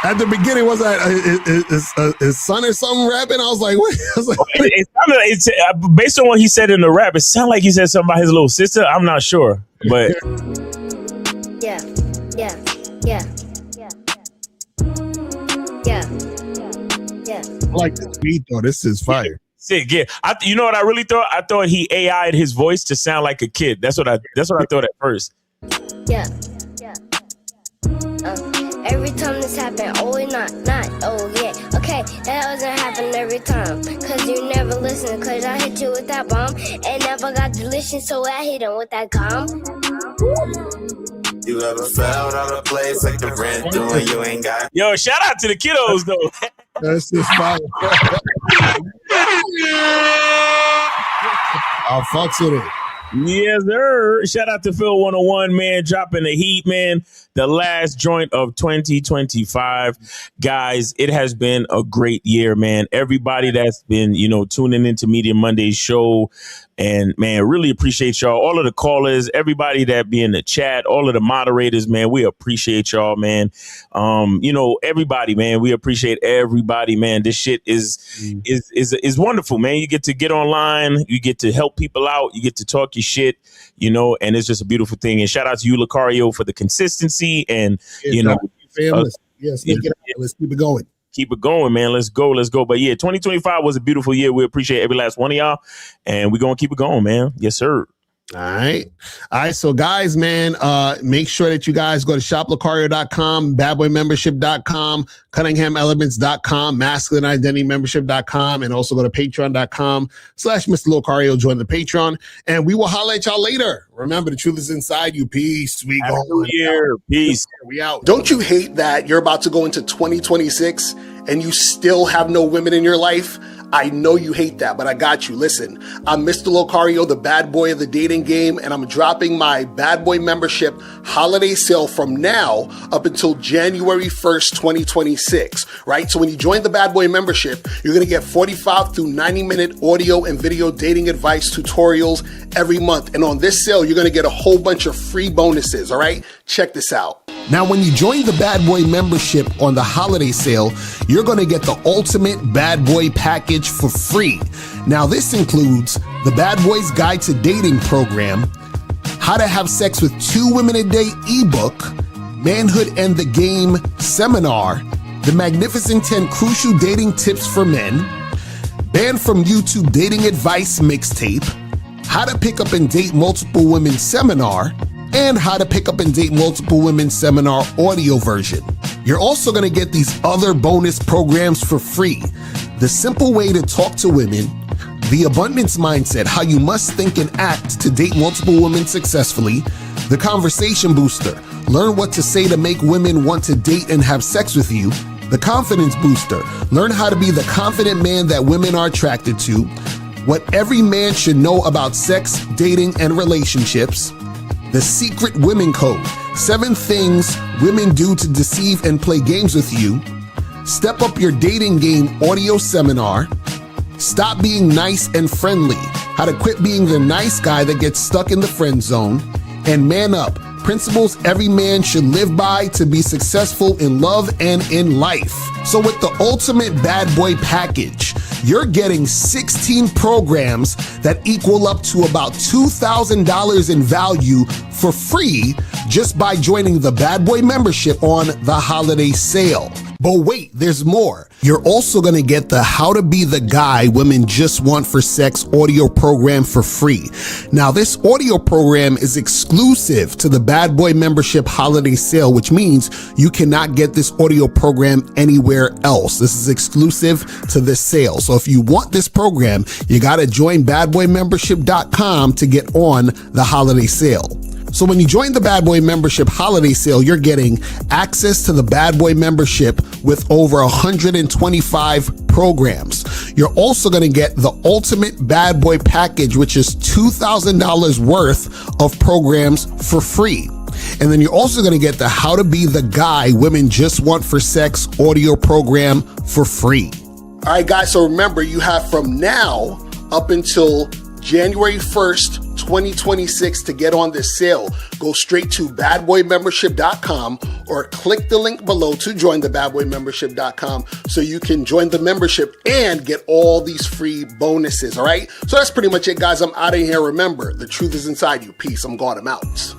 At the beginning, was that his son or something rapping? I was like, what? It's based on what he said in the rap, it sounded like he said something about his little sister. I'm not sure, but Yeah. I like this beat though. This is fire. Sick, yeah. You know what I really thought? I thought he AI'd his voice to sound like a kid. That's what I thought at first. Yeah. Every time this happen, oh, not, oh, yeah. Okay, that doesn't happen every time. Cause you never listen, cause I hit you with that bomb. And never got delicious, so I hit him with that gum. You ever felt out of place like the rent due and you ain't got? Yo, shout out to the kiddos though. That's just fire. I'll fucks with it. Yes, sir. Shout out to Phil 101, man, dropping the heat, man. The last joint of 2025. Guys, it has been a great year, man. Everybody that's been, tuning into Media Monday's show. And, man, really appreciate y'all. All of the callers, everybody that be in the chat, all of the moderators, man, we appreciate y'all, man. Everybody, man, we appreciate everybody, man. This shit is wonderful, man. You get to get online. You get to help people out. You get to talk your shit, and it's just a beautiful thing. And shout out to you, Locario, for the consistency and, let's keep it going. Keep it going, man. Let's go. But yeah, 2025 was a beautiful year. We appreciate every last one of y'all. And we're going to keep it going, man. Yes, sir. All right. So guys, man, make sure that you guys go to shoplocario.com, badboymembership.com, cunninghamelements.com, masculineidentitymembership.com, and also go to patreon.com/Mr. Locario. Join the Patreon, and we will holler at y'all later. Remember, the truth is inside you. Peace. We go. Happy New Year. Peace. We out. Don't you hate that you're about to go into 2026 and you still have no women in your life? I know you hate that, but I got you. Listen, I'm Mr. Locario, the bad boy of the dating game, and I'm dropping my bad boy membership holiday sale from now up until January 1st, 2026, right? So when you join the bad boy membership, you're going to get 45 to 90-minute audio and video dating advice tutorials every month. And on this sale, you're going to get a whole bunch of free bonuses, all right? Check this out. Now, when you join the Bad Boy membership on the holiday sale, you're going to get the ultimate Bad Boy package for free. Now, this includes the Bad Boys Guide to Dating program, How to Have Sex with 2 Women a Day ebook, Manhood and the Game seminar, the Magnificent 10 Crucial Dating Tips for Men, Banned from YouTube Dating Advice mixtape, How to Pick Up and Date Multiple Women seminar, and How to Pick Up and Date Multiple Women seminar audio version. You're also going to get these other bonus programs for free. The Simple Way to Talk to Women, The Abundance Mindset, How You Must Think and Act to Date Multiple Women Successfully, The Conversation Booster, Learn What to Say to Make Women Want to Date and Have Sex with You, The Confidence Booster, Learn How to Be the Confident Man that Women are Attracted to, What Every Man Should Know About Sex, Dating, and Relationships, The Secret Women Code, 7 Things Women Do to Deceive and Play Games with You, Step Up Your Dating Game audio seminar, Stop Being Nice and Friendly, How to Quit Being the Nice Guy That Gets Stuck in the Friend Zone, and Man Up, Principles Every Man Should Live By to Be Successful in Love and in Life. So with the ultimate bad boy package, you're getting 16 programs that equal up to about $2,000 in value for free just by joining the Bad Boy membership on the holiday sale. But wait, there's more. You're also going to get the How to Be the Guy Women Just Want for Sex audio program for free. Now, this audio program is exclusive to the Bad Boy membership holiday sale, which means you cannot get this audio program anywhere else. This is exclusive to this sale. So if you want this program, you got to join badboymembership.com to get on the holiday sale. So when you join the Bad Boy membership holiday sale, you're getting access to the Bad Boy membership with over 125 programs. You're also going to get the ultimate Bad Boy package, which is $2,000 worth of programs for free. And then you're also going to get the How to Be the Guy Women Just Want for Sex audio program for free. All right, guys. So remember, you have from now up until January 1st, 2026 to get on this sale. Go straight to badboymembership.com or click the link below to join the badboymembership.com so you can join the membership and get all these free bonuses. All right. So that's pretty much it, guys. I'm out of here. Remember, the truth is inside you. Peace. I'm God. I'm out.